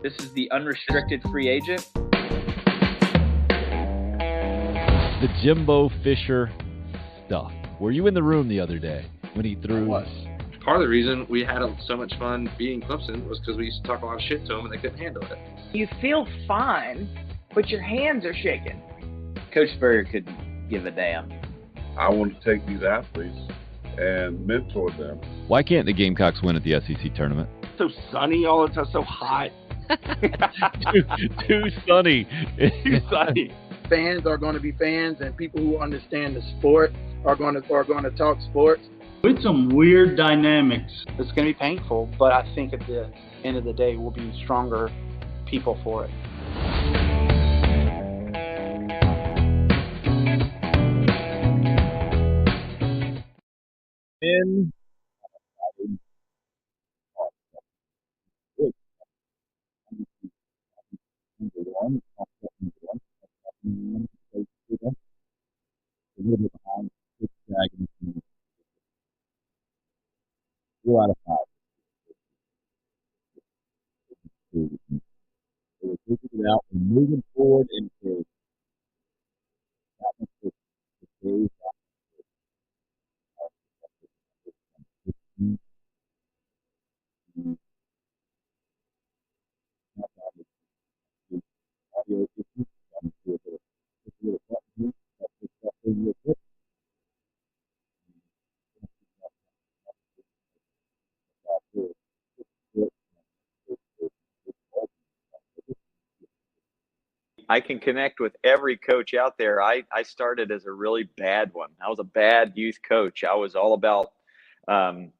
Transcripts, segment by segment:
This is the unrestricted free agent. The Jimbo Fisher stuff. Were you in the room the other day when he threw? I was. Part of the reason we had so much fun being Clemson was because we used to talk a lot of shit to them and they couldn't handle it. You feel fine, but your hands are shaking. Coach Spurrier couldn't give a damn. I want to take these athletes and mentor them. Why can't the Gamecocks win at the SEC tournament? So sunny all the time, so hot. Too sunny. Too sunny. Fans are going to be fans, and people who understand the sport are going to talk sports. With some weird dynamics. It's going to be painful, but I think at the end of the day, we'll be stronger people for it. Out of 5. We're taking it out and moving forward into I can connect with every coach out there. I started as a really bad one. I was a bad youth coach. I was all about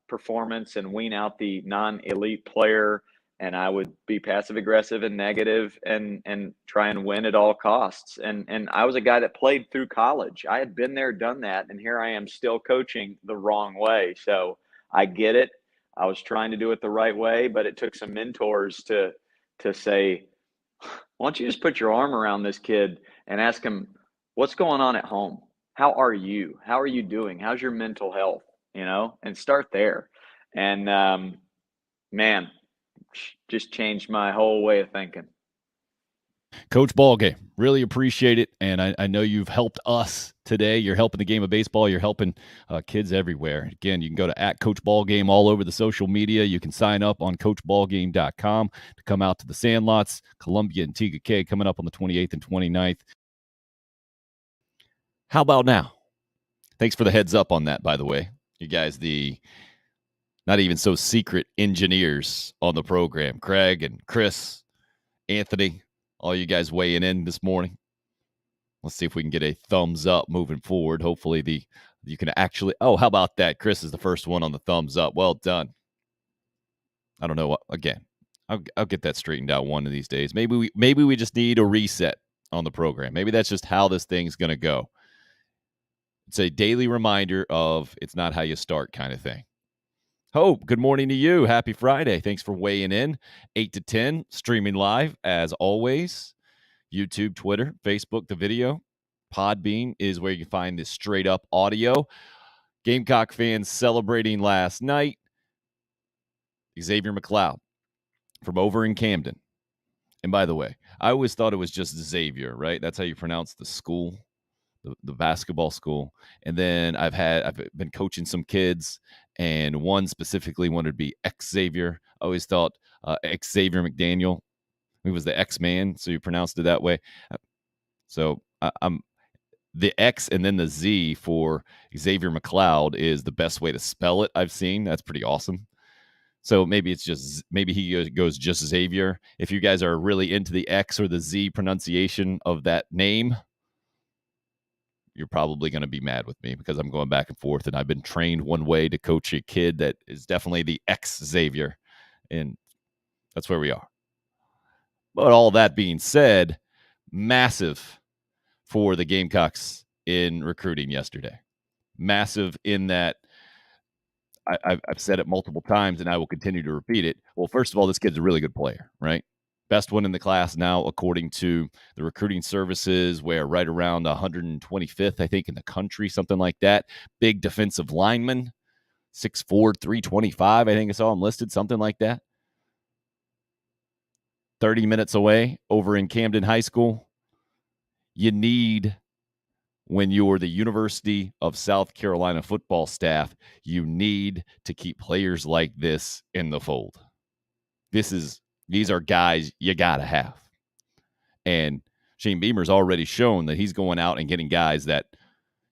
performance and wean out the non-elite player, and I would be passive aggressive and negative and try and win at all costs. And I was a guy that played through college. I had been there, done that, and here I am still coaching the wrong way. So I get it. I was trying to do it the right way, but it took some mentors to say, why don't you just put your arm around this kid and ask him, what's going on at home? How are you? How are you doing? How's your mental health? You know, and start there. And man, just changed my whole way of thinking. Coach Ballgame, really appreciate it. And I know you've helped us today. You're helping the game of baseball. You're helping kids everywhere. Again, you can go to @CoachBallgame all over the social media. You can sign up on CoachBallgame.com to come out to the Sandlots, Columbia and TK coming up on the 28th and 29th. How about now? Thanks for the heads up on that, by the way. You guys, the not even so secret engineers on the program, Craig and Chris, Anthony, all you guys weighing in this morning. Let's see if we can get a thumbs up moving forward. Hopefully you can actually, how about that? Chris is the first one on the thumbs up. Well done. I don't know what, again, I'll get that straightened out one of these days. Maybe we just need a reset on the program. Maybe that's just how this thing's going to go. It's a daily reminder of it's not how you start kind of thing. Hope, good morning to you. Happy Friday. Thanks for weighing in. 8 to 10, streaming live as always. YouTube, Twitter, Facebook, the video. Podbean is where you can find this straight up audio. Gamecock fans celebrating last night. Xavier Mcleod from over in Camden. And by the way, I always thought it was just Xzavier, right? That's how you pronounce the school, the basketball school. And then I've been coaching some kids, and one specifically wanted to be Xzavier. I always thought Xavier McDaniel. He was the X-Man, so you pronounced it that way. So I'm the X and then the Z for Xavier Mcleod is the best way to spell it I've seen. That's pretty awesome. So maybe he goes just Xavier. If you guys are really into the X or the Z pronunciation of that name, you're probably going to be mad with me because I'm going back and forth, and I've been trained one way to coach a kid that is definitely the Xzavier, and that's where we are. But all that being said, massive for the Gamecocks in recruiting yesterday. Massive in that I've said it multiple times, and I will continue to repeat it. Well, first of all, this kid's a really good player, right? Best one in the class now, according to the recruiting services, where right around 125th, I think, in the country, something like that. Big defensive lineman, 6'4", 325, I think I saw him listed, something like that. 30 minutes away over in Camden High School. You need, when you're the University of South Carolina football staff, you need to keep players like this in the fold. These are guys you got to have. And Shane Beamer's already shown that he's going out and getting guys that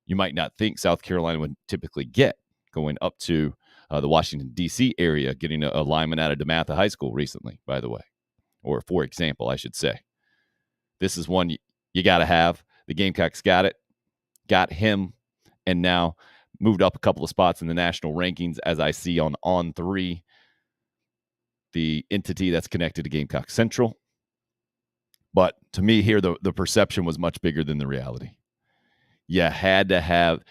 you might not think South Carolina would typically get, going up to the Washington, D.C. area, getting a lineman out of DeMatha High School recently, by the way. Or for example, I should say. This is one you got to have. The Gamecocks got it, got him, and now moved up a couple of spots in the national rankings, as I see on On3, the entity that's connected to Gamecock Central. But to me here, the perception was much bigger than the reality. You had to have,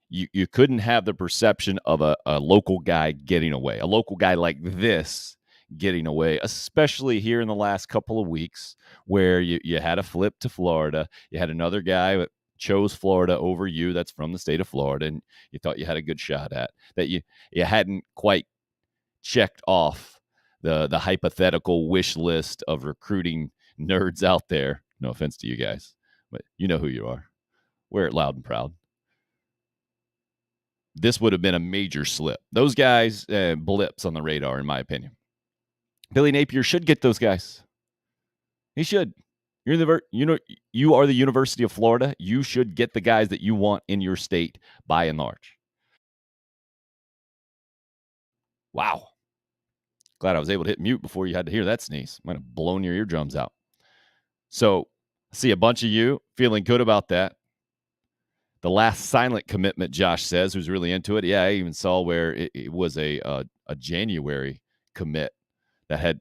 you couldn't have the perception of a local guy getting away, a local guy like this getting away, especially here in the last couple of weeks where you had a flip to Florida. You had another guy that chose Florida over you that's from the state of Florida, and you thought you had a good shot at, that you hadn't quite checked off the hypothetical wish list of recruiting nerds out there. No offense to you guys, but you know who you are. Wear it loud and proud. This would have been a major slip. Those guys, blips on the radar, in my opinion. Billy Napier should get those guys. He should. You are the University of Florida. You should get the guys that you want in your state, by and large. Wow. Glad I was able to hit mute before you had to hear that sneeze. Might have blown your eardrums out. So, I see a bunch of you feeling good about that. The last silent commitment, Josh says, who's really into it. Yeah, I even saw where it was a January commit that had,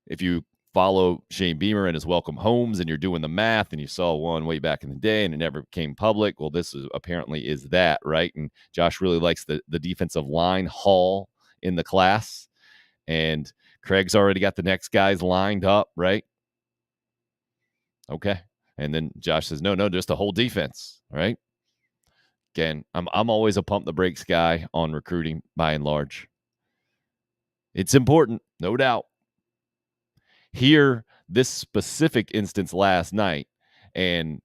if you follow Shane Beamer and his Welcome Homes and you're doing the math and you saw one way back in the day and it never became public, well, this is apparently is that, right? And Josh really likes the defensive line haul in the class. And Craig's already got the next guys lined up, right? Okay. And then Josh says, no, just the whole defense, right? Again, I'm always a pump the brakes guy on recruiting by and large. It's important, no doubt. Here, this specific instance last night, and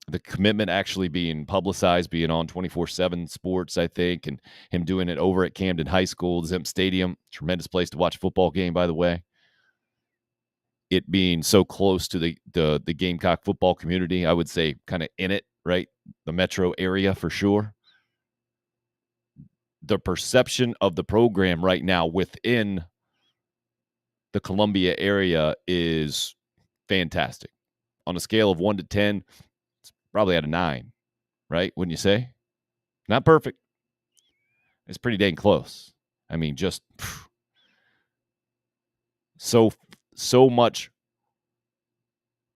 the commitment actually being publicized, being on 24/7 Sports, I think, and him doing it over at Camden High School, Zimp Stadium, tremendous place to watch a football game, by the way. It being so close to the Gamecock football community, I would say kind of in it, right? The metro area for sure. The perception of the program right now within the Columbia area is fantastic. On a scale of 1 to 10, it's probably at a 9, right? Wouldn't you say? Not perfect. It's pretty dang close. I mean, just so much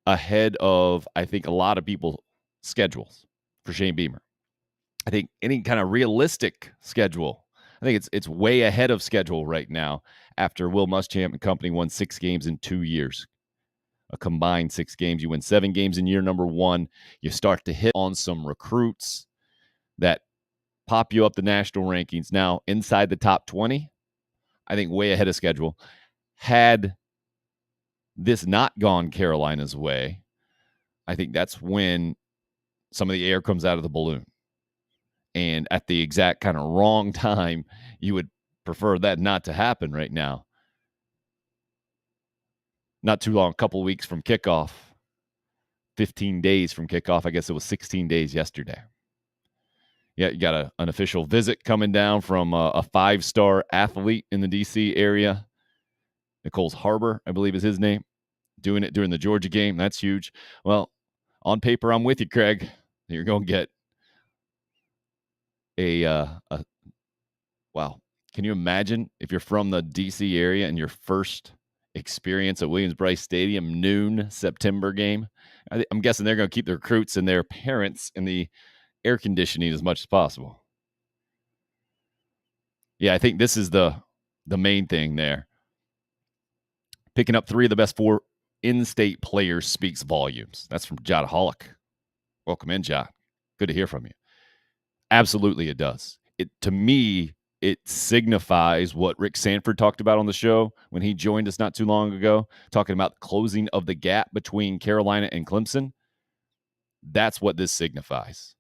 ahead of, I think, a lot of people's schedules for Shane Beamer. I think any kind of realistic schedule, I think it's way ahead of schedule right now after Will Muschamp and company won 6 games in 2 years. A combined 6 games. You win 7 games in year number 1. You start to hit on some recruits that pop you up the national rankings. Now, inside the top 20, I think way ahead of schedule. Had this not gone Carolina's way, I think that's when some of the air comes out of the balloon. And at the exact kind of wrong time, you would prefer that not to happen right now. Not too long, a couple of weeks from kickoff, 15 days from kickoff. I guess it was 16 days yesterday. Yeah, you got an official visit coming down from a 5-star athlete in the D.C. area. Nichols Harbor, I believe is his name, doing it during the Georgia game. That's huge. Well, on paper, I'm with you, Craig. You're going to get wow. Can you imagine if you're from the D.C. area and your first experience at Williams-Brice Stadium, noon September game? I'm guessing they're going to keep the recruits and their parents in the air conditioning as much as possible. Yeah, I think this is the main thing there. Picking up 3 of the best 4 in-state players speaks volumes. That's from Jotaholic. Welcome in, Jot. Good to hear from you. Absolutely, it does. To me, it signifies what Rick Sanford talked about on the show when he joined us not too long ago, talking about the closing of the gap between Carolina and Clemson. That's what this signifies.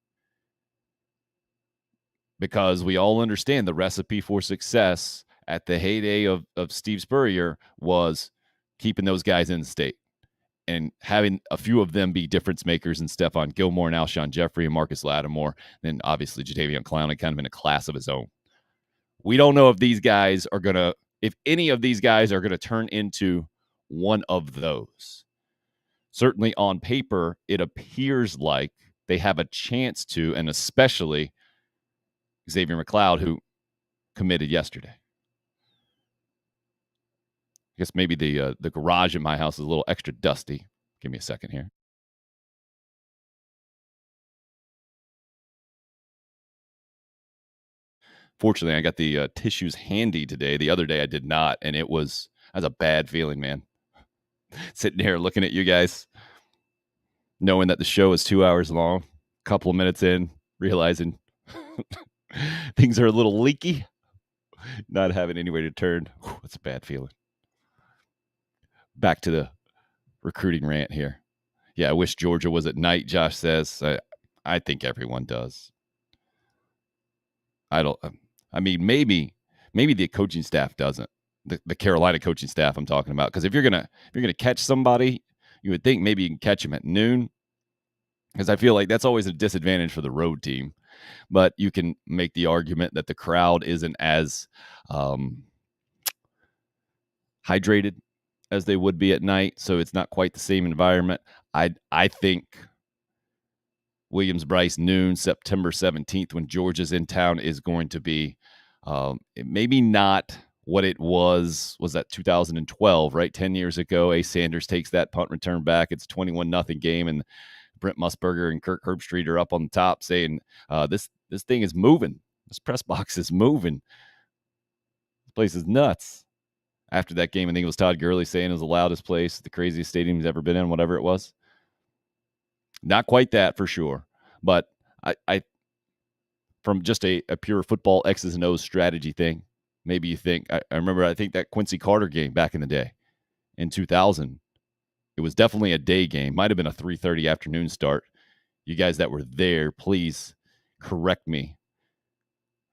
Because we all understand the recipe for success at the heyday of Steve Spurrier was keeping those guys in the state and having a few of them be difference makers in Stephon Gilmore and Alshon Jeffrey and Marcus Lattimore. And obviously Jadeveon Clowney kind of in a class of his own. We don't know if these guys are going to, if any of these guys are going to turn into one of those. Certainly on paper, it appears like they have a chance to, and especially Xavier Mcleod, who committed yesterday. I guess maybe the garage in my house is a little extra dusty. Give me a second here. Fortunately, I got the tissues handy today. The other day I did not, and that was a bad feeling, man. Sitting here looking at you guys, knowing that the show is 2 hours long, a couple of minutes in, realizing things are a little leaky, not having anywhere to turn. It's a bad feeling. Back to the recruiting rant here. Yeah, I wish Georgia was at night, Josh says. I think everyone does. I mean, maybe the coaching staff doesn't. The Carolina coaching staff I'm talking about. Because if you're gonna catch somebody, you would think maybe you can catch them at noon. Because I feel like that's always a disadvantage for the road team. But you can make the argument that the crowd isn't as hydrated as they would be at night, so it's not quite the same environment. I think Williams-Brice noon, September 17th, when Georgia's in town, is going to be maybe not what it was that 2012, right? 10 years ago, Ace Sanders takes that punt return back. It's a 21-0 game, and Brent Musburger and Kirk Herbstreit are up on the top saying, this thing is moving. This press box is moving. This place is nuts. After that game, I think it was Todd Gurley saying it was the loudest place, the craziest stadium he's ever been in, whatever it was. Not quite that for sure. But I from just a pure football X's and O's strategy thing, maybe you think, I remember, I think that Quincy Carter game back in the day in 2000, it was definitely a day game. Might have been a 3:30 afternoon start. You guys that were there, please correct me.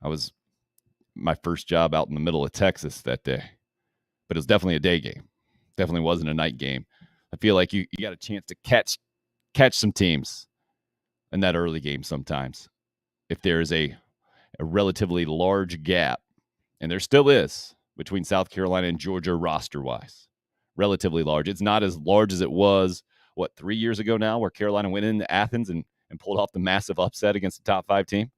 I was my first job out in the middle of Texas that day. But it was definitely a day game. Definitely wasn't a night game. I feel like you got a chance to catch some teams in that early game sometimes. If there is a relatively large gap, and there still is, between South Carolina and Georgia roster-wise. Relatively large. It's not as large as it was, 3 years ago now, where Carolina went into Athens and pulled off the massive upset against the top 5 team.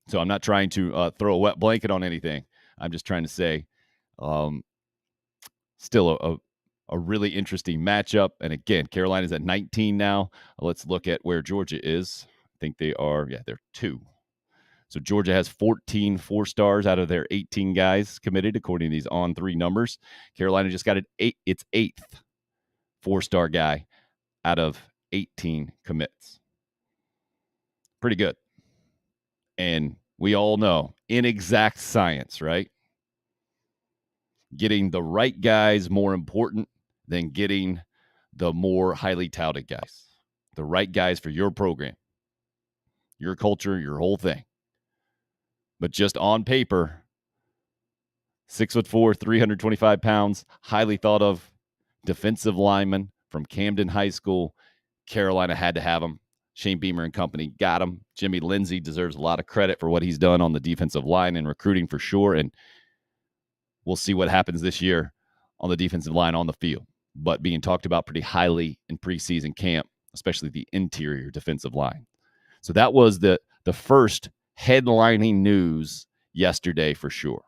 So I'm not trying to throw a wet blanket on anything. I'm just trying to say, still a really interesting matchup. And again, Carolina's at 19 now. Let's look at where Georgia is. I think they're 2. So Georgia has 14 4-stars out of their 18 guys committed, according to these On3 numbers. Carolina just got its 8th 4-star guy out of 18 commits. Pretty good. And we all know inexact science, right? Getting the right guys more important than getting the more highly touted guys. The right guys for your program, your culture, your whole thing. But just on paper, 6'4", 325 pounds, highly thought of defensive lineman from Camden High School. Carolina had to have him. Shane Beamer and company got him. Jimmy Lindsey deserves a lot of credit for what he's done on the defensive line and recruiting for sure. And we'll see what happens this year on the defensive line on the field. But being talked about pretty highly in preseason camp, especially the interior defensive line. So that was the first headlining news yesterday for sure.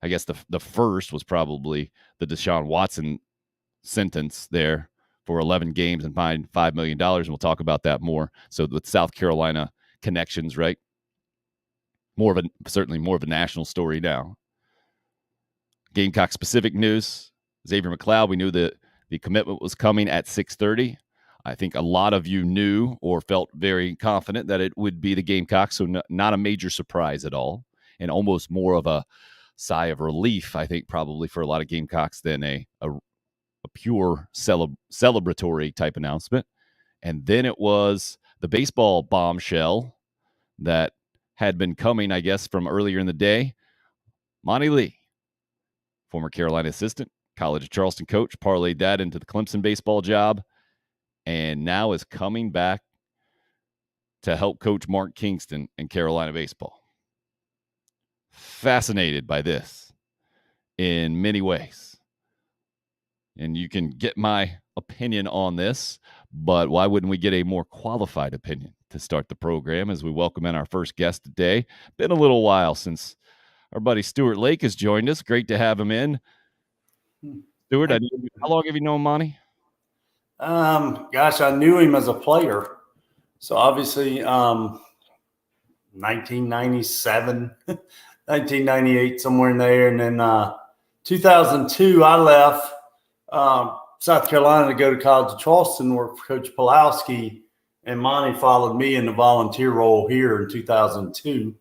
I guess the first was probably the Desean Watson sentence there for 11 games and fined $5 million. And we'll talk about that more. So with South Carolina connections, right? Certainly more of a national story now. Gamecock specific news. Xavier Mcleod, we knew that the commitment was coming at 6:30. I think a lot of you knew or felt very confident that it would be the Gamecocks, so not a major surprise at all, and almost more of a sigh of relief, I think, probably for a lot of Gamecocks than a pure celebratory type announcement. And then it was the baseball bombshell that had been coming, I guess, from earlier in the day. Monte Lee, former Carolina assistant, College of Charleston coach, parlayed that into the Clemson baseball job, and now is coming back to help coach Mark Kingston in Carolina baseball. Fascinated by this in many ways. And you can get my opinion on this, but why wouldn't we get a more qualified opinion to start the program as we welcome in our first guest today? Been a little while since our buddy Stuart Lake has joined us. Great to have him in. Stuart, how long have you known Monty? Gosh, I knew him as a player. So obviously 1997, 1998, somewhere in there. And then 2002, I left South Carolina to go to College of Charleston, work for Coach Pulowski, and Monty followed me in the volunteer role here in 2002.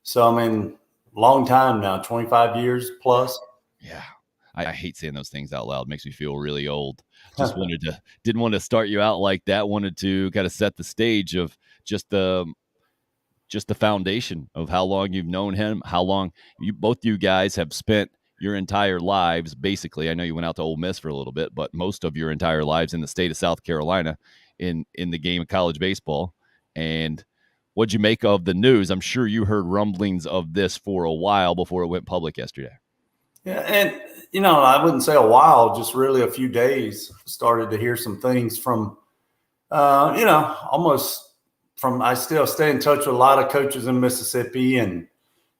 So, I mean, long time now, 25 years plus. Yeah. I hate saying those things out loud. It makes me feel really old. Just didn't want to start you out like that. Wanted to kind of set the stage of just the foundation of how long you've known him, how long both you guys have spent your entire lives. Basically, I know you went out to Ole Miss for a little bit, but most of your entire lives in the state of South Carolina in the game of college baseball. And what'd you make of the news? I'm sure you heard rumblings of this for a while before it went public yesterday. Yeah, and I wouldn't say a while, just really a few days. Started to hear some things from, almost from. I still stay in touch with a lot of coaches in Mississippi, and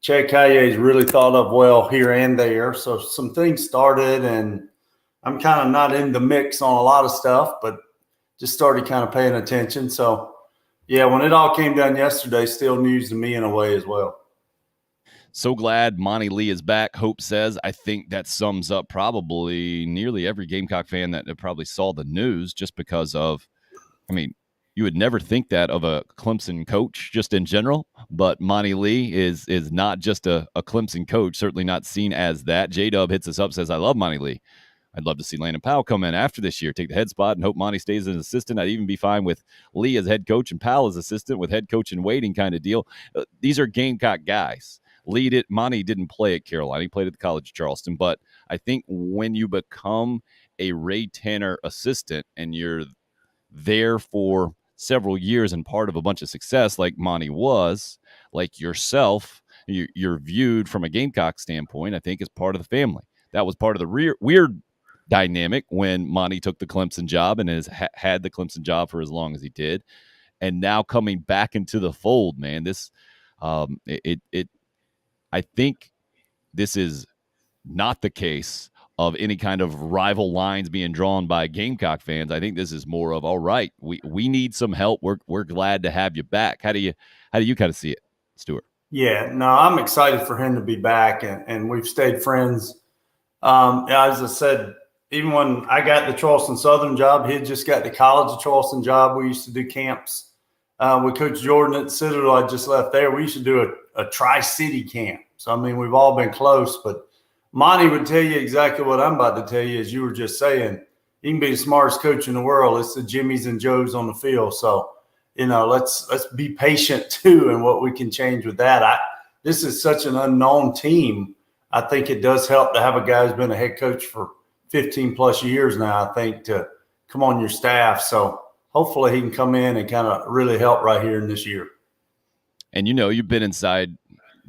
Chad Calle is really thought of well here and there. So some things started, and I'm kind of not in the mix on a lot of stuff, but just started kind of paying attention. So yeah, when it all came down yesterday, still news to me in a way as well. So glad Monte Lee is back, Hope says. I think that sums up probably nearly every Gamecock fan that probably saw the news, just because of, you would never think that of a Clemson coach just in general, but Monte Lee is not just a Clemson coach, certainly not seen as that. J-Dub hits us up, says, I love Monte Lee. I'd love to see Landon Powell come in after this year, take the head spot, and hope Monty stays as an assistant. I'd even be fine with Lee as head coach and Powell as assistant with head coach in waiting kind of deal. These are Gamecock guys. Monty didn't play at Carolina. He played at the College of Charleston. But I think when you become a Ray Tanner assistant and you're there for several years and part of a bunch of success like Monty was, like yourself, you're viewed from a Gamecock standpoint, I think, as part of the family. That was part of the weird dynamic when Monty took the Clemson job and has had the Clemson job for as long as he did. And now coming back into the fold, man, this I think this is not the case of any kind of rival lines being drawn by Gamecock fans. I think this is more of, all right, we need some help. We're glad to have you back. How do you kind of see it, Stuart? Yeah, no, I'm excited for him to be back, and we've stayed friends. As I said, even when I got the Charleston Southern job, he had just got the College of Charleston job. We used to do camps with Coach Jordan at Citadel. I just left there. We used to do a Tri-City camp. So, we've all been close, but Monty would tell you exactly what I'm about to tell you, as you were just saying. He can be the smartest coach in the world. It's the Jimmies and Joes on the field. So, let's be patient too, and what we can change with that. This is such an unknown team. I think it does help to have a guy who's been a head coach for 15 plus years now, I think, to come on your staff. So hopefully he can come in and kind of really help right here in this year. And, you've been inside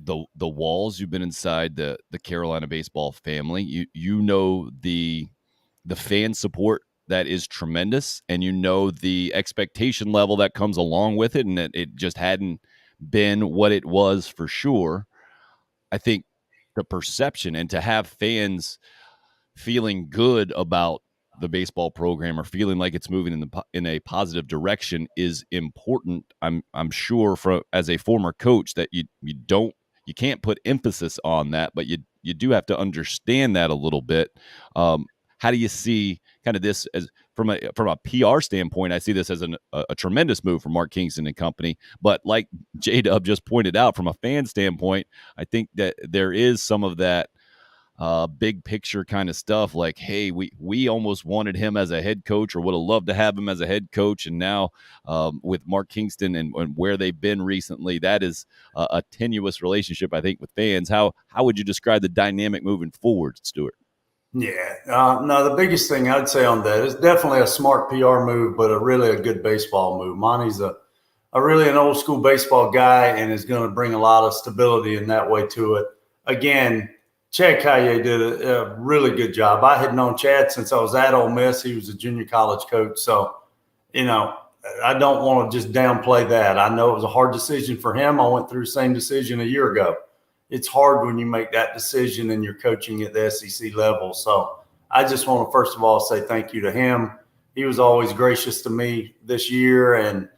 the walls, you've been inside the Carolina baseball family. You know the fan support that is tremendous, and the expectation level that comes along with it, and that it just hadn't been what it was for sure. I think the perception, and to have fans feeling good about the baseball program or feeling like it's moving in a positive direction is important. I'm sure as a former coach that you can't put emphasis on that, but you do have to understand that a little bit. How do you see kind of this as from a PR standpoint, I see this as a tremendous move for Mark Kingston and company. But like J-Dub just pointed out, from a fan standpoint, I think that there is some of that big picture kind of stuff. Like, hey, we almost wanted him as a head coach, or would have loved to have him as a head coach. And now with Mark Kingston and where they've been recently, that is a tenuous relationship, I think, with fans. How would you describe the dynamic moving forward, Stuart? Yeah, no, the biggest thing I'd say on that is definitely a smart PR move, but really a good baseball move. Monty's a really an old school baseball guy and is going to bring a lot of stability in that way to it. Again, Chad Caillé did a really good job. I had known Chad since I was at Ole Miss. He was a junior college coach. So, I don't want to just downplay that. I know it was a hard decision for him. I went through the same decision a year ago. It's hard when you make that decision and you're coaching at the SEC level. So I just want to, first of all, say thank you to him. He was always gracious to me this year and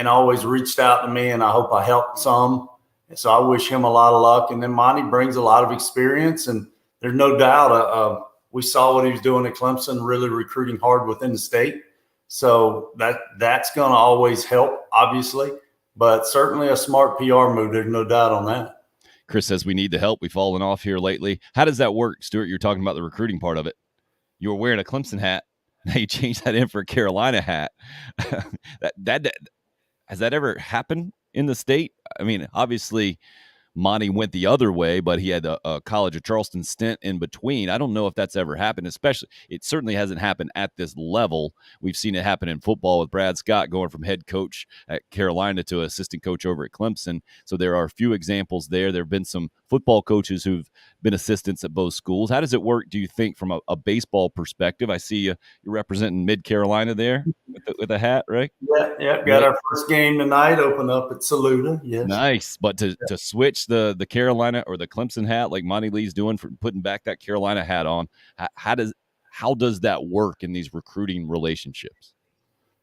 always reached out to me, and I hope I helped some. So I wish him a lot of luck. And then Monty brings a lot of experience, and there's no doubt we saw what he was doing at Clemson, really recruiting hard within the state. So that's going to always help, obviously, but certainly a smart PR move. There's no doubt on that. Chris says we need the help. We've fallen off here lately. How does that work, Stuart? You're talking about the recruiting part of it. You were wearing a Clemson hat. Now you changed that in for a Carolina hat. that has that ever happened in the state? I mean, obviously Monty went the other way, but he had a College of Charleston stint in between. I don't know if that's ever happened, especially it certainly hasn't happened at this level. We've seen it happen in football with Brad Scott going from head coach at Carolina to assistant coach over at Clemson. So there are a few examples there. There have been some football coaches who've been assistants at both schools. How does it work, do you think, from a baseball perspective? I see you're representing Mid-Carolina there with a hat, right? Yeah. Got our first game tonight, open up at Saluda. Yes. Nice. But to switch the Carolina or the Clemson hat like Monte Lee's doing for putting back that Carolina hat on, how does that work in these recruiting relationships?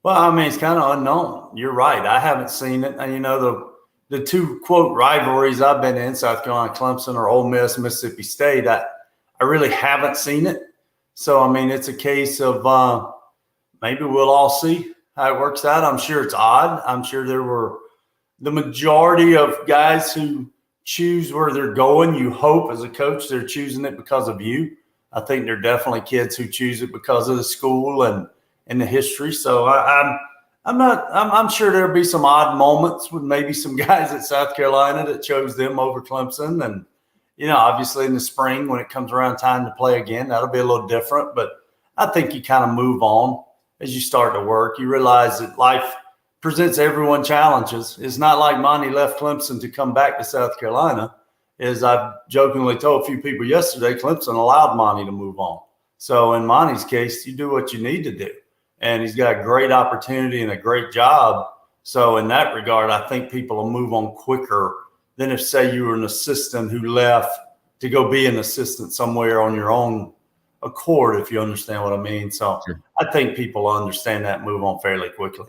Well, I mean, it's kind of unknown. You're right. I haven't seen it. And, the two, quote, rivalries I've been in, South Carolina, Clemson, or Ole Miss, Mississippi State, I really haven't seen it. So, I mean, it's a case of maybe we'll all see how it works out. I'm sure it's odd. I'm sure there were the majority of guys who choose where they're going. You hope as a coach they're choosing it because of you. I think there are definitely kids who choose it because of the school and the history. So I'm sure there'll be some odd moments with maybe some guys at South Carolina that chose them over Clemson. And, obviously in the spring when it comes around time to play again, that'll be a little different. But I think you kind of move on as you start to work. You realize that life presents everyone challenges. It's not like Monty left Clemson to come back to South Carolina. As I jokingly told a few people yesterday, Clemson allowed Monty to move on. So in Monty's case, you do what you need to do. And he's got a great opportunity and a great job. So in that regard, I think people will move on quicker than if, say, you were an assistant who left to go be an assistant somewhere on your own accord, if you understand what I mean. So sure. I think people understand that, move on fairly quickly.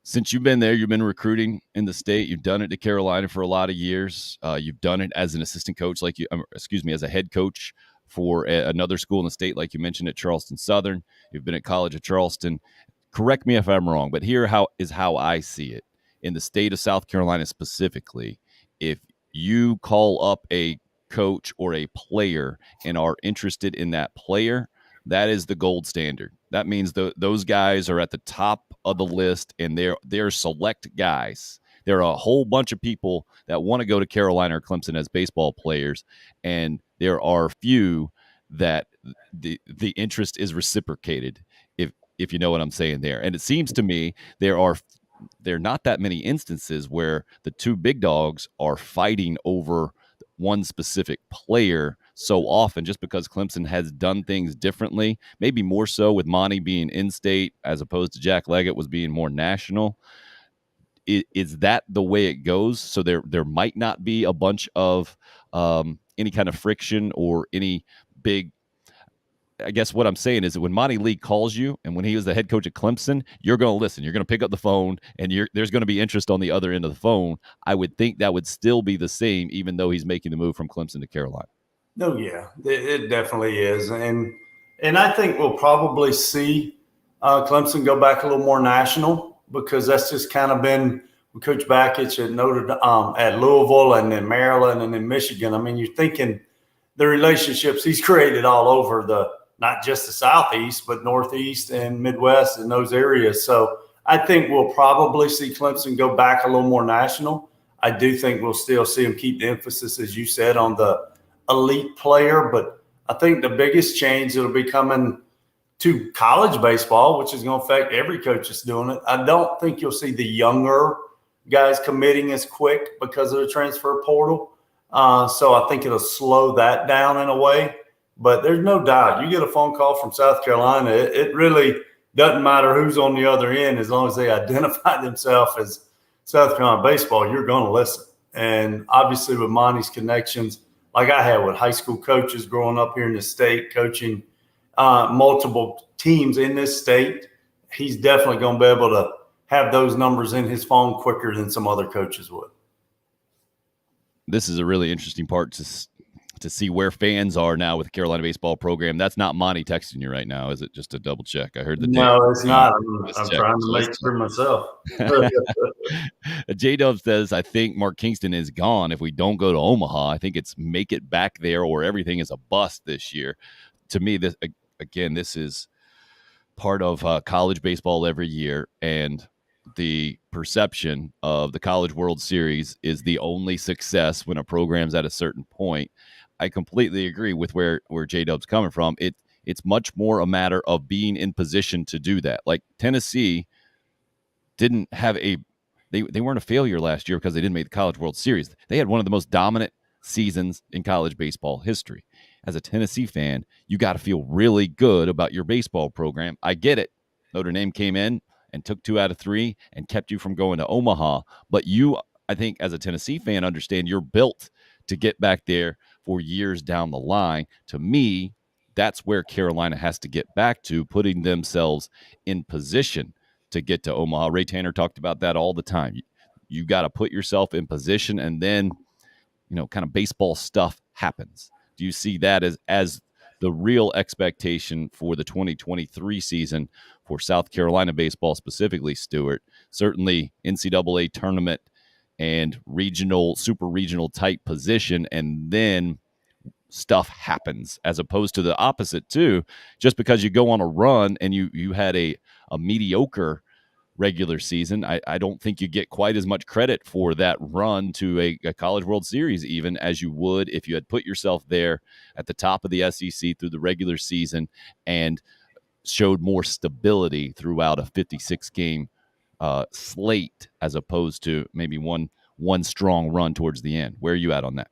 Since you've been there, you've been recruiting in the state. You've done it at Carolina for a lot of years. You've done it as an assistant coach, as a head coach for another school in the state, like you mentioned, at Charleston Southern. You've been at College of Charleston. Correct me if I'm wrong, but here is how I see it. In the state of South Carolina specifically, if you call up a coach or a player and are interested in that player, that is the gold standard. That means those guys are at the top of the list, and they're select guys. There are a whole bunch of people that want to go to Carolina or Clemson as baseball players, and there are few that the interest is reciprocated, if you know what I'm saying there. And it seems to me there are not that many instances where the two big dogs are fighting over one specific player so often, just because Clemson has done things differently, maybe more so with Monty being in-state as opposed to Jack Leggett was being more national. Is that the way it goes? So there might not be a bunch of any kind of friction or any big. I guess what I'm saying is that when Monte Lee calls you, and when he was the head coach at Clemson, you're going to listen. You're going to pick up the phone, and there's going to be interest on the other end of the phone. I would think that would still be the same, even though he's making the move from Clemson to Carolina. No, yeah, it definitely is, and I think we'll probably see Clemson go back a little more national, because that's just kind of been with Coach Bakich at Louisville and then Maryland and then Michigan. I mean, you're thinking the relationships he's created all over not just the Southeast, but Northeast and Midwest and those areas. So I think we'll probably see Clemson go back a little more national. I do think we'll still see them keep the emphasis, as you said, on the elite player. But I think the biggest change that'll be coming to college baseball, which is going to affect every coach that's doing it. I don't think you'll see the younger guys committing as quick because of the transfer portal. So I think it'll slow that down in a way. But there's no doubt, you get a phone call from South Carolina, it really doesn't matter who's on the other end. As long as they identify themselves as South Carolina baseball, you're going to listen. And obviously with Monte's connections, like I had with high school coaches growing up here in the state, coaching multiple teams in this state, he's definitely going to be able to have those numbers in his phone quicker than some other coaches would. This is a really interesting part to see where fans are now with the Carolina baseball program. That's not Monte texting you right now, is it? Just to double check. I heard the no, it's not. I'm trying to make sure myself. J-Dub says, I think Mark Kingston is gone. If we don't go to Omaha, I think it's make it back there or everything is a bust this year. To me, this is part of college baseball every year, and the perception of the College World Series is the only success when a program's at a certain point. I completely agree with where J-Dub's coming from. It's much more a matter of being in position to do that. Like Tennessee didn't have they weren't a failure last year because they didn't make the College World Series. They had one of the most dominant seasons in college baseball history. As a Tennessee fan, you got to feel really good about your baseball program. I get it. Notre Dame came in and took 2 out of 3 and kept you from going to Omaha. But you, I think, as a Tennessee fan, understand you're built to get back there for years down the line. To me, that's where Carolina has to get back to, putting themselves in position to get to Omaha. Ray Tanner talked about that all the time. You got to put yourself in position, and then, kind of baseball stuff happens. Do you see that as the real expectation for the 2023 season for South Carolina baseball specifically, Stuart? Certainly NCAA tournament and super regional type position, and then stuff happens, as opposed to the opposite too. Just because you go on a run and you had a mediocre regular season, I don't think you get quite as much credit for that run to a College World Series even as you would if you had put yourself there at the top of the SEC through the regular season and showed more stability throughout a 56-game slate, as opposed to maybe one strong run towards the end. Where are you at on that?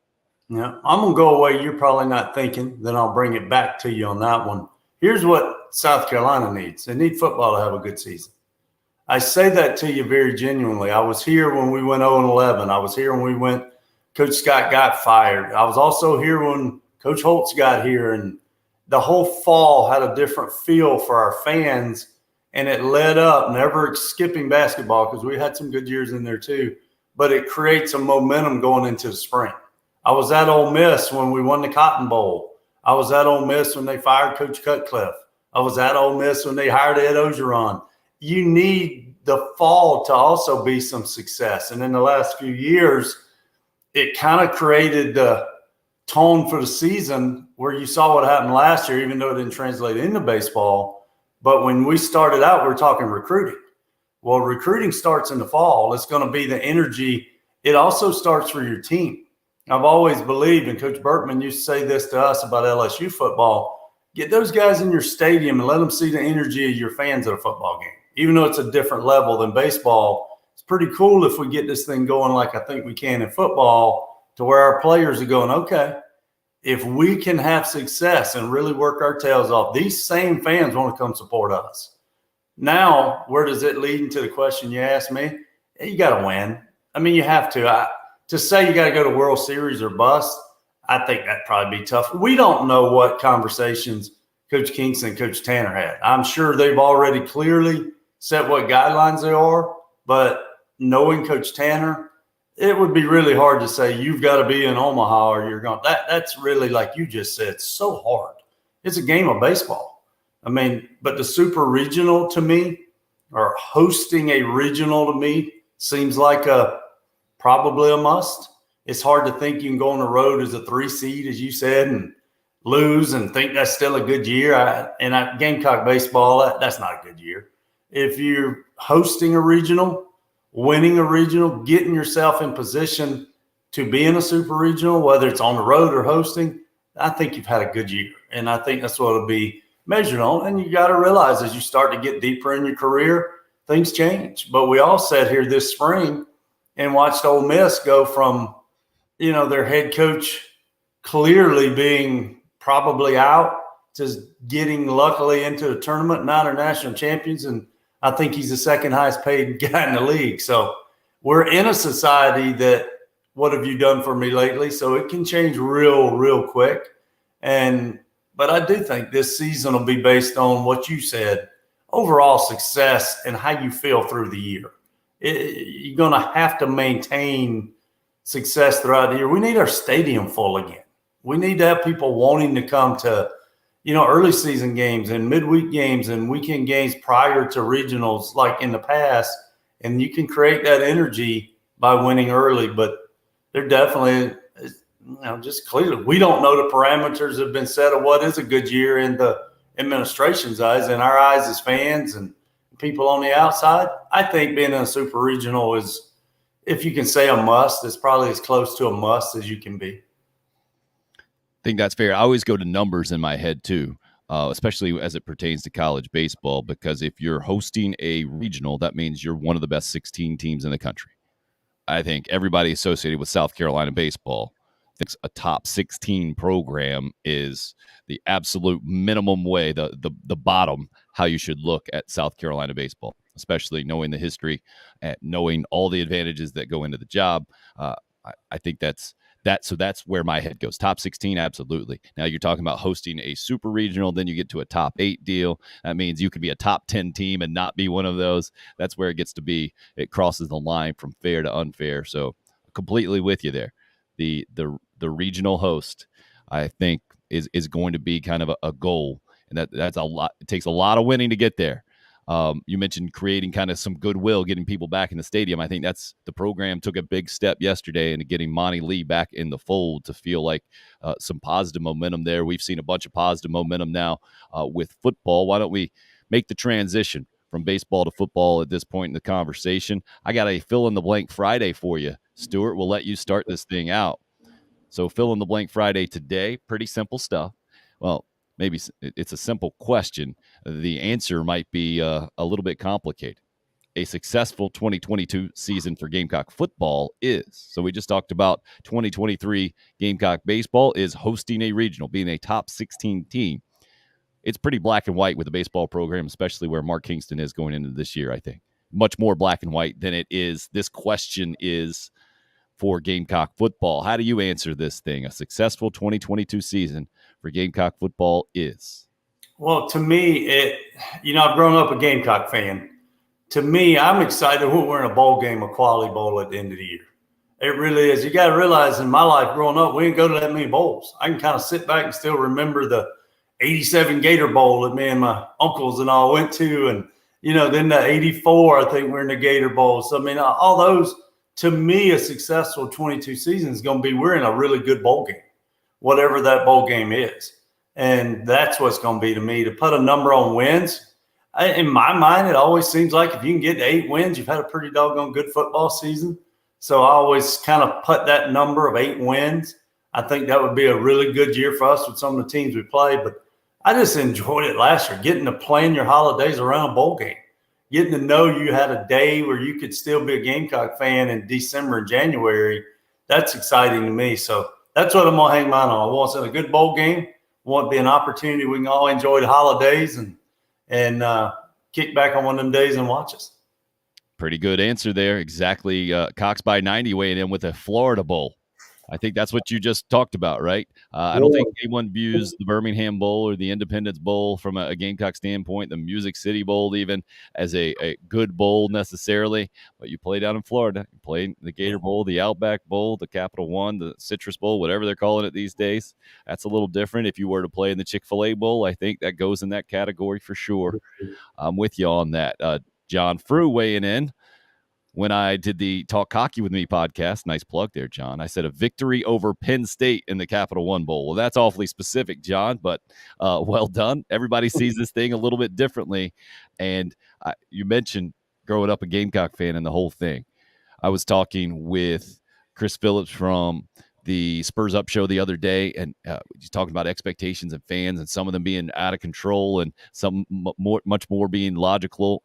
Yeah, I'm going to go away. You're probably not thinking. Then I'll bring it back to you on that one. Here's what South Carolina needs. They need football to have a good season. I say that to you very genuinely. I was here when we went 0-11. I was here when Coach Scott got fired. I was also here when Coach Holtz got here, and the whole fall had a different feel for our fans, and it led up, never skipping basketball because we had some good years in there too, but it creates a momentum going into the spring. I was at Ole Miss when we won the Cotton Bowl. I was at Ole Miss when they fired Coach Cutcliffe. I was at Ole Miss when they hired Ed Ogeron. You need the fall to also be some success. And in the last few years, it kind of created the tone for the season where you saw what happened last year, even though it didn't translate into baseball. But when we started out, we were talking recruiting. Well, recruiting starts in the fall. It's going to be the energy. It also starts for your team. I've always believed, and Coach Berkman used to say this to us about LSU football, get those guys in your stadium and let them see the energy of your fans at a football game. Even though it's a different level than baseball, it's pretty cool if we get this thing going like I think we can in football, to where our players are going, okay, if we can have success and really work our tails off, these same fans want to come support us. Now, where does it lead into the question you asked me? You got to win. I mean, you have to. To say you got to go to World Series or bust, I think that'd probably be tough. We don't know what conversations Coach Kingston and Coach Tanner had. I'm sure they've already clearly set what guidelines they are, but knowing Coach Tanner, it would be really hard to say you've got to be in Omaha or you're going. That's really, like you just said, so hard. It's a game of baseball. I mean, but the super regional to me, or hosting a regional to me, seems like probably a must. It's hard to think you can go on the road as a 3 seed, as you said, and lose and think that's still a good year. Gamecock baseball, that's not a good year. If you're hosting a regional, winning a regional, getting yourself in position to be in a super regional, whether it's on the road or hosting, I think you've had a good year. And I think that's what it'll be measured on. And you got to realize as you start to get deeper in your career, things change. But we all sat here this spring and watched Ole Miss go from, their head coach clearly being probably out to getting luckily into a tournament, now they're national champions. And I think he's the second highest paid guy in the league. So we're in a society that, what have you done for me lately? So it can change real quick. But I do think this season will be based on what you said, overall success and how you feel through the year. You're going to have to maintain success throughout the year. We need our stadium full again. We need to have people wanting to come to, early season games and midweek games and weekend games prior to regionals like in the past. And you can create that energy by winning early, but they're definitely, just clearly, we don't know the parameters have been set of what is a good year in the administration's eyes, in our eyes as fans and people on the outside. I think being in a super regional is, if you can say a must, it's probably as close to a must as you can be. I think that's fair. I always go to numbers in my head too, especially as it pertains to college baseball, because if you're hosting a regional, that means you're one of the best 16 teams in the country. I think everybody associated with South Carolina baseball thinks a top 16 program is the absolute minimum way, the bottom, how you should look at South Carolina baseball, especially knowing the history and knowing all the advantages that go into the job. I think that's where my head goes. Top 16, absolutely. Now you're talking about hosting a super regional, then you get to a top 8 deal. That means you could be a top 10 team and not be one of those. That's where it gets to be. It crosses the line from fair to unfair. So completely with you there. The regional host, I think, is going to be kind of a goal, and that's a lot. It takes a lot of winning to get there. You mentioned creating kind of some goodwill, getting people back in the stadium. I think that's the program took a big step yesterday into getting Monte Lee back in the fold to feel like some positive momentum there. We've seen a bunch of positive momentum now with football. Why don't we make the transition from baseball to football at this point in the conversation? I got a fill in the blank Friday for you, Stuart. We'll let you start this thing out. So fill in the blank Friday today. Pretty simple stuff. Well, maybe it's a simple question. The answer might be a little bit complicated. A successful 2022 season for Gamecock football is. So we just talked about 2023 Gamecock baseball is hosting a regional, being a top 16 team. It's pretty black and white with the baseball program, especially where Mark Kingston is going into this year, I think. Much more black and white than it is. This question is for Gamecock football. How do you answer this thing? A successful 2022 season for Gamecock football is? Well, to me, I've grown up a Gamecock fan. To me, I'm excited when we're in a bowl game, a quality bowl at the end of the year. It really is. You got to realize in my life growing up, we didn't go to that many bowls. I can kind of sit back and still remember the 87 Gator Bowl that me and my uncles and all went to. And, then the 84, I think we're in the Gator Bowl. So, all those, to me, a successful 22 season is going to be we're in a really good bowl game, whatever that bowl game is. And that's what's going to be to me. To put a number on wins, in my mind, it always seems like if you can get to 8 wins, you've had a pretty doggone good football season. So I always kind of put that number of 8 wins. I think that would be a really good year for us with some of the teams we played. But I just enjoyed it last year, getting to plan your holidays around a bowl game. Getting to know you had a day where you could still be a Gamecock fan in December and January, that's exciting to me. So that's what I'm going to hang mine on. I want a good bowl game. I want it to be an opportunity we can all enjoy the holidays and kick back on one of them days and watch us. Pretty good answer there. Exactly. Cox by 90 weighing in with a Florida Bowl. I think that's what you just talked about, right? I don't think anyone views the Birmingham Bowl or the Independence Bowl from a Gamecock standpoint, the Music City Bowl even, as a good bowl necessarily. But you play down in Florida. You play the Gator Bowl, the Outback Bowl, the Capital One, the Citrus Bowl, whatever they're calling it these days. That's a little different. If you were to play in the Chick-fil-A Bowl, I think that goes in that category for sure. I'm with you on that. John Frew weighing in. When I did the Talk Hockey With Me podcast, nice plug there, John, I said a victory over Penn State in the Capital One Bowl. Well, that's awfully specific, John, but well done. Everybody sees this thing a little bit differently. And you mentioned growing up a Gamecock fan and the whole thing. I was talking with Chris Phillips from the Spurs Up show the other day, and he's talking about expectations and fans and some of them being out of control and some much more being logical.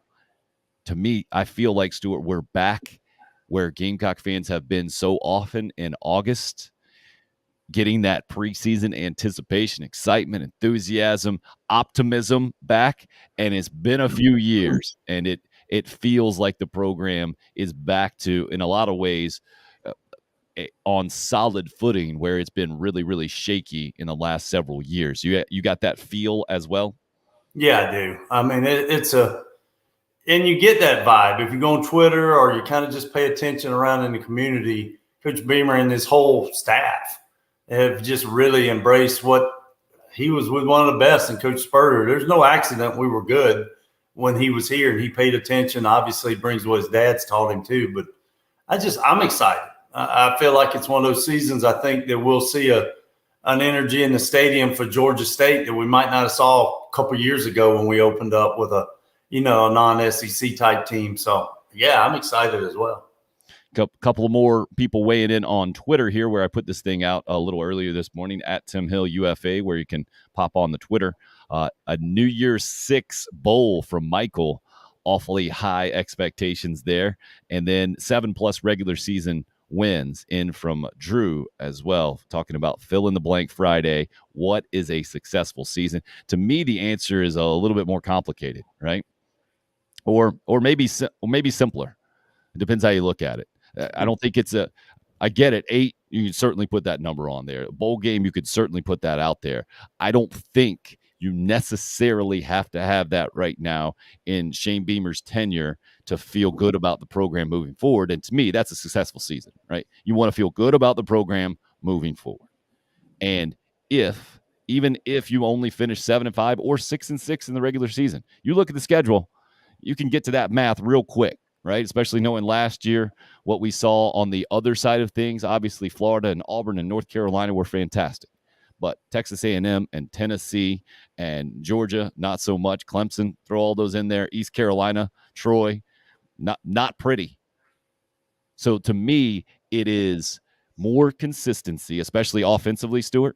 To me, I feel like, Stuart, we're back where Gamecock fans have been so often in August, getting that preseason anticipation, excitement, enthusiasm, optimism back. And it's been a few years, and it feels like the program is back to, in a lot of ways, on solid footing where it's been really, really shaky in the last several years. You got that feel as well? Yeah, I do. I mean, and you get that vibe if you go on Twitter or you kind of just pay attention around in the community. Coach Beamer and his whole staff have just really embraced what he was with one of the best in Coach Spurrier. There's no accident we were good when he was here and he paid attention. Obviously, brings what his dad's taught him too. But I'm excited. I feel like it's one of those seasons. I think that we'll see an energy in the stadium for Georgia State that we might not have saw a couple years ago when we opened up with a non-SEC type team. So, yeah, I'm excited as well. Couple of more people weighing in on Twitter here, where I put this thing out a little earlier this morning at Tim Hill UFA, where you can pop on the Twitter. A New Year's 6 bowl from Michael, awfully high expectations there. And then 7+ regular season wins in from Drew as well, talking about fill in the blank Friday. What is a successful season? To me, the answer is a little bit more complicated, right? Or maybe simpler. It depends how you look at it. I don't think I get it. 8, you can certainly put that number on there. A bowl game, you could certainly put that out there. I don't think you necessarily have to have that right now in Shane Beamer's tenure to feel good about the program moving forward. And to me, that's a successful season, right? You want to feel good about the program moving forward. And even if you only finish 7-5 or 6-6 in the regular season, you look at the schedule, you can get to that math real quick, right? Especially knowing last year what we saw on the other side of things. Obviously, Florida and Auburn and North Carolina were fantastic. But Texas A&M and Tennessee and Georgia, not so much. Clemson, throw all those in there. East Carolina, Troy, not pretty. So to me, it is more consistency, especially offensively, Stuart.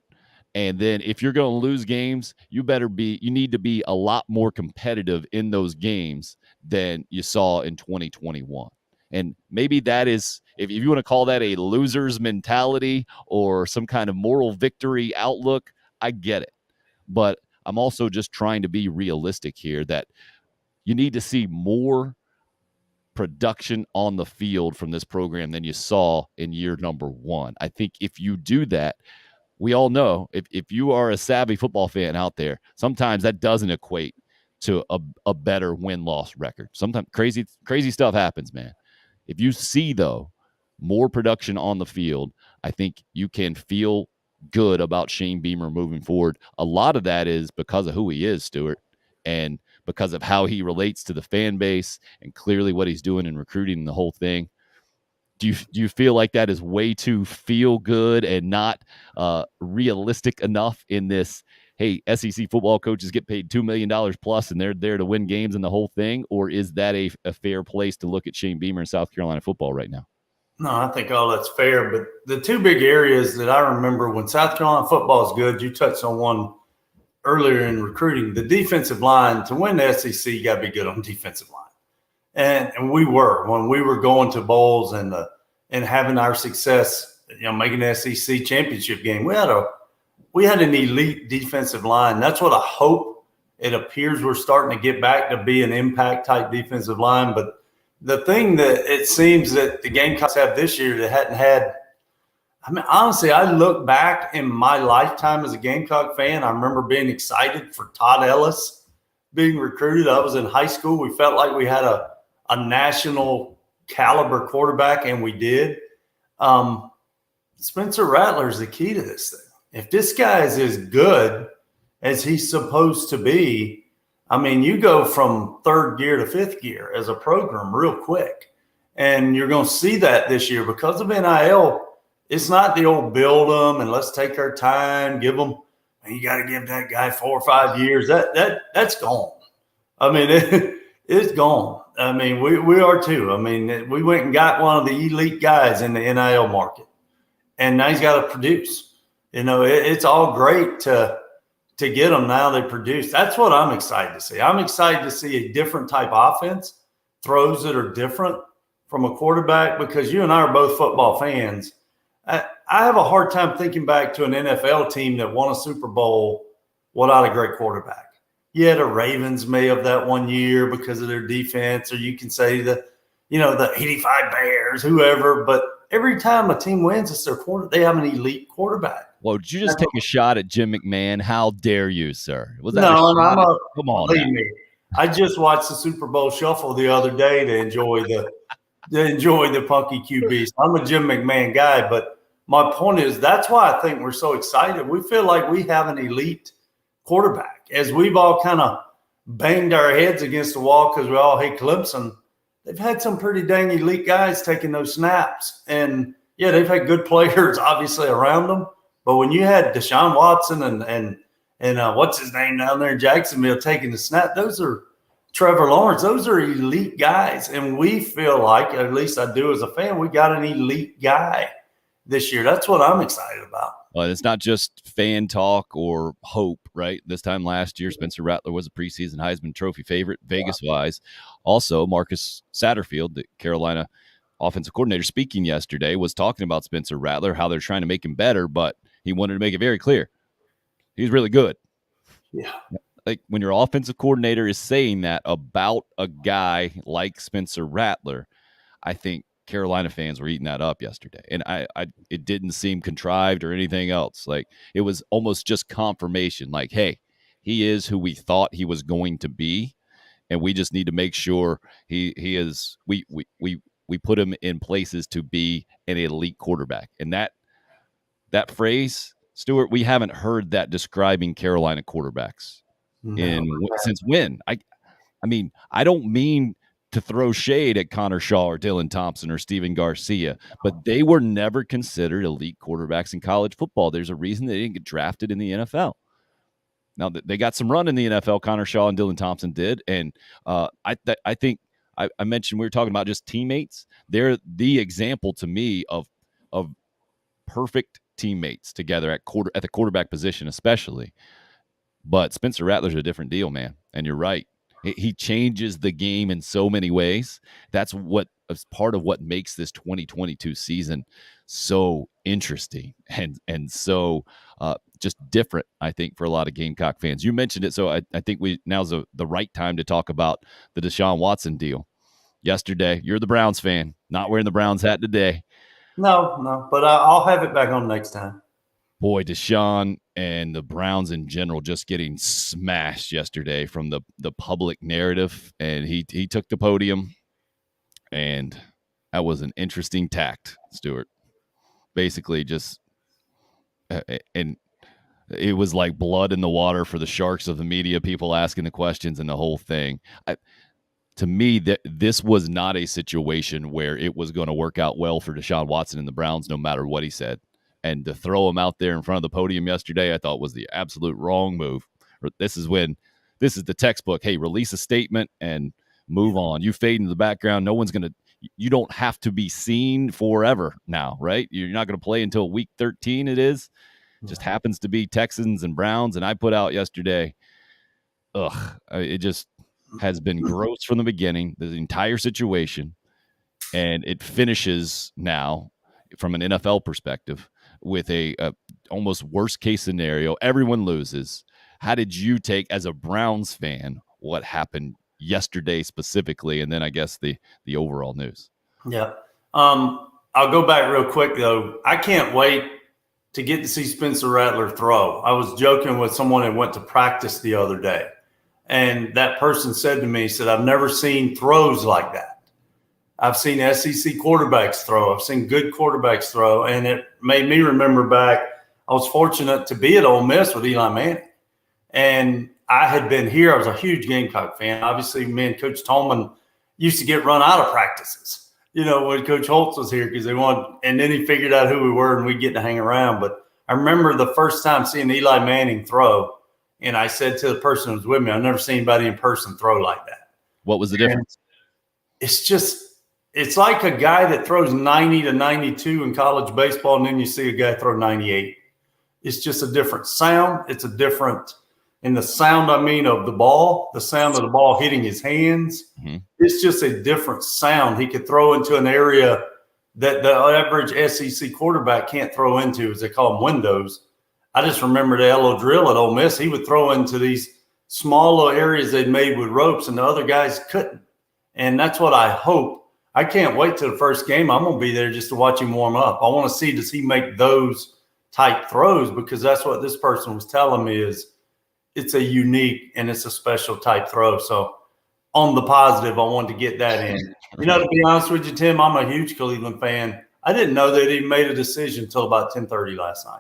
And then if you're going to lose games, you need to be a lot more competitive in those games than you saw in 2021. And maybe that is, if you want to call that a loser's mentality or some kind of moral victory outlook, I get it. But I'm also just trying to be realistic here that you need to see more production on the field from this program than you saw in year number 1. I think if you do that, we all know if you are a savvy football fan out there, sometimes that doesn't equate to a better win-loss record. Sometimes crazy stuff happens, man. If you see, though, more production on the field, I think you can feel good about Shane Beamer moving forward. A lot of that is because of who he is, Stuart, and because of how he relates to the fan base and clearly what he's doing in recruiting and the whole thing. Do you feel like that is way too feel good and not realistic enough in this, hey, SEC football coaches get paid $2 million plus and they're there to win games and the whole thing? Or is that a fair place to look at Shane Beamer in South Carolina football right now? No, I think all that's fair. But the two big areas that I remember when South Carolina football is good, you touched on one earlier in recruiting, the defensive line. To win the SEC, you got to be good on defensive line. And we were, when we were going to bowls and having our success, making the SEC championship game, we had an elite defensive line. That's what I hope. It appears we're starting to get back to be an impact type defensive line. But the thing that it seems that the Gamecocks have this year that hadn't had, I mean, honestly, I look back in my lifetime as a Gamecock fan. I remember being excited for Todd Ellis being recruited. I was in high school. We felt like we had a national caliber quarterback, and we did. Spencer Rattler is the key to this thing. If this guy is as good as he's supposed to be, I mean, you go from third gear to fifth gear as a program real quick. And you're going to see that this year because of NIL. It's not the old build them and let's take our time, give them, and you got to give that guy 4 or 5 years. That's gone. I mean, it's gone. I mean, we are too. I mean, we went and got one of the elite guys in the NIL market, and now he's got to produce. You know, it's all great to get them. Now they produce. That's what I'm excited to see. I'm excited to see a different type of offense, throws that are different from a quarterback, because you and I are both football fans. I have a hard time thinking back to an NFL team that won a Super Bowl without a great quarterback. Yeah, the Ravens may have that one year because of their defense, or you can say the 85 Bears, whoever. But every time a team wins, it's their they have an elite quarterback. Well, did you just take a shot at Jim McMahon? How dare you, sir? Was that come on? Believe me, I just watched the Super Bowl Shuffle the other day to enjoy the punky QB. So I'm a Jim McMahon guy, but my point is that's why I think we're so excited. We feel like we have an elite quarterback. As we've all kind of banged our heads against the wall because we all hate Clemson, they've had some pretty dang elite guys taking those snaps. And, yeah, they've had good players obviously around them. But when you had Desean Watson and what's his name down there in Jacksonville taking the snap, those are Trevor Lawrence. Those are elite guys. And we feel like, at least I do as a fan, we got an elite guy this year. That's what I'm excited about. Well, it's not just fan talk or hope, right? This time last year, Spencer Rattler was a preseason Heisman Trophy favorite, Vegas-wise. Also, Marcus Satterfield, the Carolina offensive coordinator, speaking yesterday, was talking about Spencer Rattler, how they're trying to make him better, but he wanted to make it very clear. He's really good. Yeah. Like when your offensive coordinator is saying that about a guy like Spencer Rattler, I think Carolina fans were eating that up yesterday. And it didn't seem contrived or anything else. Like it was almost just confirmation. Like, hey, he is who we thought he was going to be. And we just need to make sure he is, we put him in places to be an elite quarterback. And that phrase, Stuart, we haven't heard that describing Carolina quarterbacks since when? I mean, I don't mean to throw shade at Connor Shaw or Dylan Thompson or Steven Garcia, but they were never considered elite quarterbacks in college football. There's a reason they didn't get drafted in the NFL. Now, they got some run in the NFL, Connor Shaw and Dylan Thompson did, and I think I mentioned we were talking about just teammates. They're the example to me of perfect teammates together at the quarterback position especially. But Spencer Rattler's a different deal, man, and you're right. He changes the game in so many ways. That's what is part of what makes this 2022 season so interesting and so just different, I think, for a lot of Gamecock fans. You mentioned it, so I think now's the right time to talk about the Desean Watson deal. Yesterday, you're the Browns fan, not wearing the Browns hat today. No, but I'll have it back on next time. Boy, Desean and the Browns in general just getting smashed yesterday from the public narrative, and he took the podium, and that was an interesting tact, Stuart. Basically, just and it was like blood in the water for the sharks of the media, people asking the questions and the whole thing. To me, this was not a situation where it was going to work out well for Desean Watson and the Browns, no matter what he said. And to throw him out there in front of the podium yesterday, I thought was the absolute wrong move. This is the textbook. Hey, release a statement and move on. You fade into the background. No one's going to, you don't have to be seen forever now, right? You're not going to play until week 13. It just happens to be Texans and Browns. And I put out yesterday, it just has been gross from the beginning, the entire situation. And it finishes now from an NFL perspective with a almost worst case scenario. Everyone loses. How did you take, as a Browns fan, what happened yesterday specifically, and then I guess the overall news? Yeah. I I'll go back real quick, though. I can't wait to get to see Spencer Rattler throw. I was joking with someone that went to practice the other day, and that person said to me, he said, I've never seen throws like that. I've seen SEC quarterbacks throw. I've seen good quarterbacks throw, and it made me remember back. I was fortunate to be at Ole Miss with Eli Manning, and I had been here. I was a huge Gamecock fan. Obviously, me and Coach Tolman used to get run out of practices, when Coach Holtz was here because they wanted, and then he figured out who we were and we'd get to hang around. But I remember the first time seeing Eli Manning throw, and I said to the person who was with me, I've never seen anybody in person throw like that. What was the difference? It's like a guy that throws 90 to 92 in college baseball, and then you see a guy throw 98. It's just a different sound. It's a different – in the sound, of the ball, the sound of the ball hitting his hands. Mm-hmm. It's just a different sound. He could throw into an area that the average SEC quarterback can't throw into, as they call them, windows. I just remember the LO drill at Ole Miss. He would throw into these small little areas they'd made with ropes, and the other guys couldn't. And that's what I hope. I can't wait till the first game. I'm going to be there just to watch him warm up. I want to see, does he make those type throws? Because that's what this person was telling me is, it's a unique and it's a special type throw. So on the positive, I wanted to get that in. To be honest with you, Tim, I'm a huge Cleveland fan. I didn't know they'd even made a decision until about 10:30 last night.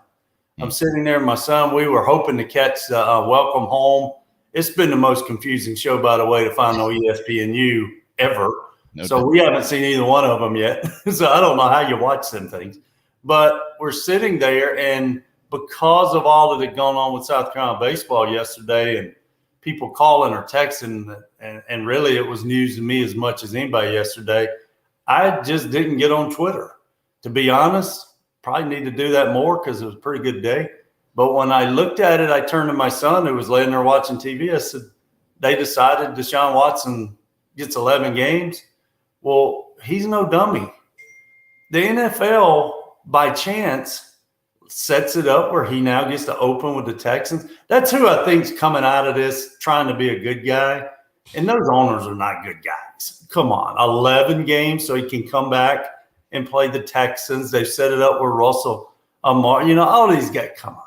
I'm sitting there with my son. We were hoping to catch the Welcome Home. It's been the most confusing show, by the way, to find on ESPNU ever. We haven't seen either one of them yet. So I don't know how you watch them things. But we're sitting there, and because of all that had gone on with South Carolina baseball yesterday and people calling or texting, and really it was news to me as much as anybody yesterday, I just didn't get on Twitter. To be honest, probably need to do that more because it was a pretty good day. But when I looked at it, I turned to my son who was laying there watching TV. I said, they decided Desean Watson gets 11 games. Well, he's no dummy. The NFL, by chance, sets it up where he now gets to open with the Texans. That's who I think's coming out of this trying to be a good guy. And those owners are not good guys. Come on, 11 games so he can come back and play the Texans. They've set it up where Russell, all these guys, come on.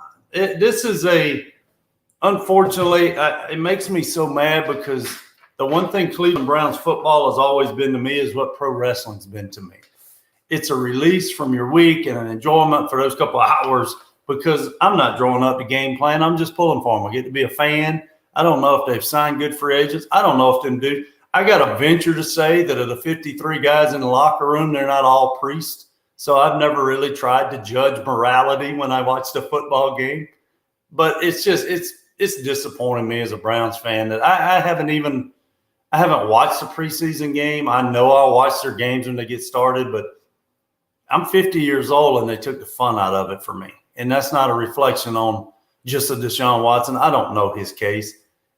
Unfortunately, it makes me so mad because the one thing Cleveland Browns football has always been to me is what pro wrestling's been to me. It's a release from your week and an enjoyment for those couple of hours because I'm not drawing up the game plan. I'm just pulling for them. I get to be a fan. I don't know if they've signed good free agents. I don't know if them do. I got to venture to say that of the 53 guys in the locker room, they're not all priests. So I've never really tried to judge morality when I watched a football game. But it's disappointing me as a Browns fan that I haven't watched the preseason game. I know I'll watch their games when they get started, but I'm 50 years old, and they took the fun out of it for me. And that's not a reflection on just a Desean Watson. I don't know his case.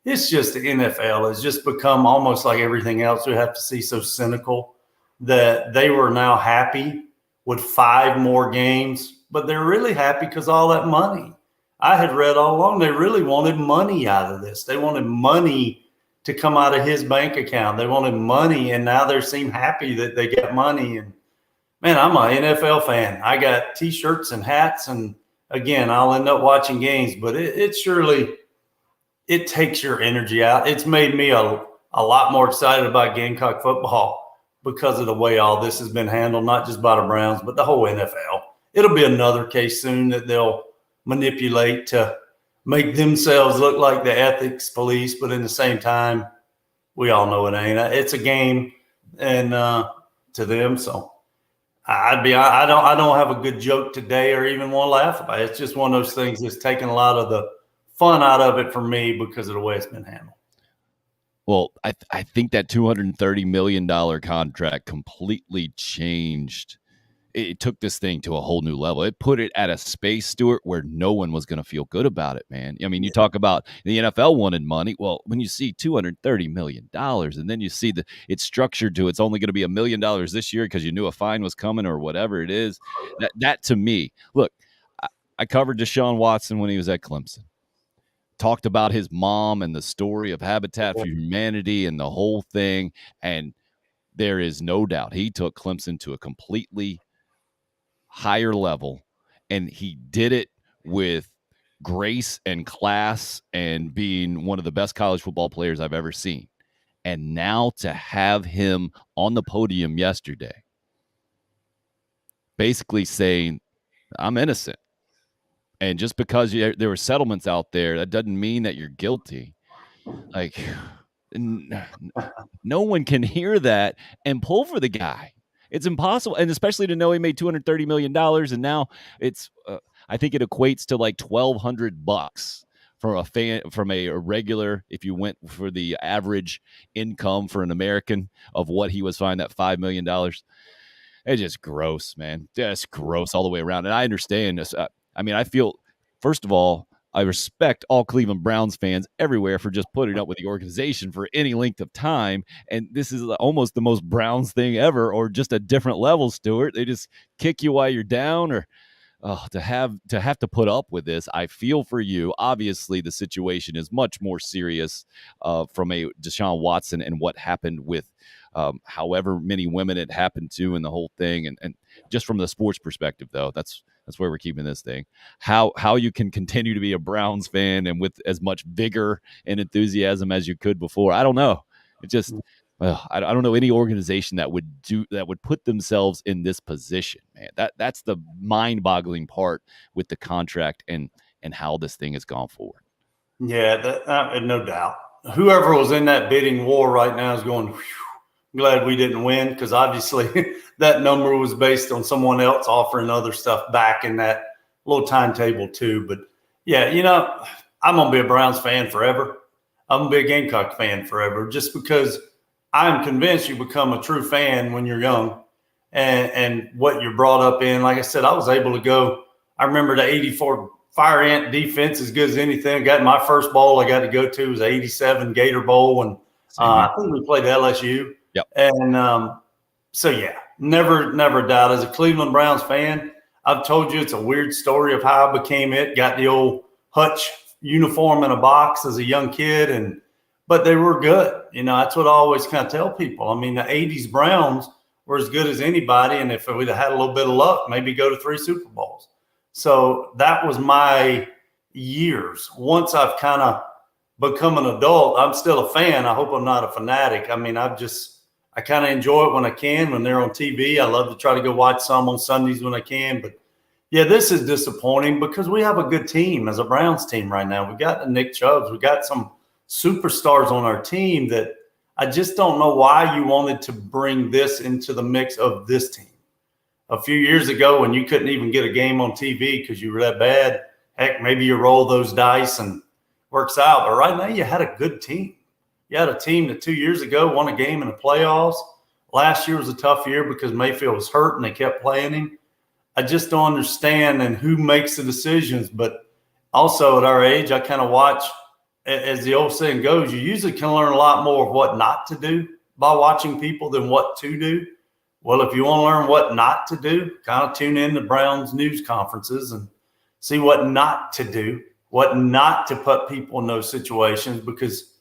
It's just the NFL has just become almost like everything else we have to see so cynical that they were now happy with 5 more games, but they're really happy because all that money. I had read all along they really wanted money out of this. They wanted money to come out of his bank account. They wanted money, and now they seem happy that they got money. And man, I'm an NFL fan. I got T-shirts and hats, and again, I'll end up watching games, but it takes your energy out. It's made me a lot more excited about Gamecock football because of the way all this has been handled, not just by the Browns, but the whole NFL. It'll be another case soon that they'll manipulate to make themselves look like the ethics police, but in the same time, we all know it ain't. It's a game, and to them, so. I don't have a good joke today or even want to laugh about it. It's just one of those things that's taken a lot of the fun out of it for me because of the way it's been handled. Well, I think that $230 million contract completely changed. It took this thing to a whole new level. It put it at a space, Stuart, where no one was going to feel good about it, man. I mean, you talk about the NFL wanted money. Well, when you see $230 million and then you see that it's structured to it's only going to be $1 million this year because you knew a fine was coming or whatever it is, that to me, look, I covered Desean Watson when he was at Clemson. Talked about his mom and the story of Habitat for Humanity and the whole thing. And there is no doubt he took Clemson to a completely higher level, and he did it with grace and class and being one of the best college football players I've ever seen. And now to have him on the podium yesterday, basically saying, I'm innocent. And just because there were settlements out there, that doesn't mean that you're guilty. Like, no one can hear that and pull for the guy. It's impossible. And especially to know he made $230 million. And now it's, I think it equates to like $1,200 for a fan, from a regular, if you went for the average income for an American of what he was fined, that $5 million. It's just gross, man. Just gross all the way around. And I understand this. I mean, I feel, first of all, I respect all Cleveland Browns fans everywhere for just putting up with the organization for any length of time. And this is almost the most Browns thing ever, or just a different level, Stuart. They just kick you while you're down, or to have to put up with this. I feel for you. Obviously, the situation is much more serious from a Desean Watson and what happened with however many women it happened to and the whole thing. And just from the sports perspective, though, that's where we're keeping this thing. How you can continue to be a Browns fan and with as much vigor and enthusiasm as you could before, I don't know. It just I don't know any organization that would put themselves in this position, man. That's the mind-boggling part with the contract and how this thing has gone forward. Yeah, no doubt. Whoever was in that bidding war right now is going, glad we didn't win, because obviously that number was based on someone else offering other stuff back in that little timetable too. But yeah, I'm going to be a Browns fan forever. I'm going to be a Gamecock fan forever, just because I'm convinced you become a true fan when you're young and what you're brought up in. Like I said, I was able to go. I remember the 84 Fire Ant defense as good as anything. Got my first bowl I got to go to was 87 Gator Bowl. And I think we played LSU. Yep. And so, yeah, never doubt. As a Cleveland Browns fan, I've told you it's a weird story of how I became it. Got the old Hutch uniform in a box as a young kid, but they were good. That's what I always kind of tell people. I mean, the 80s Browns were as good as anybody, and if we'd have had a little bit of luck, maybe go to 3 Super Bowls. So that was my years. Once I've kind of become an adult, I'm still a fan. I hope I'm not a fanatic. I mean, I kind of enjoy it when I can, when they're on TV. I love to try to go watch some on Sundays when I can. But, yeah, this is disappointing because we have a good team as a Browns team right now. We got the Nick Chubbs. We got some superstars on our team that I just don't know why you wanted to bring this into the mix of this team. A few years ago when you couldn't even get a game on TV because you were that bad, heck, maybe you roll those dice and works out. But right now you had a good team. You had a team that 2 years ago won a game in the playoffs. Last year was a tough year because Mayfield was hurt and they kept playing him. I just don't understand and who makes the decisions. But also at our age, I kind of watch, as the old saying goes, you usually can learn a lot more of what not to do by watching people than what to do. Well, if you want to learn what not to do, kind of tune in to Browns news conferences and see what not to do, what not to put people in those situations, because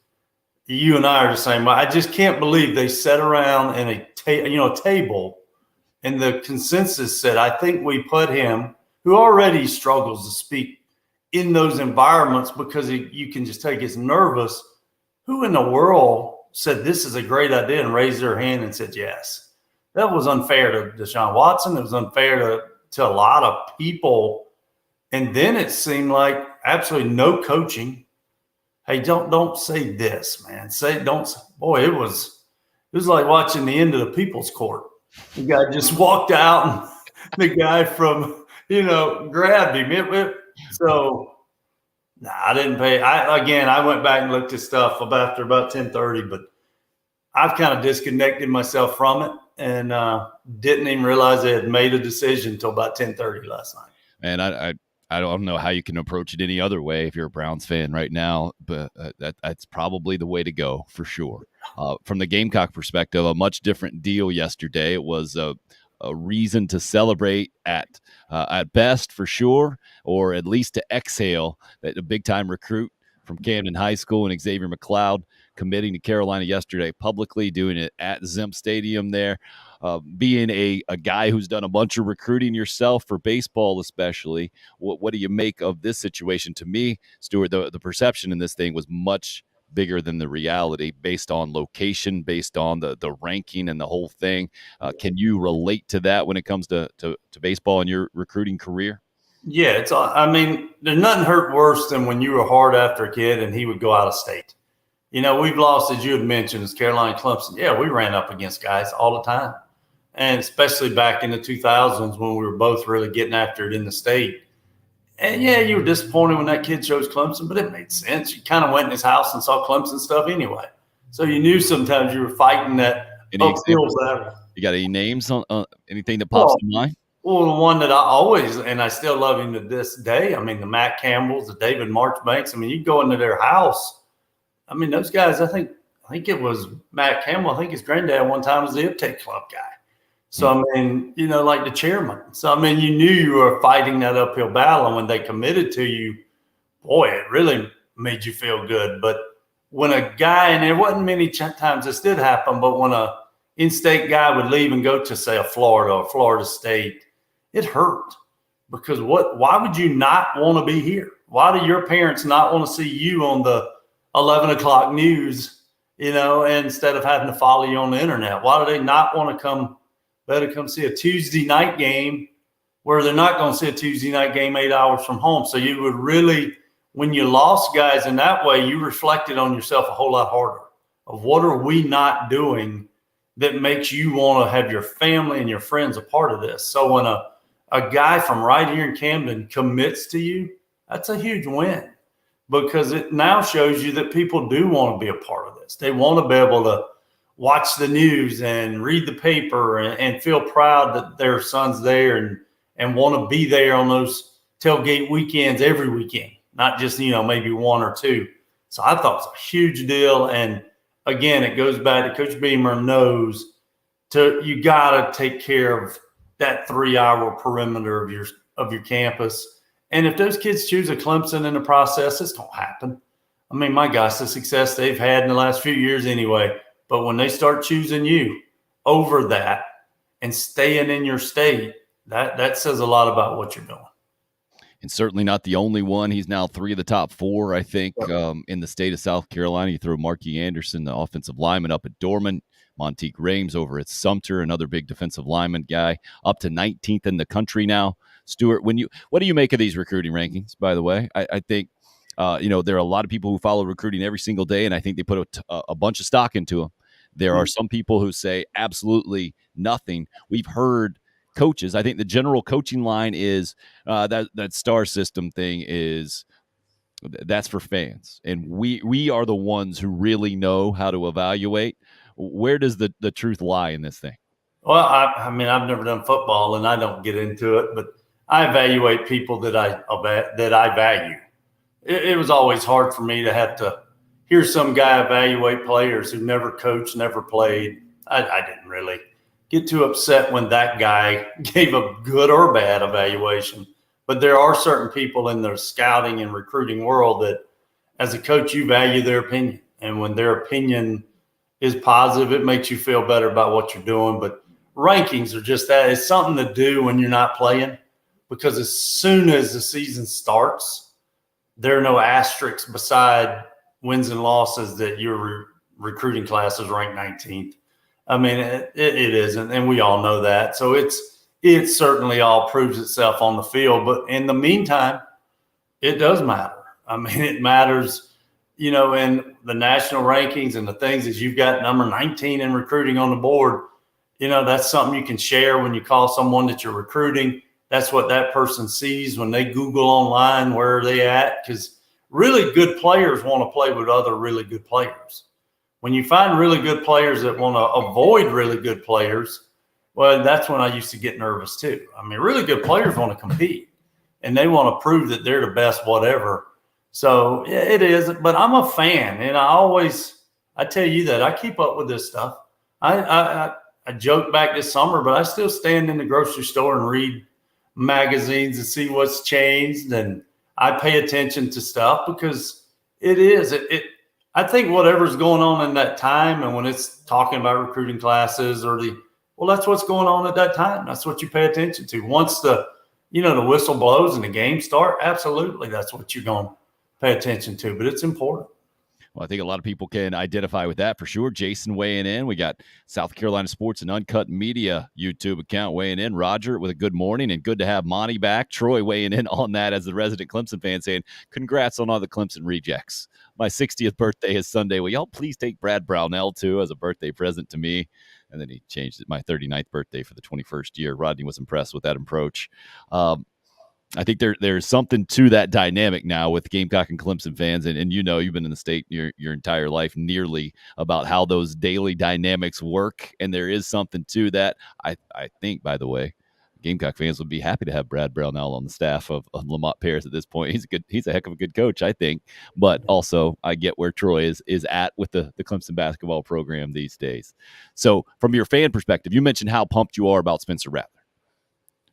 you and I are the same way. I just can't believe they sat around in a table, and the consensus said, I think we put him, who already struggles to speak in those environments because you can just take it's nervous. Who in the world said this is a great idea and raised their hand and said yes? That was unfair to Desean Watson. It was unfair to a lot of people. And then it seemed like absolutely no coaching. Hey, don't say this, man. Boy, it was like watching the end of the People's Court. The guy just walked out and the guy from, grabbed him. I didn't pay. I went back and looked at stuff after about 10:30, but I've kind of disconnected myself from it and didn't even realize they had made a decision until about 10:30 last night. And I don't know how you can approach it any other way if you're a Browns fan right now, but that's probably the way to go for sure. From the Gamecock perspective, a much different deal yesterday. It was a reason to celebrate at best for sure, or at least to exhale that a big-time recruit from Camden High School and Xavier Mcleod committing to Carolina yesterday publicly, doing it at Zimp Stadium there, being a guy who's done a bunch of recruiting yourself for baseball especially. What do you make of this situation? To me, Stuart, the perception in this thing was much bigger than the reality based on location, based on the ranking and the whole thing. Can you relate to that when it comes to baseball in your recruiting career? Yeah, I mean, there's nothing hurt worse than when you were hard after a kid and he would go out of state. You know, we've lost, as you had mentioned, as Carolina Clemson. Yeah, we ran up against guys all the time. And especially back in the 2000s when we were both really getting after it in the state. And yeah, you were disappointed when that kid chose Clemson, but it made sense. You kind of went in his house and saw Clemson stuff anyway. So you knew sometimes you were fighting that uphill battle. You got any names on anything that pops to mind? Well, the one that I always, and I still love him to this day, I mean, the Matt Campbells, the David Marchbanks. I mean, you go into their house. I mean, those guys, I think it was Matt Campbell. I think his granddad one time was the Uptake Club guy. So, I mean, you know, like the chairman. So, I mean, you knew you were fighting that uphill battle. And when they committed to you, boy, it really made you feel good. But when a guy, and there wasn't many times this did happen, but when a in-state guy would leave and go to, say, a Florida or Florida State, it hurt. Because why would you not want to be here? Why do your parents not want to see you on the 11 o'clock news, you know, instead of having to follow you on the internet? Why do they not want to come see a Tuesday night game where they're not going to see a Tuesday night game 8 hours from home? So you would really, when you lost guys in that way, you reflected on yourself a whole lot harder of what are we not doing that makes you want to have your family and your friends a part of this. So when a guy from right here in Camden commits to you, that's a huge win because it now shows you that people do want to be a part of this. They want to be able to watch the news and read the paper and feel proud that their son's there and want to be there on those tailgate weekends every weekend, not just, you know, maybe one or two. So I thought it was a huge deal. And again, it goes back to Coach Beamer knows you got to take care of that 3-hour perimeter of your campus. And if those kids choose a Clemson in the process, it's going to happen. I mean, my gosh, the success they've had in the last few years anyway. But when they start choosing you over that and staying in your state, that says a lot about what you're doing. And certainly not the only one. He's now 3 of the top 4, I think, in the state of South Carolina. You throw Markey Anderson, the offensive lineman, up at Dorman. Monteek Rames over at Sumter, another big defensive lineman guy, up to 19th in the country now. Stuart, what do you make of these recruiting rankings, by the way? I think, you know, there are a lot of people who follow recruiting every single day, and I think they put a bunch of stock into them. There are some people who say absolutely nothing. We've heard coaches. I think the general coaching line is that star system thing is that's for fans. And we are the ones who really know how to evaluate. Where does the truth lie in this thing? Well, I mean, I've never done football and I don't get into it, but I evaluate people that I value. It was always hard for me to have to hear some guy evaluate players who never coached, never played. I didn't really get too upset when that guy gave a good or bad evaluation. But there are certain people in the scouting and recruiting world that, as a coach, you value their opinion. And when their opinion is positive, it makes you feel better about what you're doing. But rankings are just that. It's something to do when you're not playing, because as soon as the season starts, there are no asterisks beside wins and losses that your recruiting class is ranked 19th. I mean, it isn't, and we all know that. So it certainly all proves itself on the field. But in the meantime, it does matter. I mean, it matters, you know, in the national rankings and the things that you've got number 19 in recruiting on the board. You know, that's something you can share when you call someone that you're recruiting. That's what that person sees when they Google online, where are they at? Because really good players want to play with other really good players. When you find really good players that want to avoid really good players, well, that's when I used to get nervous too. I mean, really good players want to compete and they want to prove that they're the best whatever. So yeah, it is, but I'm a fan, and I tell you that I keep up with this stuff. I joked back this summer, but I still stand in the grocery store and read magazines and see what's changed, and I pay attention to stuff because I think whatever's going on in that time, and when it's talking about recruiting classes well, that's what's going on at that time. That's what you pay attention to. Once the whistle blows and the game start, absolutely, that's what you're going to pay attention to. But it's important. Well, I think a lot of people can identify with that for sure. Jason weighing in. We got South Carolina Sports and Uncut Media YouTube account weighing in. Roger with a good morning and good to have Monty back. Troy weighing in on that as the resident Clemson fan, saying, congrats on all the Clemson rejects. My 60th birthday is Sunday. Will y'all please take Brad Brownell, too, as a birthday present to me? And then he changed it, my 39th birthday for the 21st year. Rodney was impressed with that approach. I think there's something to that dynamic now with Gamecock and Clemson fans. And you've been in the state your entire life nearly about how those daily dynamics work. And there is something to that. I think, by the way, Gamecock fans would be happy to have Brad Brownell on the staff of Lamont Paris at this point. He's a heck of a good coach, I think. But also I get where Troy is at with the Clemson basketball program these days. So from your fan perspective, you mentioned how pumped you are about Spencer Ratler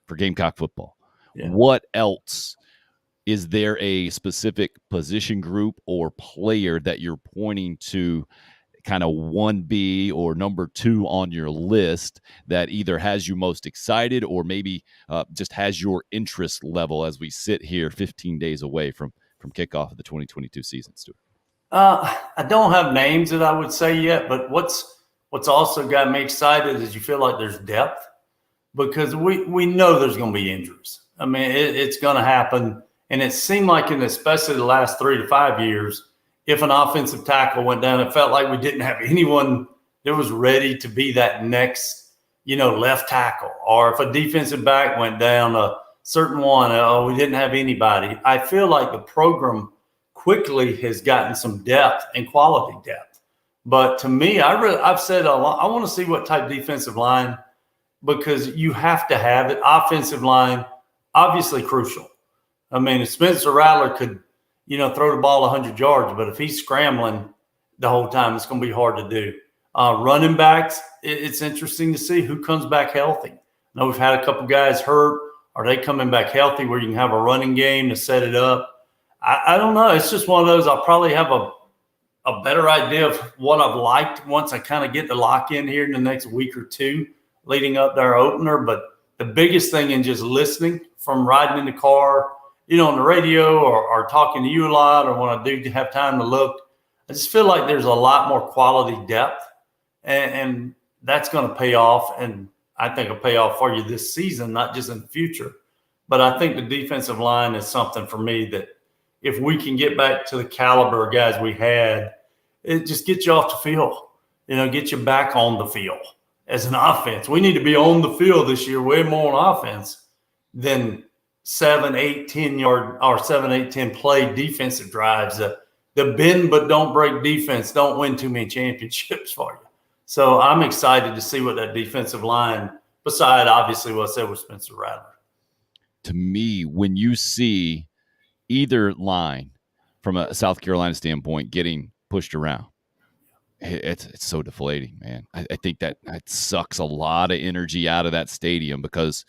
for Gamecock football. Yeah. What else? Is there a specific position group or player that you're pointing to kind of 1B or number 2 on your list that either has you most excited or maybe just has your interest level as we sit here 15 days away from kickoff of the 2022 season, Stuart? I don't have names that I would say yet, but what's also got me excited is you feel like there's depth because we know there's going to be injuries. I mean, it's going to happen. And it seemed like especially the last 3 to 5 years, if an offensive tackle went down, it felt like we didn't have anyone that was ready to be that next, left tackle. Or if a defensive back went down, a certain one, we didn't have anybody. I feel like the program quickly has gotten some depth and quality depth. But to me, I've said a lot, I want to see what type of defensive line, because you have to have it. Offensive line, obviously crucial. I mean, if Spencer Ratler could, throw the ball 100 yards, but if he's scrambling the whole time, it's going to be hard to do. Running backs, it's interesting to see who comes back healthy. I know we've had a couple guys hurt. Are they coming back healthy where you can have a running game to set it up? I don't know. It's just one of those. I'll probably have a better idea of what I've liked once I kind of get the lock in here in the next week or two leading up to our opener. But the biggest thing in just listening from riding in the car, on the radio or talking to you a lot, or when I do have time to look, I just feel like there's a lot more quality depth, and that's going to pay off. And I think it'll pay off for you this season, not just in the future. But I think the defensive line is something for me that if we can get back to the caliber of guys we had, it just gets you off the field, get you back on the field as an offense. We need to be on the field this year way more on offense than 7, 8, 10 yard or 7, 8, 10 play defensive drives. The bend but don't break defense don't win too many championships for you. So I'm excited to see what that defensive line, beside obviously what I said with Spencer Ratler. To me, when you see either line from a South Carolina standpoint getting pushed around, it's so deflating, man. I think that sucks a lot of energy out of that stadium because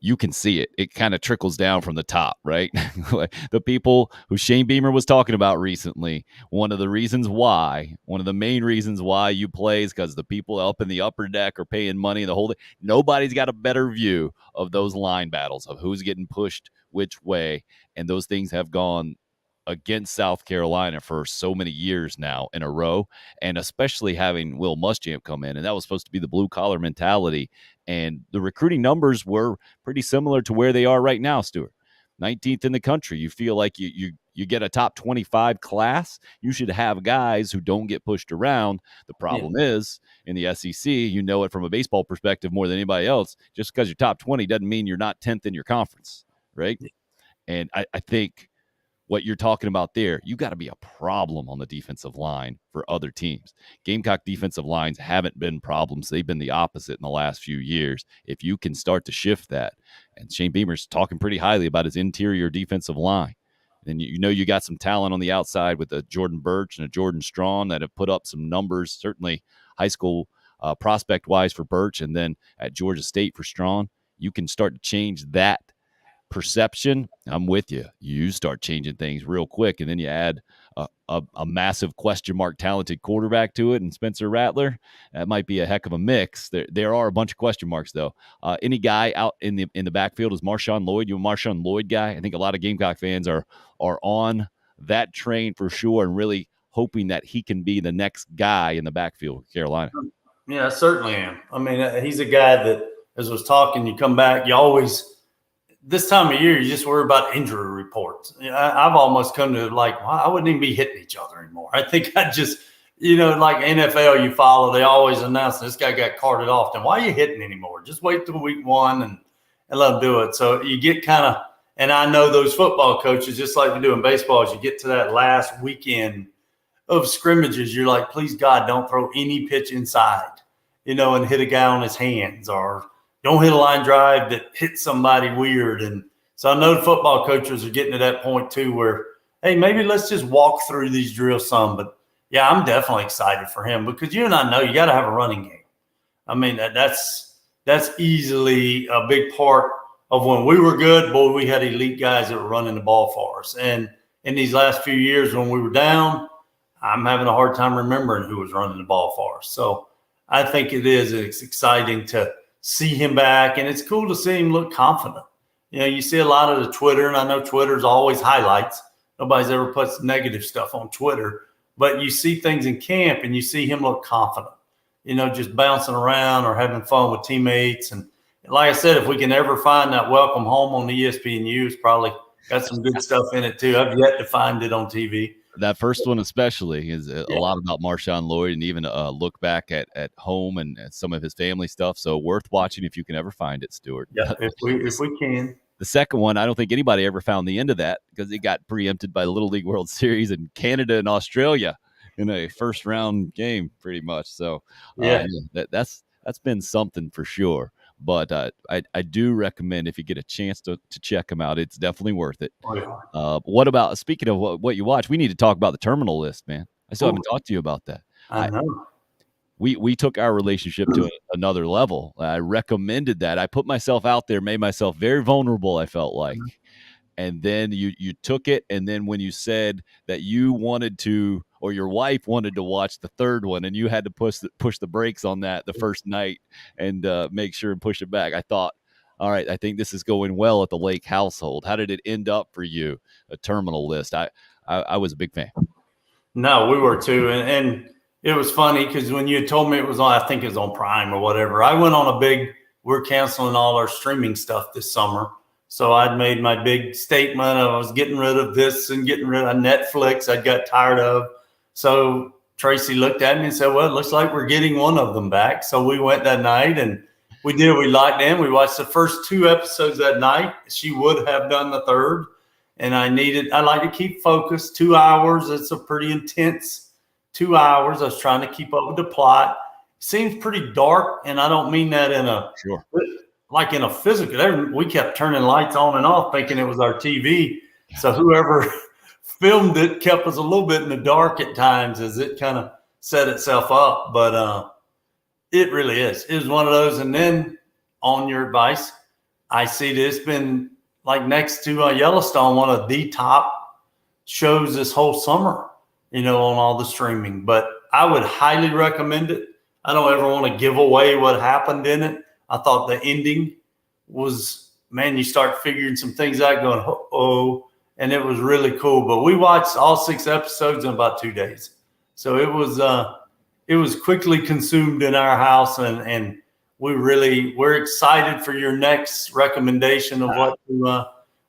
you can see it. It kind of trickles down from the top, right? The people who Shane Beamer was talking about recently, one of the main reasons why you play is because the people up in the upper deck are paying money. The whole thing. Nobody's got a better view of those line battles, of who's getting pushed which way. And those things have gone against South Carolina for so many years now in a row, and especially having Will Muschamp come in. And that was supposed to be the blue-collar mentality. And the recruiting numbers were pretty similar to where they are right now, Stuart. 19th in the country. You feel like you get a top 25 class, you should have guys who don't get pushed around. The problem is, in the SEC, it from a baseball perspective more than anybody else, just because you're top 20 doesn't mean you're not 10th in your conference, right? And I think what you're talking about there, you got to be a problem on the defensive line for other teams. Gamecock defensive lines haven't been problems. They've been the opposite in the last few years. If you can start to shift that, and Shane Beamer's talking pretty highly about his interior defensive line, then you got some talent on the outside with a Jordan Birch and a Jordan Strawn that have put up some numbers, certainly high school prospect-wise for Birch, and then at Georgia State for Strawn. You can start to change that perception. I'm with you. You start changing things real quick, and then you add a massive question mark talented quarterback to it, and Spencer Rattler, that might be a heck of a mix. There are a bunch of question marks though. Any guy out in the backfield is Marshawn Lloyd. You a Marshawn Lloyd guy? I think a lot of Gamecock fans are on that train for sure, and really hoping that he can be the next guy in the backfield with Carolina. Yeah, I certainly am. I mean, he's a guy that, as I was talking, you come back, you always, this time of year, you just worry about injury reports. I've almost come to like, well, I wouldn't even be hitting each other anymore. I think I just, like NFL you follow, they always announce this guy got carted off. Then why are you hitting anymore? Just wait till week 1 and let them do it. So you get kind of, and I know those football coaches, just like we do in baseball, as you get to that last weekend of scrimmages, you're like, please God, don't throw any pitch inside, and hit a guy on his hands, or don't hit a line drive that hits somebody weird. And so I know the football coaches are getting to that point too, where, hey, maybe let's just walk through these drills some. But yeah, I'm definitely excited for him, because you and I know you got to have a running game. I mean, that's easily a big part of when we were good. Boy, we had elite guys that were running the ball for us. And in these last few years when we were down, I'm having a hard time remembering who was running the ball for us. So I think it's exciting to see him back, and it's cool to see him look confident. You see a lot of the Twitter, and I know Twitter's always highlights. Nobody's ever puts negative stuff on Twitter, but you see things in camp and you see him look confident, just bouncing around or having fun with teammates. And like I said, if we can ever find that welcome home on the ESPNU, it's probably got some good stuff in it too. I've yet to find it on TV. That first one especially is a lot about Marshawn Lloyd, and even a look back at home and at some of his family stuff. So worth watching if you can ever find it, Stuart. Yeah, if we can. The second one, I don't think anybody ever found the end of that, because it got preempted by the Little League World Series in Canada and Australia in a first round game, pretty much. So that's been something for sure. But I do recommend, if you get a chance to check them out, it's definitely worth it. Oh, yeah. What about, speaking of what you watch, we need to talk about the terminal list, man. I still haven't talked to you about that. I know. We took our relationship to another level. I recommended that. I put myself out there, made myself very vulnerable, I felt like. And then you took it, and then when you said that you wanted to, or your wife wanted to watch the third one, and you had to push the brakes on that the first night and make sure and push it back, I thought, all right, I think this is going well at the Lake household. How did it end up for you, a terminal list? I was a big fan. No, we were too. And it was funny because when you had told me it was on, I think it was on Prime or whatever, I went on we're canceling all our streaming stuff this summer. So I'd made my big statement. I was getting rid of this and getting rid of Netflix I got tired of. So Tracy looked at me and said, well, it looks like we're getting one of them back. So we went that night and we locked in. We watched the first 2 episodes that night. She would have done the third. And I like to keep focused. 2 hours. It's a pretty intense 2 hours. I was trying to keep up with the plot. Seems pretty dark. And I don't mean that in a, like in a physical, we kept turning lights on and off thinking it was our TV. So whoever filmed it kept us a little bit in the dark at times as it kind of set itself up. But it really is. It was one of those. And then on your advice, I see this been like next to Yellowstone, one of the top shows this whole summer, on all the streaming. But I would highly recommend it. I don't ever want to give away what happened in it. I thought the ending was, man, you start figuring some things out going, oh, and it was really cool. But we watched all 6 episodes in about 2 days. So it was quickly consumed in our house, and we're excited for your next recommendation of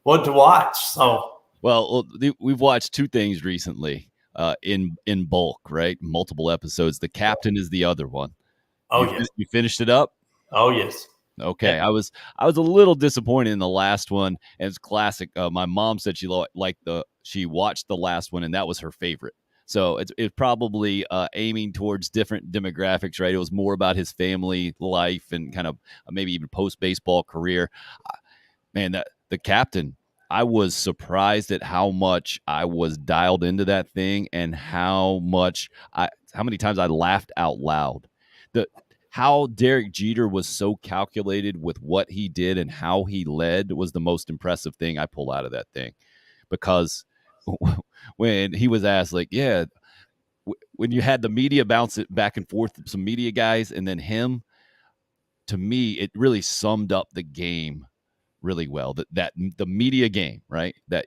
what to watch. So, well, we've watched 2 things recently in bulk, right? Multiple episodes. The Captain is the other one. Oh, yes. You finished it up? Oh, yes. Okay. Yeah. I was a little disappointed in the last one, and it's classic. My mom said she watched the last one, and that was her favorite. So it's probably aiming towards different demographics, right? It was more about his family life and kind of maybe even post-baseball career. Man, the Captain, I was surprised at how much I was dialed into that thing and how many times I laughed out loud. How Derek Jeter was so calculated with what he did and how he led was the most impressive thing I pulled out of that thing, because when he was asked, like, yeah, when you had the media bounce it back and forth, some media guys, and then him, to me, it really summed up the game really well. That the media game, right? That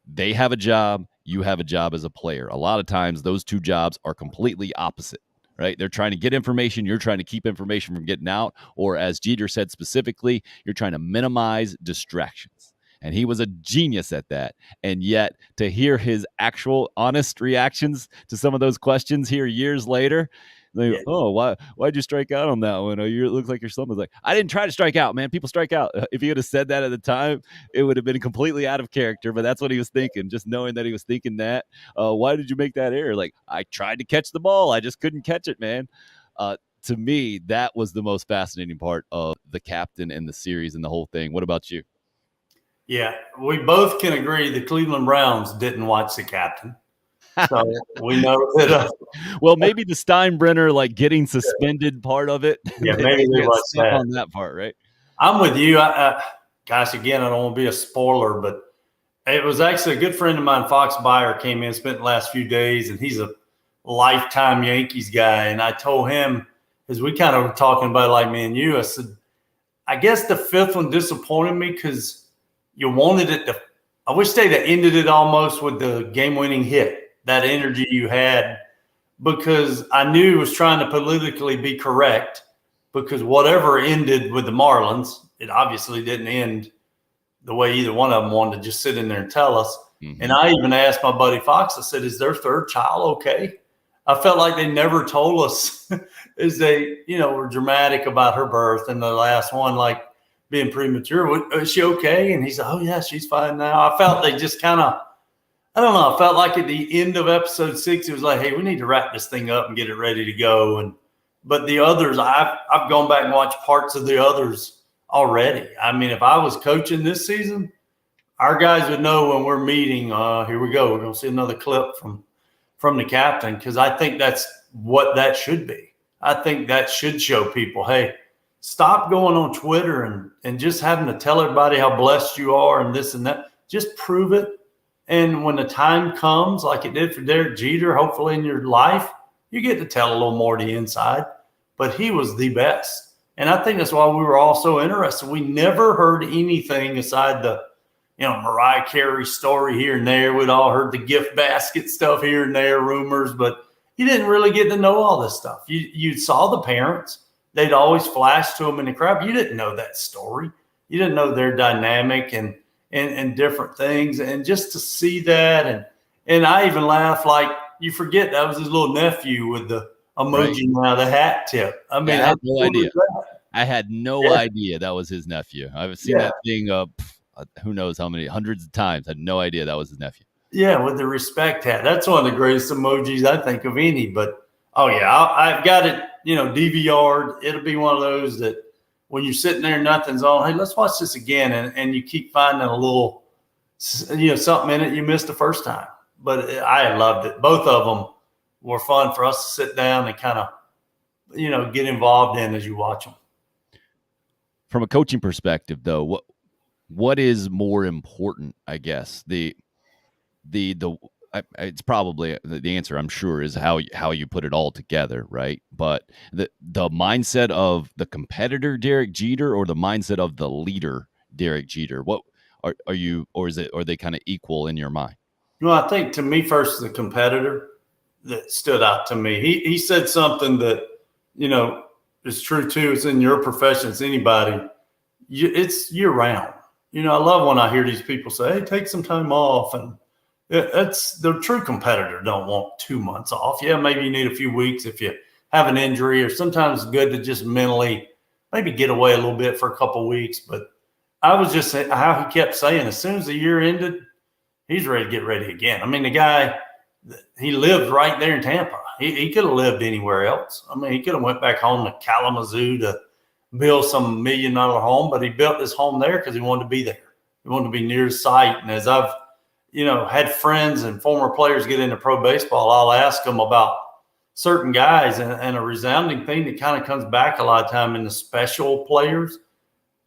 they have a job, you have a job as a player. A lot of times those two jobs are completely opposite, right? They're trying to get information, you're trying to keep information from getting out, or as Jeter said specifically, you're trying to minimize distractions. And he was a genius at that. And yet to hear his actual honest reactions to some of those questions here years later, like, oh, why'd you strike out on that one? Oh, it looks like your son was like, I didn't try to strike out, man. People strike out. If he would have said that at the time, it would have been completely out of character. But that's what he was thinking. Just knowing that he was thinking that. Why did you make that error? Like, I tried to catch the ball. I just couldn't catch it, man. To me, that was the most fascinating part of the captain and the series and the whole thing. What about you? Yeah, we both can agree the Cleveland Browns didn't watch the captain. So we know that. Well, maybe the Steinbrenner like getting suspended part of it. Yeah, maybe they watched that on that part, right? I'm with you. Gosh, again, I don't want to be a spoiler, but it was actually a good friend of mine, Fox Beyer, came in, spent the last few days, and he's a lifetime Yankees guy. And I told him, as we kind of were talking about, like me and you, I said, I guess the fifth one disappointed me because you wanted it to. I wish they'd have ended it almost with the game-winning hit. That energy you had, because I knew he was trying to politically be correct, because whatever ended with the Marlins, it obviously didn't end the way either one of them wanted to just sit in there and tell us. Mm-hmm. And I even asked my buddy Fox, I said, is their third child okay? I felt like they never told us as they, were dramatic about her birth and the last one, like being premature. Is she okay? And he said, oh yeah, she's fine now. I felt they just kind of, I don't know. I felt like at the end of episode 6, it was like, hey, we need to wrap this thing up and get it ready to go. But the others, I've gone back and watched parts of the others already. I mean, if I was coaching this season, our guys would know when we're meeting. Here we go. We're going to see another clip from the captain, because I think that's what that should be. I think that should show people, hey, stop going on Twitter and just having to tell everybody how blessed you are and this and that. Just prove it. And when the time comes, like it did for Derek Jeter, hopefully in your life, you get to tell a little more to the inside. But he was the best. And I think that's why we were all so interested. We never heard anything aside the, Mariah Carey story here and there. We'd all heard the gift basket stuff here and there, rumors, but you didn't really get to know all this stuff. You saw the parents. They'd always flash to them in the crowd. You didn't know that story. You didn't know their dynamic and different things, and just to see that, and I even laugh, like, you forget that was his little nephew with the emoji now, the hat tip. I mean, I had no idea. I had no idea that was his nephew. I've seen that thing who knows how many hundreds of times. I had no idea that was his nephew. Yeah, with the respect hat. That's one of the greatest emojis I think of any. But I've got it, DVR'd. It'll be one of those that, when you're sitting there, nothing's on. Hey, let's watch this again. And you keep finding a little, something in it you missed the first time. But I loved it. Both of them were fun for us to sit down and kind of, get involved in as you watch them. From a coaching perspective, though, what is more important, I guess? It's probably the answer, I'm sure, is how you put it all together, right? But the mindset of the competitor Derek Jeter or the mindset of the leader Derek Jeter, what are you, or are they kind of equal in your mind? Well, I think to me first, the competitor that stood out to me. He said something that is true too. It's in your profession, it's anybody. It's year round. I love when I hear these people say, "Hey, take some time off," and that's the true competitor. Don't want 2 months off. Yeah, maybe you need a few weeks if you have an injury, or sometimes it's good to just mentally maybe get away a little bit for a couple of weeks. But I was just saying how he kept saying, as soon as the year ended, he's ready to get ready again. I mean, the guy, he lived right there in Tampa. He could have lived anywhere else. I mean, he could have went back home to Kalamazoo to build some $1 million home, but he built this home there because he wanted to be there. He wanted to be near the site. And as I've had friends and former players get into pro baseball, I'll ask them about certain guys, and a resounding thing that kind of comes back a lot of time in the special players,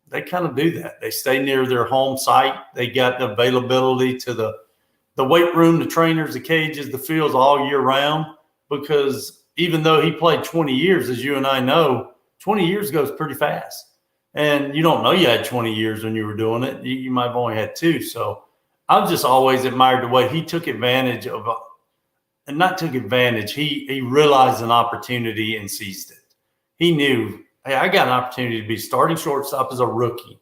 they kind of do that. They stay near their home site. They got the availability to the the weight room, the trainers, the cages, the fields all year round, because even though he played 20 years, as you and I know, 20 years goes pretty fast. And you don't know you had 20 years when you were doing it. You might have only had 2. So I've just always admired the way he took advantage of, and not took advantage, he realized an opportunity and seized it. He knew, hey, I got an opportunity to be starting shortstop as a rookie.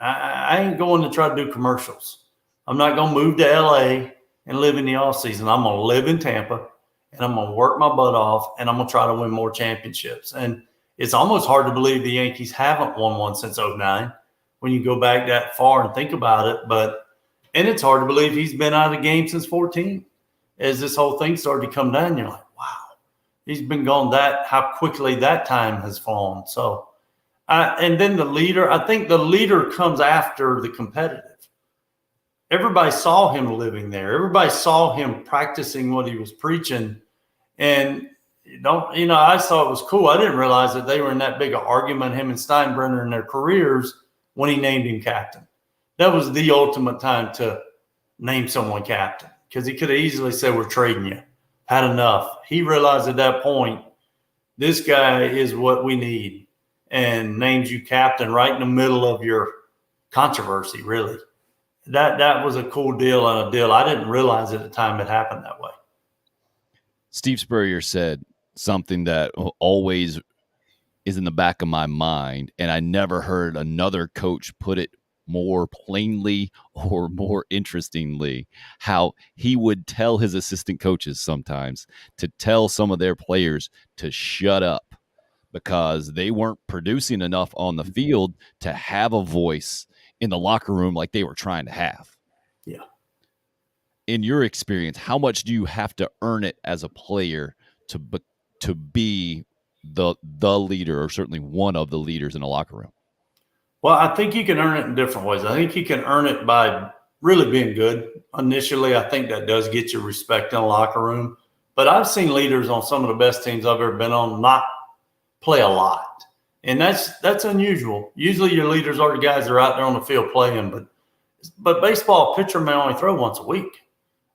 I ain't going to try to do commercials. I'm not going to move to LA and live in the off season. I'm going to live in Tampa, and I'm going to work my butt off, and I'm going to try to win more championships. And it's almost hard to believe the Yankees haven't won one since 2009 when you go back that far and think about it. And it's hard to believe he's been out of the game since 2014. As this whole thing started to come down, you're like, wow, he's been gone how quickly that time has flown. So, and then the leader, I think the leader comes after the competitive. Everybody saw him living there. Everybody saw him practicing what he was preaching. And, I thought it was cool. I didn't realize that they were in that big an argument, him and Steinbrenner, in their careers when he named him captain. That was the ultimate time to name someone captain, because he could have easily said, we're trading you. Had enough. He realized at that point, this guy is what we need, and names you captain right in the middle of your controversy, really. That was a cool deal, and a deal I didn't realize at the time it happened that way. Steve Spurrier said something that always is in the back of my mind, and I never heard another coach put it more plainly or more interestingly, how he would tell his assistant coaches sometimes to tell some of their players to shut up because they weren't producing enough on the field to have a voice in the locker room like they were trying to have. Yeah. In your experience, how much do you have to earn it as a player to be the leader, or certainly one of the leaders in a locker room? Well, I think you can earn it in different ways. I think you can earn it by really being good. Initially, I think that does get you respect in a locker room. But I've seen leaders on some of the best teams I've ever been on not play a lot. And that's unusual. Usually your leaders are the guys that are out there on the field playing. But baseball, pitcher may only throw once a week.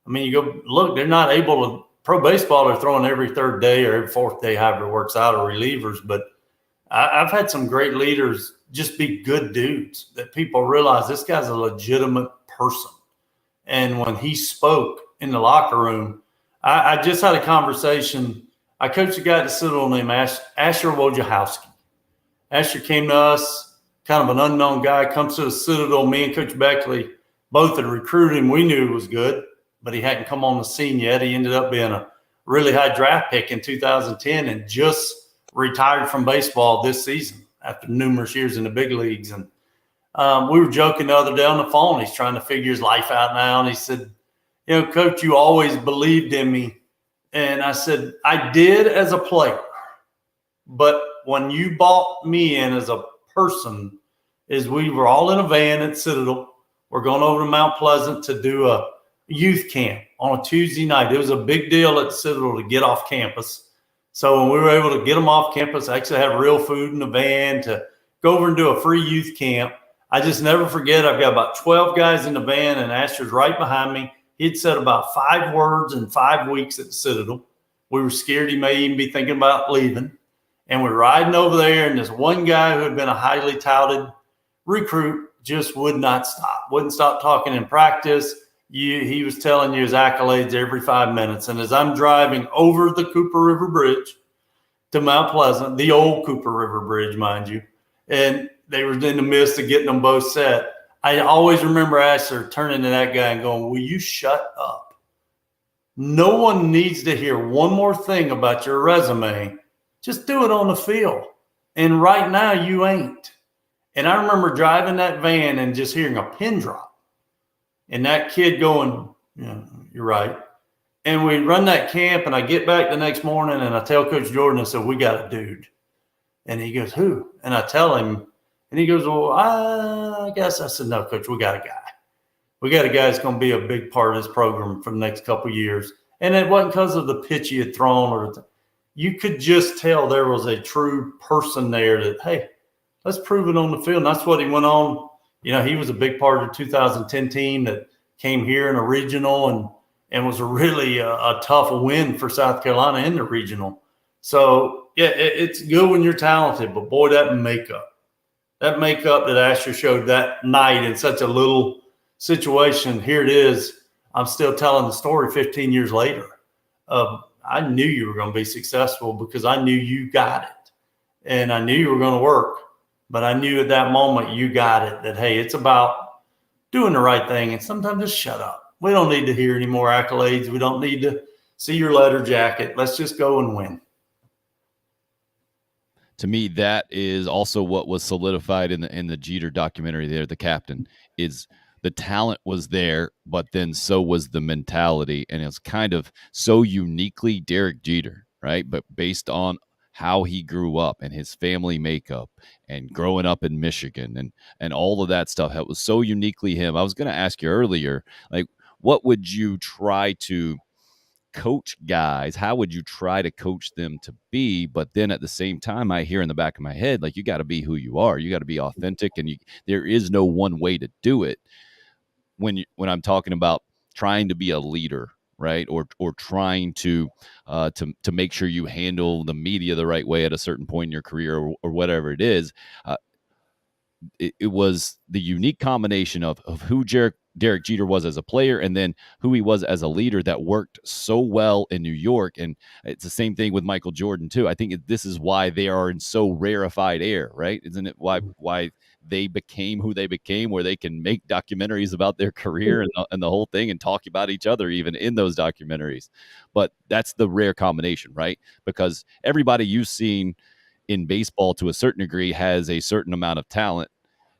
I mean, you go look, they're not able to – pro baseball, they're throwing every third day or every fourth day, however it works out, or relievers. But I've had some great leaders just be good dudes that people realize this guy's a legitimate person. And when he spoke in the locker room, I just had a conversation. I coached a guy at the Citadel named Asher Wojciechowski. Asher came to us, kind of an unknown guy, comes to the Citadel. Me and Coach Beckley both had recruited him. We knew he was good, but he hadn't come on the scene yet. He ended up being a really high draft pick in 2010 and just retired from baseball this season after numerous years in the big leagues. And we were joking the other day on the phone. He's trying to figure his life out now. And he said, Coach, you always believed in me. And I said, I did as a player. But when you bought me in as a person, is we were all in a van at Citadel. We're going over to Mount Pleasant to do a youth camp on a Tuesday night. It was a big deal at Citadel to get off campus. So when we were able to get them off campus, actually have real food in the van to go over and do a free youth camp. I just never forget, I've got about 12 guys in the van, and Asher's right behind me. He'd said about 5 words in 5 weeks at the Citadel. We were scared he may even be thinking about leaving. And we're riding over there, and this one guy who had been a highly touted recruit just would not stop, wouldn't stop talking in practice. He was telling you his accolades every 5 minutes. And as I'm driving over the Cooper River Bridge to Mount Pleasant, the old Cooper River Bridge, mind you, and they were in the midst of getting them both set, I always remember Asher turning to that guy and going, will you shut up? No one needs to hear one more thing about your resume. Just do it on the field. And right now you ain't. And I remember driving that van and just hearing a pin drop. And that kid going, you're right. And we run that camp, and I get back the next morning, and I tell Coach Jordan, I said, we got a dude. And he goes, who? And I tell him, and he goes, well, I guess. I said, no, Coach, we got a guy. We got a guy that's going to be a big part of this program for the next couple of years. And it wasn't because of the pitch he had thrown. You could just tell there was a true person there that, hey, let's prove it on the field. And that's what he went on. He was a big part of the 2010 team that came here in a regional and was really a tough win for South Carolina in the regional. So, yeah, it's good when you're talented, but boy, that makeup that Asher showed that night in such a little situation, here it is. I'm still telling the story 15 years later. I knew you were going to be successful because I knew you got it. And I knew you were going to work. But I knew at that moment you got it, that, hey, it's about doing the right thing. And sometimes just shut up. We don't need to hear any more accolades. We don't need to see your letter jacket. Let's just go and win. To me, that is also what was solidified in the Jeter documentary there, The Captain, is the talent was there, but then so was the mentality. And it's kind of so uniquely Derek Jeter, right? But based on how he grew up and his family makeup and growing up in Michigan and all of that stuff, it was so uniquely him. I was going to ask you earlier, like, what would you try to coach guys? How would you try to coach them to be? But then at the same time, I hear in the back of my head, like, you got to be who you are. You got to be authentic, and there is no one way to do it. When I'm talking about trying to be a leader, right, or trying to make sure you handle the media the right way at a certain point in your career, or whatever it is, it was the unique combination of who Derek Jeter was as a player and then who he was as a leader that worked so well in New York. And it's the same thing with Michael Jordan too. I think this is why they are in so rarefied air, right? Isn't it why they became who they became, where they can make documentaries about their career and the whole thing and talk about each other even in those documentaries? But that's the rare combination, right? Because everybody you've seen in baseball to a certain degree has a certain amount of talent.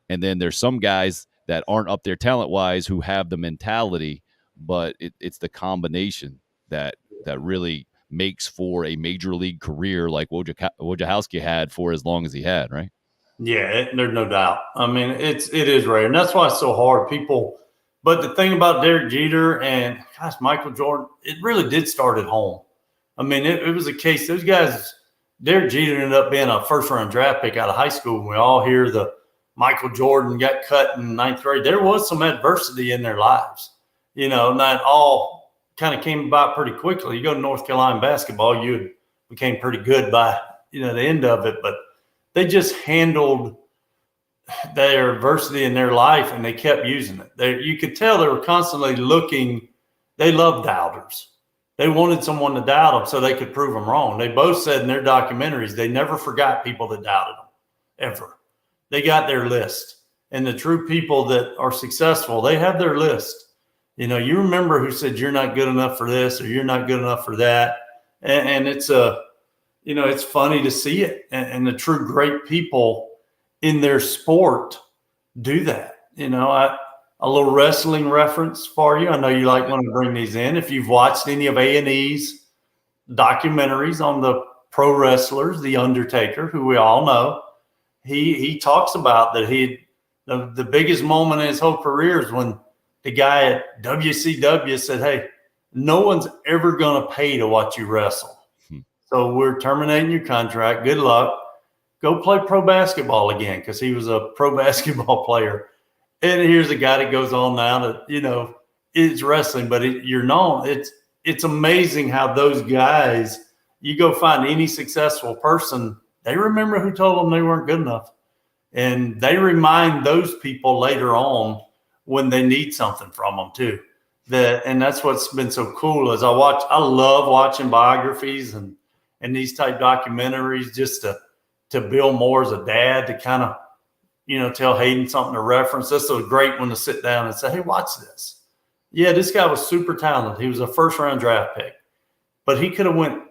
And then there's some guys that aren't up there talent-wise who have the mentality, but it's the combination that really makes for a major league career like Wojciechowski had for as long as he had, right? Yeah, there's no doubt. I mean, it is rare, and that's why it's so hard. But the thing about Derek Jeter and, gosh, Michael Jordan, it really did start at home. I mean, it was a case. Those guys, Derek Jeter ended up being a first-round draft pick out of high school. We all hear the Michael Jordan got cut in ninth grade. There was some adversity in their lives. Not all kind of came about pretty quickly. You go to North Carolina basketball, you became pretty good by, the end of it. But they just handled their adversity in their life, and they kept using it. You could tell they were constantly looking. They loved doubters. They wanted someone to doubt them so they could prove them wrong. They both said in their documentaries they never forgot people that doubted them, ever. They got their list. And the true people that are successful, they have their list. You remember who said you're not good enough for this or you're not good enough for that. And it's it's funny to see it. And the true great people in their sport do that. A little wrestling reference for you. I know you like want to bring these in. If you've watched any of A&E's documentaries on the pro wrestlers, The Undertaker, who we all know, he talks about that the biggest moment in his whole career is when the guy at WCW said, hey, no one's ever going to pay to watch you wrestle. So we're terminating your contract. Good luck. Go play pro basketball again, because he was a pro basketball player. And here's a guy that goes on now that, it's wrestling, but you're known. It's amazing how those guys, you go find any successful person, they remember who told them they weren't good enough. And they remind those people later on when they need something from them too. And that's what's been so cool is I love watching biographies and these type documentaries just to Bill Moore as a dad to kind of, tell Hayden something to reference. This was a great one to sit down and say, hey, watch this. Yeah, this guy was super talented. He was a first-round draft pick. But he could have went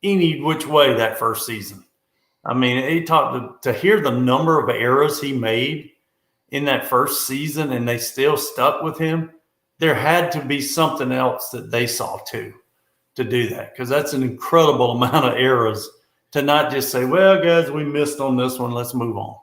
any which way that first season. I mean, he talked to hear the number of errors he made in that first season, and they still stuck with him. There had to be something else that they saw too to do that, because that's an incredible amount of errors to not just say, well, guys, we missed on this one. Let's move on.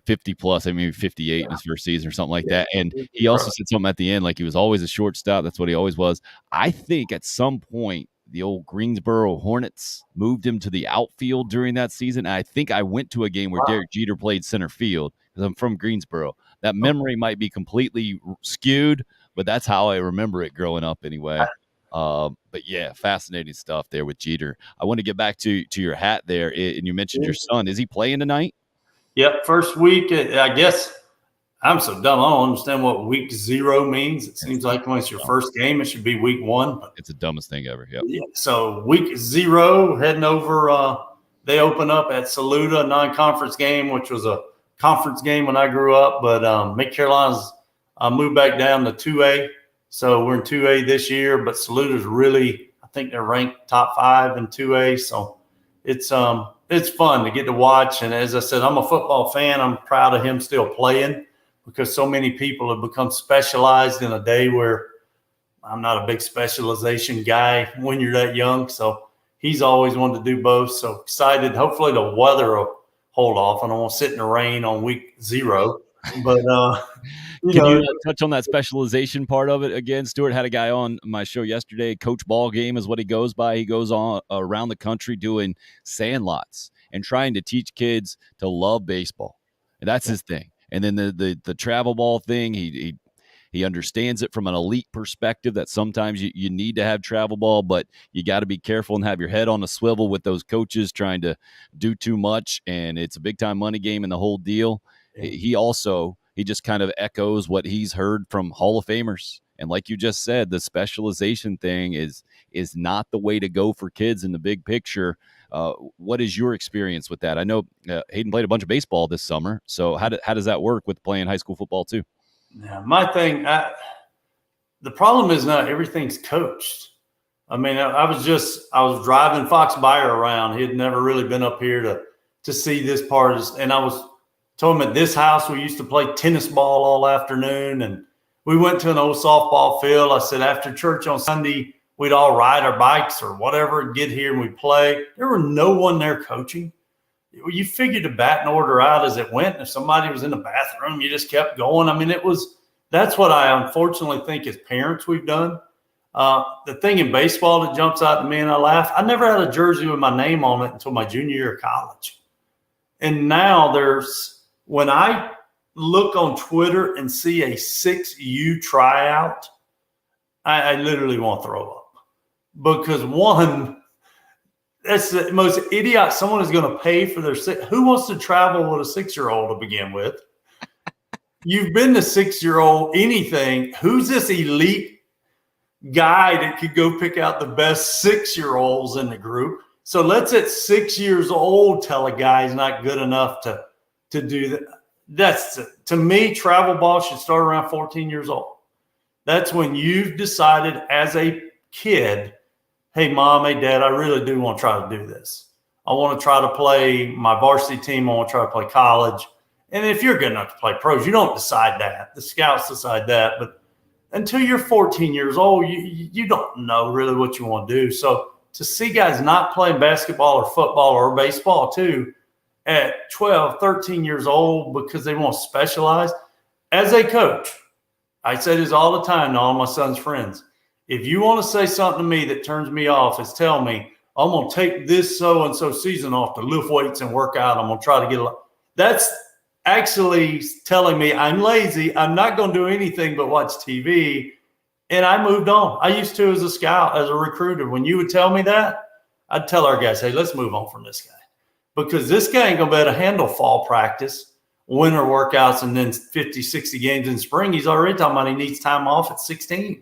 50 plus, 58 in his first season or something like that. And he also said something at the end, like he was always a shortstop. That's what he always was. I think at some point, the old Greensboro Hornets moved him to the outfield during that season. And I think I went to a game where Derek Jeter played center field, because I'm from Greensboro. That memory might be completely skewed, but that's how I remember it growing up anyway. But yeah, fascinating stuff there with Jeter. I want to get back to your hat there, and you mentioned your son. Is he playing tonight? Yep, first week. I guess I'm so dumb. I don't understand what week 0 means. It seems like when it's your first game, it should be week 1. But it's the dumbest thing ever. Yep. Yeah. So week 0, heading over. They open up at Saluda, a non-conference game, which was a conference game when I grew up. But Mid-Carolina's moved back down to 2A. So we're in 2A this year. But Saluta's really, I think they're ranked top 5 in 2A. So it's fun to get to watch. And as I said, I'm a football fan. I'm proud of him still playing because so many people have become specialized in a day where I'm not a big specialization guy when you're that young. So he's always wanted to do both. So excited. Hopefully the weather will hold off. I don't want to sit in the rain on week 0. But Can you touch on that specialization part of it again? Stuart had a guy on my show yesterday. Coach Ball Game is what he goes by. He goes on around the country doing sandlots and trying to teach kids to love baseball. And that's his thing. And then the travel ball thing, he understands it from an elite perspective that sometimes you need to have travel ball, but you got to be careful and have your head on a swivel with those coaches trying to do too much. And it's a big time money game and the whole deal. Yeah. He just kind of echoes what he's heard from Hall of Famers. And like you just said, the specialization thing is not the way to go for kids in the big picture. What is your experience with that? I know Hayden played a bunch of baseball this summer. So how does that work with playing high school football too? Yeah, my thing, the problem is not everything's coached. I mean, I was driving Fox Buyer around. He had never really been up here to see this part. And I told him at this house, we used to play tennis ball all afternoon. And we went to an old softball field. I said, after church on Sunday, we'd all ride our bikes or whatever and get here and we'd play. There were no one there coaching. You figured the batting order out as it went. If somebody was in the bathroom, you just kept going. I mean, that's what I unfortunately think as parents we've done. The thing in baseball that jumps out to me and I laugh, I never had a jersey with my name on it until my junior year of college. And now when I look on Twitter and see a 6U tryout, I literally want to throw up. Because one, that's the most idiot. Someone is going to pay for their who wants to travel with a 6-year-old to begin with? You've been to 6-year-old anything. Who's this elite guy that could go pick out the best 6-year-olds in the group? So let's at 6 years old tell a guy he's not good enough to do that. To me, travel ball should start around 14 years old. That's when you've decided as a kid, hey, Mom, hey, Dad, I really do want to try to do this. I want to try to play my varsity team. I want to try to play college. And if you're good enough to play pros, you don't decide that. The scouts decide that. But until you're 14 years old, you don't know really what you want to do. So to see guys not playing basketball or football or baseball too at 12, 13 years old because they want to specialize. As a coach, I say this all the time to all my son's friends. If you want to say something to me that turns me off, is tell me, I'm going to take this so-and-so season off to lift weights and work out. I'm going to try to get a lot. That's actually telling me I'm lazy. I'm not going to do anything but watch TV. And I moved on. I used to as a scout, as a recruiter. When you would tell me that, I'd tell our guys, hey, let's move on from this guy. Because this guy ain't going to be able to handle fall practice, winter workouts, and then 50, 60 games in spring. He's already talking about he needs time off at 16.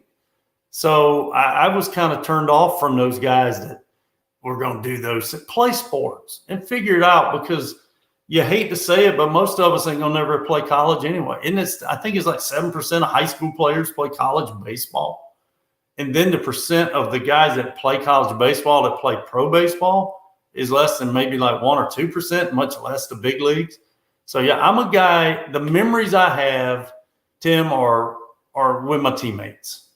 So I was kind of turned off from those guys that were going to do those. Play sports and figure it out, because you hate to say it, but most of us ain't going to never play college anyway. And I think it's like 7% of high school players play college baseball. And then the percent of the guys that play college baseball that play pro baseball is less than maybe like 1 or 2%, much less the big leagues. So, yeah, I'm a guy, the memories I have, Tim, are with my teammates.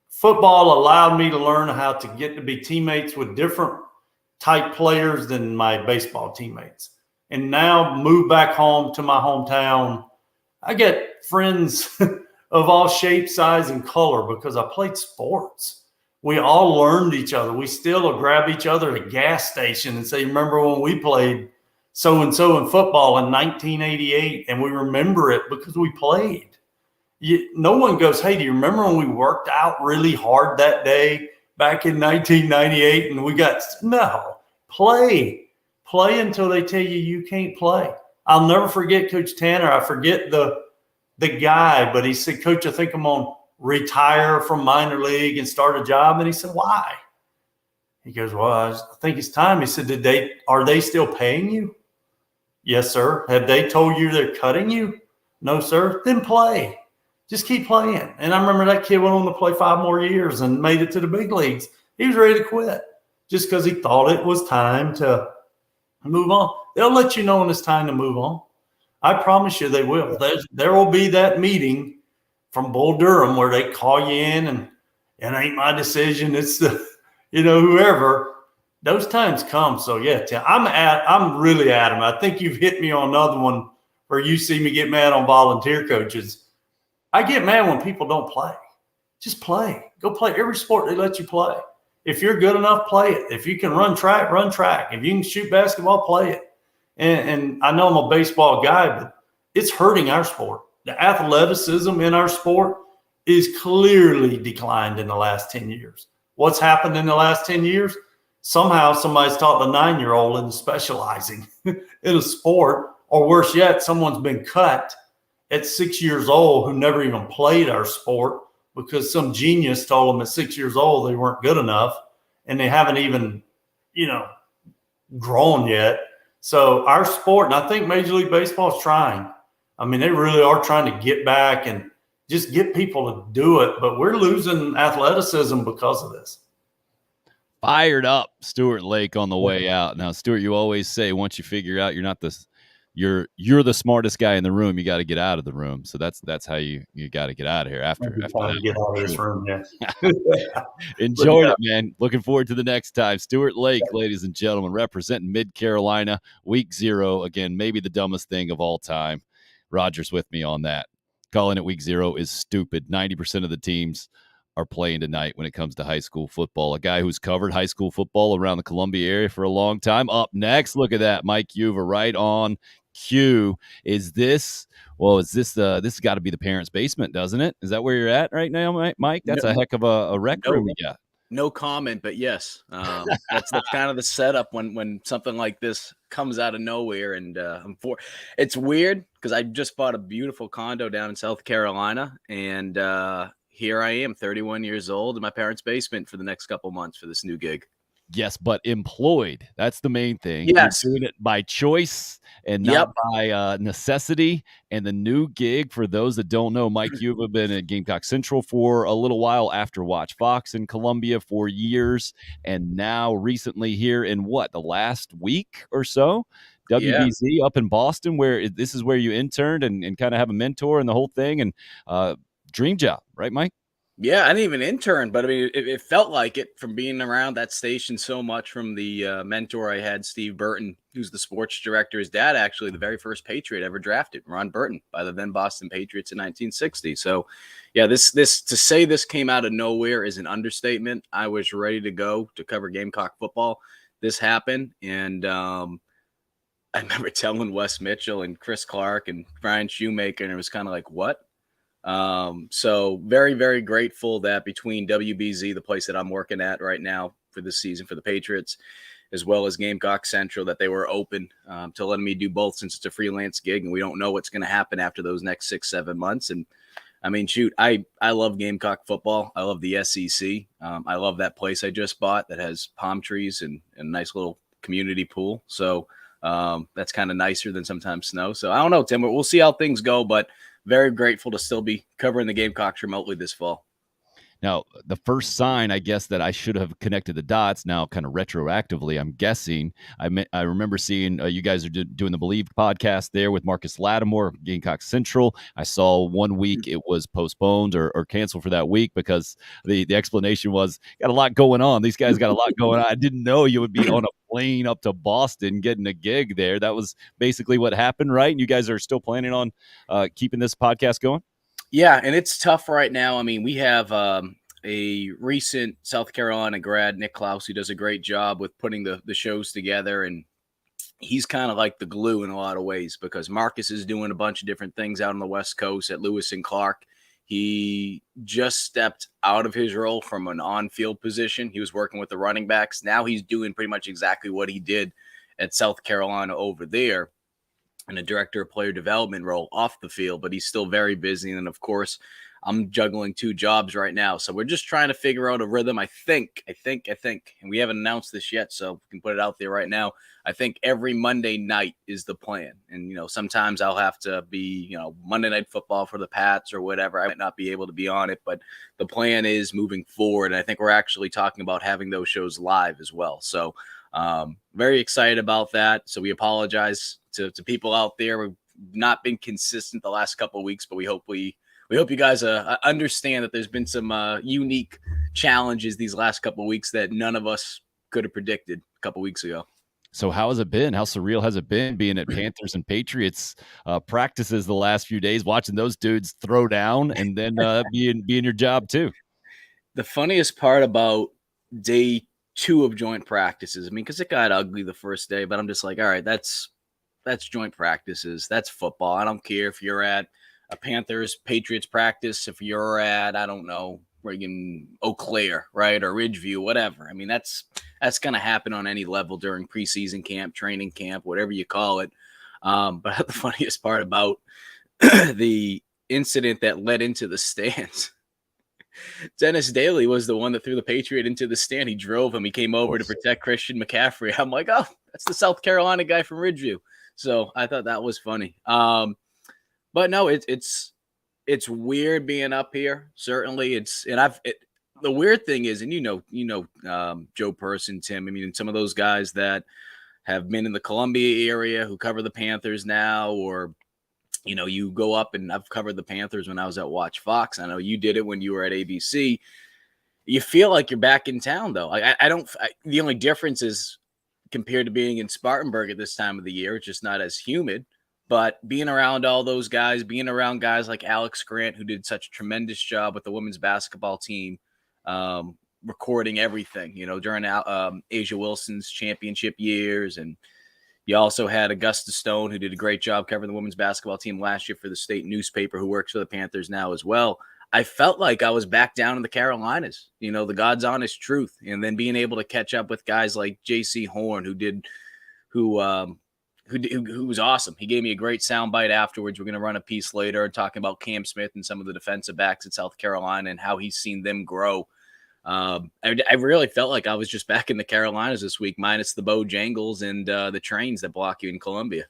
Football allowed me to learn how to get to be teammates with different type players than my baseball teammates. And now move back home to my hometown. I get friends of all shapes, size, and color because I played sports. We all learned each other. We still will grab each other at a gas station and say, remember when we played so-and-so in football in 1988? And we remember it because we played. No one goes, hey, do you remember when we worked out really hard that day back in 1998 and we got – no. Play until they tell you can't play. I'll never forget Coach Tanner. I forget the guy, but he said, Coach, I think I'm going to retire from minor league and start a job. And he said, why? He goes, well, I think it's time. He said, are they still paying you? Yes, sir. Have they told you they're cutting you? No, sir. Then play. Just keep playing. And I remember that kid went on to play 5 more years and made it to the big leagues. He was ready to quit just because he thought it was time to move on. They'll let you know when it's time to move on. I promise you they will. There will be that meeting from Bull Durham where they call you in and it ain't my decision. It's the, whoever. Those times come. So, yeah, I'm really adamant. I think you've hit me on another one where you see me get mad on volunteer coaches. I get mad when people don't play. Just play. Go play every sport they let you play. If you're good enough, play it. If you can run track, run track. If you can shoot basketball, play it. And I know I'm a baseball guy, but it's hurting our sport. The athleticism in our sport is clearly declined in the last 10 years. What's happened in the last 10 years? Somehow somebody's taught the 9-year-old into specializing in a sport, or worse yet, someone's been cut at 6 years old who never even played our sport because some genius told them at 6 years old they weren't good enough and they haven't even, grown yet. So our sport, and I think Major League Baseball is trying. I mean, they really are trying to get back and just get people to do it, but we're losing athleticism because of this. Fired up Stuart Lake on the way out. Now, Stuart, you always say once you figure out you're the smartest guy in the room, you got to get out of the room. So that's how you got to get out of here after that. Get out of this room, yeah. Enjoyed it, man. Looking forward to the next time. Stuart Lake, ladies and gentlemen, representing Mid-Carolina, week 0. Again, maybe the dumbest thing of all time. Roger's with me on that. Calling it week 0 is stupid. 90% of the teams are playing tonight when it comes to high school football. A guy who's covered high school football around the Columbia area for a long time. Up next, look at that, Mike Uver right on cue. This has got to be the parents' basement, doesn't it? Is that where you're at right now, Mike? That's a heck of a rec room you got. No comment, but yes, that's kind of the setup when something like this comes out of nowhere. And it's weird because I just bought a beautiful condo down in South Carolina, and here I am, 31 years old, in my parents' basement for the next couple months for this new gig. Yes, but employed. That's the main thing. Yes. You're doing it by choice and not by necessity. And the new gig, for those that don't know, Mike, you've been at Gamecock Central for a little while, after Watch Fox in Columbia for years, and now recently here in the last week or so, WBZ up in Boston, where this is where you interned and kind of have a mentor and the whole thing, and dream job, right, Mike? Yeah, I didn't even intern, but I mean, it felt like it from being around that station so much, from the mentor I had, Steve Burton, who's the sports director. His dad, actually, the very first Patriot ever drafted, Ron Burton, by the then Boston Patriots in 1960. So, yeah, this to say this came out of nowhere is an understatement. I was ready to go to cover Gamecock football. This happened, and I remember telling Wes Mitchell and Chris Clark and Brian Shoemaker, and it was kind of like, what? So very, very grateful that between WBZ, the place that I'm working at right now for this season for the Patriots, as well as Gamecock Central, that they were open to letting me do both, since it's a freelance gig and we don't know what's going to happen after those next 6-7 months. And I mean, shoot, I love Gamecock football. I love the SEC. I love that place I just bought that has palm trees and a nice little community pool. So that's kind of nicer than sometimes snow. So I don't know, Tim, we'll see how things go, but very grateful to still be covering the Gamecocks remotely this fall. Now, the first sign, I guess, that I should have connected the dots now kind of retroactively, I'm guessing, I remember seeing you guys are doing the Believe podcast there with Marcus Lattimore, Gamecock Central. I saw one week it was postponed or canceled for that week because the explanation was, got a lot going on. These guys got a lot going on. I didn't know you would be on a plane up to Boston getting a gig there. That was basically what happened, right? And you guys are still planning on keeping this podcast going? Yeah, and it's tough right now. I mean, we have a recent South Carolina grad, Nick Klaus, who does a great job with putting the shows together, and he's kind of like the glue in a lot of ways, because Marcus is doing a bunch of different things out on the West Coast at Lewis and Clark. He just stepped out of his role from an on-field position. He was working with the running backs. Now he's doing pretty much exactly what he did at South Carolina over there in a director of player development role off the field, but he's still very busy. And of course, I'm juggling 2 jobs right now. So we're just trying to figure out a rhythm. I think, and we haven't announced this yet, so we can put it out there right now. I think every Monday night is the plan. And, sometimes I'll have to be, Monday Night Football for the Pats or whatever. I might not be able to be on it, but the plan is moving forward. And I think we're actually talking about having those shows live as well. So very excited about that. So we apologize to people out there. We've not been consistent the last couple of weeks, but we hope you guys understand that there's been some unique challenges these last couple of weeks that none of us could have predicted a couple of weeks ago. So how has it been? How surreal has it been being at Panthers and Patriots practices the last few days, watching those dudes throw down and then being your job too? The funniest part about day 2 of joint practices, because it got ugly the first day, but I'm just like, all right, that's joint practices. That's football. I don't care if you're at a Panthers Patriots practice, if you're at, I don't know, friggin' Eau Claire, right? Or Ridgeview, whatever. That's going to happen on any level during preseason camp, training camp, whatever you call it. But the funniest part about the incident that led into the stands, Dennis Daly was the one that threw the Patriot into the stand. He drove him. He came over to protect Christian McCaffrey. I'm like, oh, that's the South Carolina guy from Ridgeview. So I thought that was funny. But no, it's weird being up here. Certainly, the weird thing is, and Joe Person, Tim. Some of those guys that have been in the Columbia area who cover the Panthers now, or you go up, and I've covered the Panthers when I was at Watch Fox. I know you did it when you were at ABC. You feel like you're back in town, though. The only difference is compared to being in Spartanburg at this time of the year, it's just not as humid. But being around all those guys, being around guys like Alex Grant, who did such a tremendous job with the women's basketball team, recording everything, during Asia Wilson's championship years. And you also had Augusta Stone, who did a great job covering the women's basketball team last year for the state newspaper, who works for the Panthers now as well. I felt like I was back down in the Carolinas, the God's honest truth. And then being able to catch up with guys like J.C. Horn, who was awesome. He gave me a great soundbite afterwards. We're going to run a piece later talking about Cam Smith and some of the defensive backs at South Carolina and how he's seen them grow. I really felt like I was just back in the Carolinas this week, minus the Bojangles and the trains that block you in Columbia.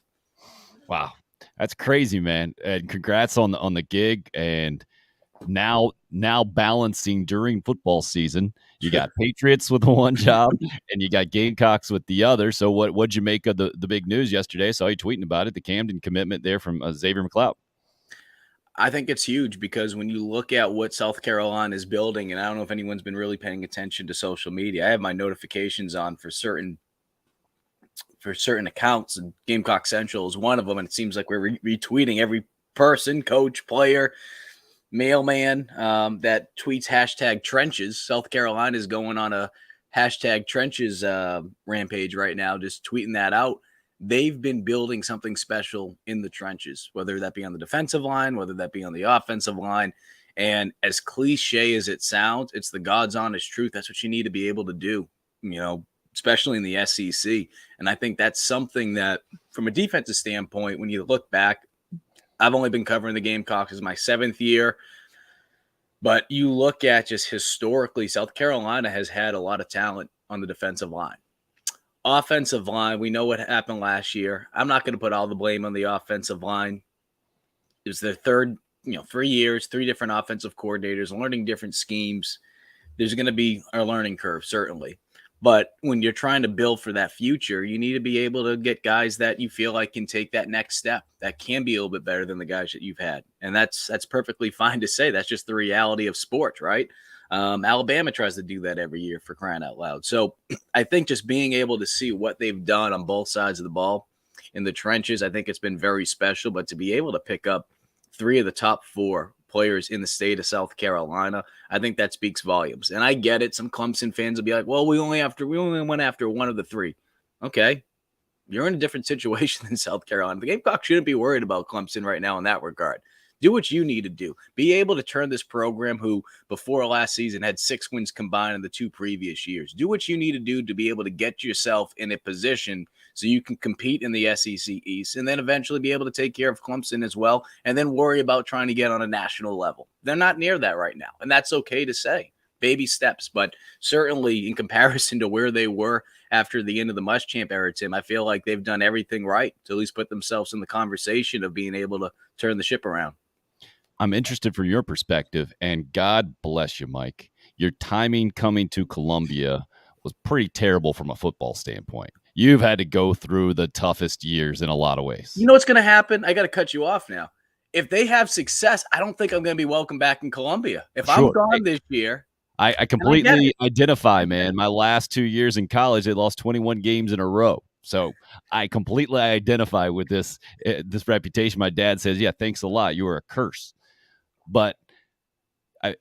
Wow, that's crazy, man! And congrats on the gig. And now balancing during football season. You got Patriots with one job, and you got Gamecocks with the other. So what'd you make of the big news yesterday? I saw you tweeting about it, the Camden commitment there from Xavier Mcleod. I think it's huge because when you look at what South Carolina is building, and I don't know if anyone's been really paying attention to social media. I have my notifications on for certain accounts, and Gamecock Central is one of them. And it seems like we're retweeting every person, coach, player, mailman that tweets hashtag trenches. South Carolina is going on a hashtag trenches rampage right now, just tweeting that out. They've been building something special in the trenches, whether that be on the defensive line, whether that be on the offensive line. And as cliche as it sounds, it's the God's honest truth. That's what you need to be able to do, especially in the SEC. And I think that's something that from a defensive standpoint, when you look back, I've only been covering the Gamecocks as my 7th year, but you look at just historically, South Carolina has had a lot of talent on the defensive line. Offensive line, we know what happened last year. I'm not going to put all the blame on the offensive line. It was their third, 3 years, 3 different offensive coordinators, learning different schemes. There's going to be a learning curve, certainly. But when you're trying to build for that future, you need to be able to get guys that you feel like can take that next step, that can be a little bit better than the guys that you've had. And that's perfectly fine to say. That's just the reality of sports, right? Alabama tries to do that every year, for crying out loud. So I think just being able to see what they've done on both sides of the ball in the trenches, I think it's been very special. But to be able to pick up 3 of the top 4 players in the state of South Carolina, I think that speaks volumes. And I get it. Some Clemson fans will be like, well, we only went after 1 of the 3. Okay. You're in a different situation than South Carolina. The Gamecock shouldn't be worried about Clemson right now in that regard. Do what you need to do. Be able to turn this program, who before last season had 6 wins combined in the 2 previous years. Do what you need to do to be able to get yourself in a position so you can compete in the SEC East and then eventually be able to take care of Clemson as well, and then worry about trying to get on a national level. They're not near that right now, and that's okay to say. Baby steps, but certainly in comparison to where they were after the end of the Muschamp era, Tim, I feel like they've done everything right to at least put themselves in the conversation of being able to turn the ship around. I'm interested from your perspective, and God bless you, Mike. Your timing coming to Columbia was pretty terrible from a football standpoint. You've had to go through the toughest years in a lot of ways. You know what's going to happen? I got to cut you off now. If they have success, I don't think I'm going to be welcome back in Columbia. If I'm gone this year. I completely identify, man. My last 2 years in college, they lost 21 games in a row. So I completely identify with this reputation. My dad says, yeah, thanks a lot. You were a curse. But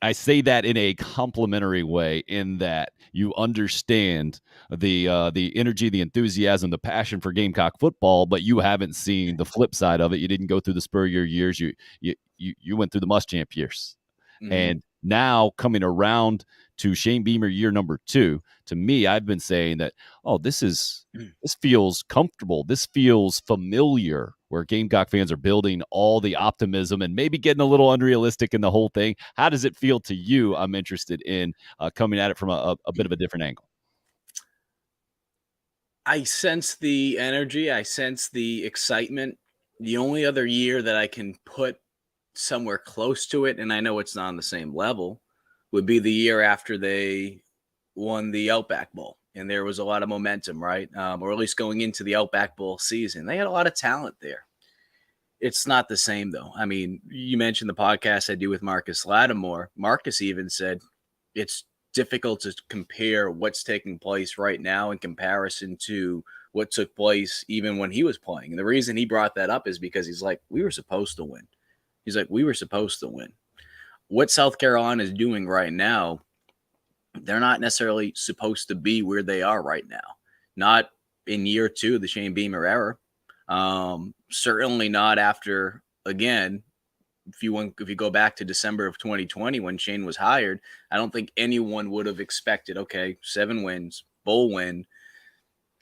I say that in a complimentary way, in that you understand the energy, the enthusiasm, the passion for Gamecock football, but you haven't seen the flip side of it. You didn't go through the Spurrier years. You went through the Muschamp years. Mm-hmm. And now coming around to Shane Beamer year number 2, to me, I've been saying that, this feels comfortable. This feels familiar, where Gamecock fans are building all the optimism and maybe getting a little unrealistic in the whole thing. How does it feel to you? I'm interested in coming at it from a bit of a different angle. I sense the energy. I sense the excitement. The only other year that I can put somewhere close to it, and I know it's not on the same level, would be the year after they won the Outback Bowl. And there was a lot of momentum, right? Or at least going into the Outback Bowl season. They had a lot of talent there. It's not the same, though. I mean, you mentioned the podcast I do with Marcus Lattimore. Marcus even said it's difficult to compare what's taking place right now in comparison to what took place even when he was playing. And the reason he brought that up is because he's like, we were supposed to win. He's like, we were supposed to win. What South Carolina is doing right now, they're not necessarily supposed to be where they are right now. Not in year 2 of the Shane Beamer era. Certainly not after, again, if you go back to December of 2020 when Shane was hired, I don't think anyone would have expected, 7 wins, bowl win,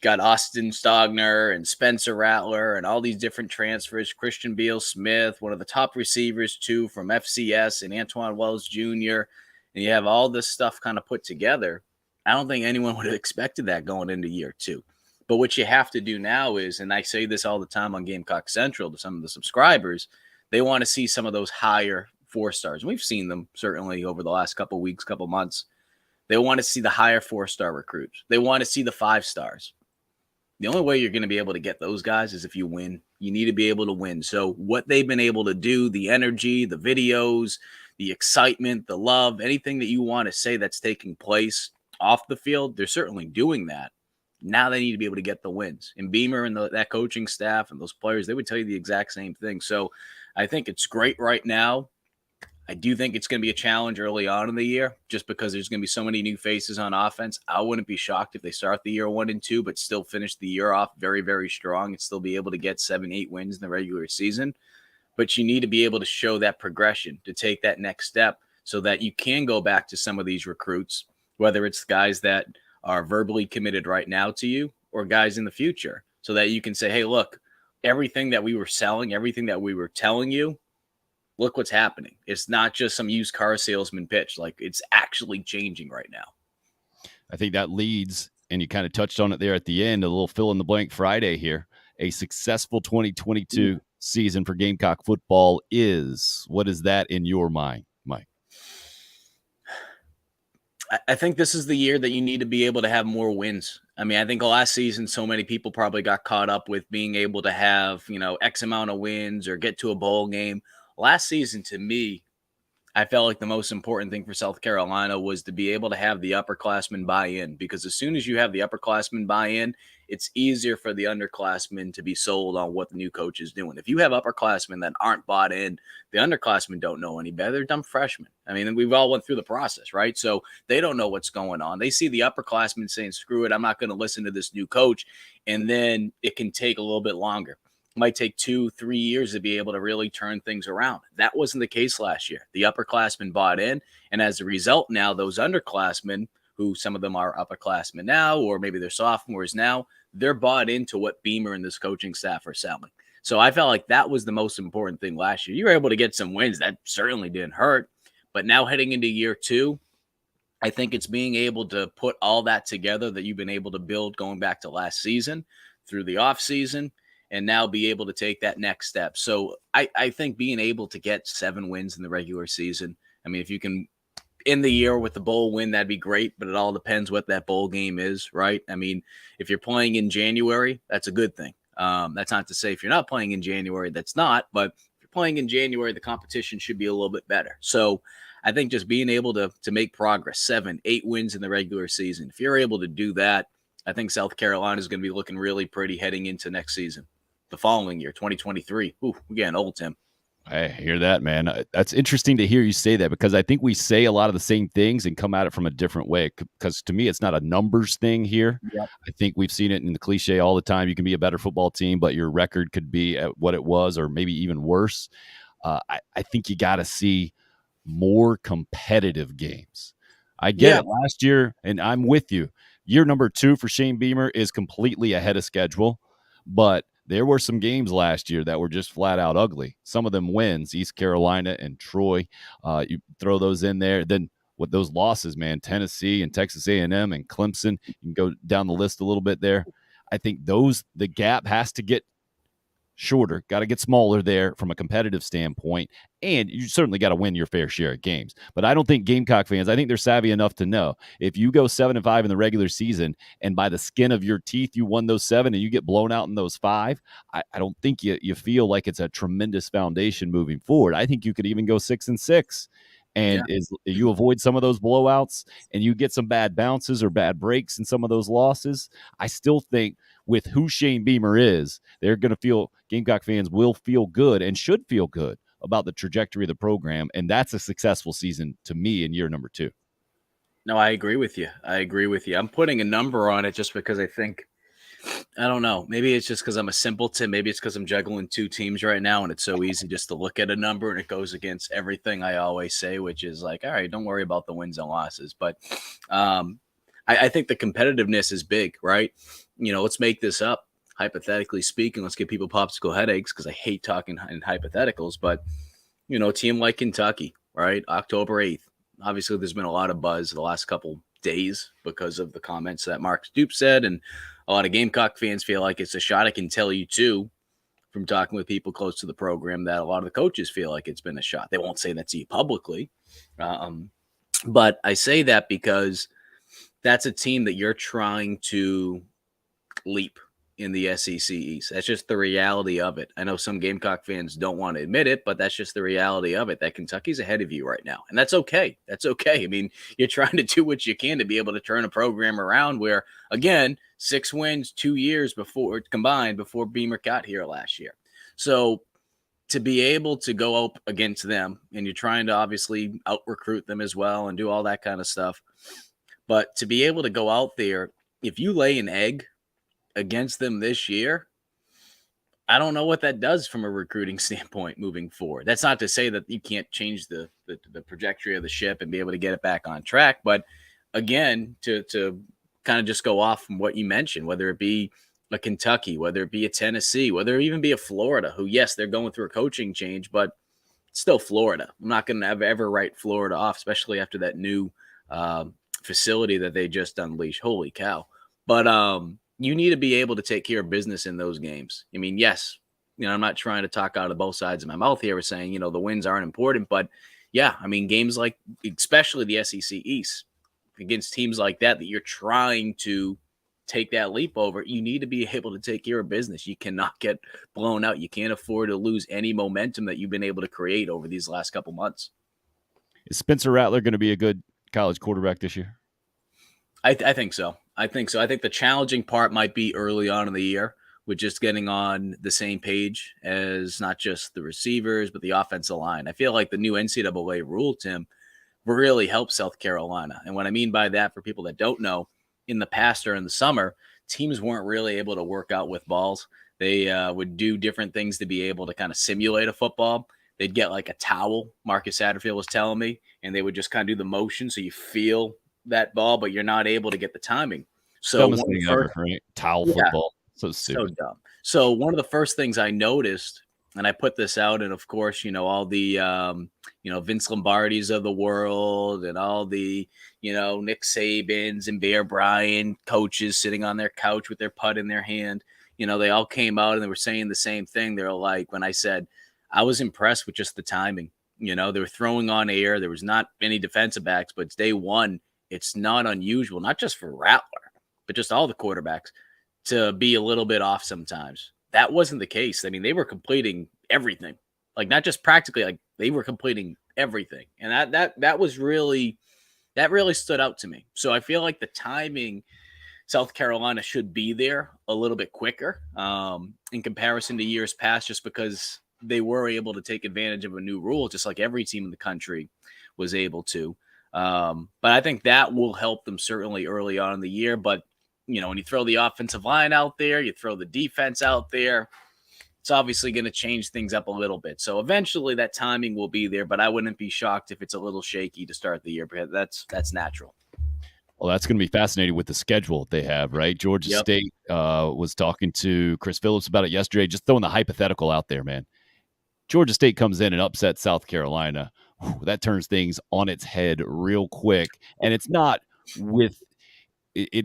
got Austin Stogner and Spencer Ratler and all these different transfers, Christian Beal-Smith, one of the top receivers too from FCS, and Antoine Wells Jr., and you have all this stuff kind of put together. I don't think anyone would have expected that going into year 2. But what you have to do now is, and I say this all the time on Gamecock Central to some of the subscribers, they want to see some of those higher 4-stars. And we've seen them certainly over the last couple of weeks, couple months. They want to see the higher 4-star recruits. They want to see the 5-stars. The only way you're going to be able to get those guys is if you win. You need to be able to win. So what they've been able to do, the energy, the videos, the excitement, the love, anything that you want to say that's taking place off the field, they're certainly doing that. Now they need to be able to get the wins. And Beamer and that coaching staff and those players, they would tell you the exact same thing. So I think it's great right now. I do think it's going to be a challenge early on in the year just because there's going to be so many new faces on offense. I wouldn't be shocked if they start the year 1-2, but still finish the year off very, very strong and still be able to get 7-8 wins in the regular season. But you need to be able to show that progression to take that next step so that you can go back to some of these recruits, whether it's guys that are verbally committed right now to you or guys in the future, so that you can say, hey, look, everything that we were selling, everything that we were telling you, look what's happening. It's not just some used car salesman pitch. Like, it's actually changing right now. I think that leads, and you kind of touched on it there at the end, a little fill in the blank Friday here. A successful 2022 season for Gamecock football is, what is that in your mind, Mike? I think this is the year that you need to be able to have more wins. I mean, I think last season, so many people probably got caught up with being able to have, X amount of wins or get to a bowl game. Last season, to me, I felt like the most important thing for South Carolina was to be able to have the upperclassmen buy in, because as soon as you have the upperclassmen buy in, it's easier for the underclassmen to be sold on what the new coach is doing. If you have upperclassmen that aren't bought in, the underclassmen don't know any better. They're dumb freshmen. I mean, we've all went through the process, right? So they don't know what's going on. They see the upperclassmen saying, screw it, I'm not going to listen to this new coach. And then it can take a little bit longer. might take 2-3 years to be able to really turn things around. That wasn't the case last year. The upperclassmen bought in, and as a result, now those underclassmen, who some of them are upperclassmen now, or maybe they're sophomores now, they're bought into what Beamer and this coaching staff are selling. So I felt like that was the most important thing last year. You were able to get some wins. That certainly didn't hurt. But now heading into year 2, I think it's being able to put all that together that you've been able to build going back to last season through the offseason, and now be able to take that next step. So I think being able to get 7 wins in the regular season, I mean, if you can end the year with the bowl win, that'd be great, but it all depends what that bowl game is, right? I mean, if you're playing in January, that's a good thing. That's not to say if you're not playing in January, that's not, but if you're playing in January, the competition should be a little bit better. So I think just being able to make progress, 7, 8 wins in the regular season. If you're able to do that, I think South Carolina is going to be looking really pretty heading into next season. The following year, 2023. Ooh, we're getting old, Tim. I hear that, man. That's interesting to hear you say that, because I think we say a lot of the same things and come at it from a different way. Because to me, it's not a numbers thing here. Yep. I think we've seen it in the cliche all the time. You can be a better football team, but your record could be at what it was, or maybe even worse. I think you got to see more competitive games. I get it last year, and I'm with you. Year number 2 for Shane Beamer is completely ahead of schedule, but there were some games last year that were just flat out ugly. Some of them wins, East Carolina and Troy. You throw those in there. Then with those losses, man, Tennessee and Texas A&M and Clemson, you can go down the list a little bit there. I think the gap has to get shorter, got to get smaller there from a competitive standpoint, and you certainly got to win your fair share of games. But I don't think Gamecock fans, I think they're savvy enough to know if you go 7-5 in the regular season and by the skin of your teeth you won those 7 and you get blown out in those 5, I don't think you feel like it's a tremendous foundation moving forward. I think you could even go 6-6. And you avoid some of those blowouts and you get some bad bounces or bad breaks in some of those losses. I still think with who Shane Beamer is, they're going to feel, Gamecock fans will feel good and should feel good about the trajectory of the program. And that's a successful season to me in year number 2. No, I agree with you. I'm putting a number on it just because I think, I don't know. Maybe it's just because I'm a simpleton. Maybe it's because I'm juggling 2 teams right now, and it's so easy just to look at a number, and it goes against everything I always say, which is like, all right, don't worry about the wins and losses. But I think the competitiveness is big, right? You know, let's make this up. Hypothetically speaking, let's give people popsicle headaches because I hate talking in hypotheticals. But, you know, a team like Kentucky, right? October 8th. Obviously, there's been a lot of buzz the last couple days because of the comments that Mark Stoops said, and a lot of Gamecock fans feel like it's a shot. I can tell you, too, from talking with people close to the program, that a lot of the coaches feel like it's been a shot. They won't say that to you publicly. But I say that because that's a team that you're trying to leap in the SEC East. That's just the reality of it. I know some Gamecock fans don't want to admit it, but that's just the reality of it, that Kentucky's ahead of you right now. And that's okay. That's okay. I mean, you're trying to do what you can to be able to turn a program around where, again, 6 wins 2 years before combined before Beamer got here last year. So to be able to go up against them, and you're trying to obviously out-recruit them as well and do all that kind of stuff. But to be able to go out there, if you lay an egg against them this year, I don't know what that does from a recruiting standpoint moving forward. That's not to say that you can't change the trajectory of the ship and be able to get it back on track. But again, to kind of just go off from what you mentioned, whether it be a Kentucky, whether it be a Tennessee, whether it even be a Florida, who, yes, they're going through a coaching change, but it's still Florida. I'm not going to ever write Florida off, especially after that new facility that they just unleashed. Holy cow. But you need to be able to take care of business in those games. I mean, yes, you know, I'm not trying to talk out of both sides of my mouth here saying, you know, the wins aren't important, but yeah, I mean, games like, especially the SEC East, against teams like that you're trying to take that leap over, you need to be able to take care of business. You cannot get blown out. You can't afford to lose any momentum that you've been able to create over these last couple months. Is Spencer Rattler going to be a good college quarterback this year? I think so. I think the challenging part might be early on in the year with just getting on the same page as not just the receivers, but the offensive line. I feel like the new NCAA rule, Tim, really helped South Carolina. And what I mean by that, for people that don't know, in the past or in the summer, teams weren't really able to work out with balls. They would do different things to be able to kind of simulate a football. They'd get like a towel, Marcus Satterfield was telling me, and they would just kind of do the motion so you feel that ball, but you're not able to get the timing. So Dumbest thing ever, right? Towel football. So stupid. So dumb. So one of the first things I noticed, and I put this out, and of course, all the, Vince Lombardis of the world and all the, Nick Sabans and Bear Bryant coaches sitting on their couch with their putt in their hand, they all came out and they were saying the same thing. They were like, when I said, I was impressed with just the timing, they were throwing on air. There was not any defensive backs, but it's day one. It's not unusual, not just for Ratler, but just all the quarterbacks to be a little bit off sometimes. That wasn't the case. I mean, they were completing everything, like not just practically, like they were completing everything. And that really stood out to me. So I feel like the timing, South Carolina should be there a little bit quicker in comparison to years past, just because they were able to take advantage of a new rule, just like every team in the country was able to. But I think that will help them certainly early on in the year. But, when you throw the offensive line out there, you throw the defense out there, it's obviously going to change things up a little bit. So eventually that timing will be there, but I wouldn't be shocked if it's a little shaky to start the year, because that's natural. Well, that's going to be fascinating with the schedule they have, right? Georgia State was talking to Chris Phillips about it yesterday, just throwing the hypothetical out there, man. Georgia State comes in and upsets South Carolina. Whew, that turns things on its head real quick. And it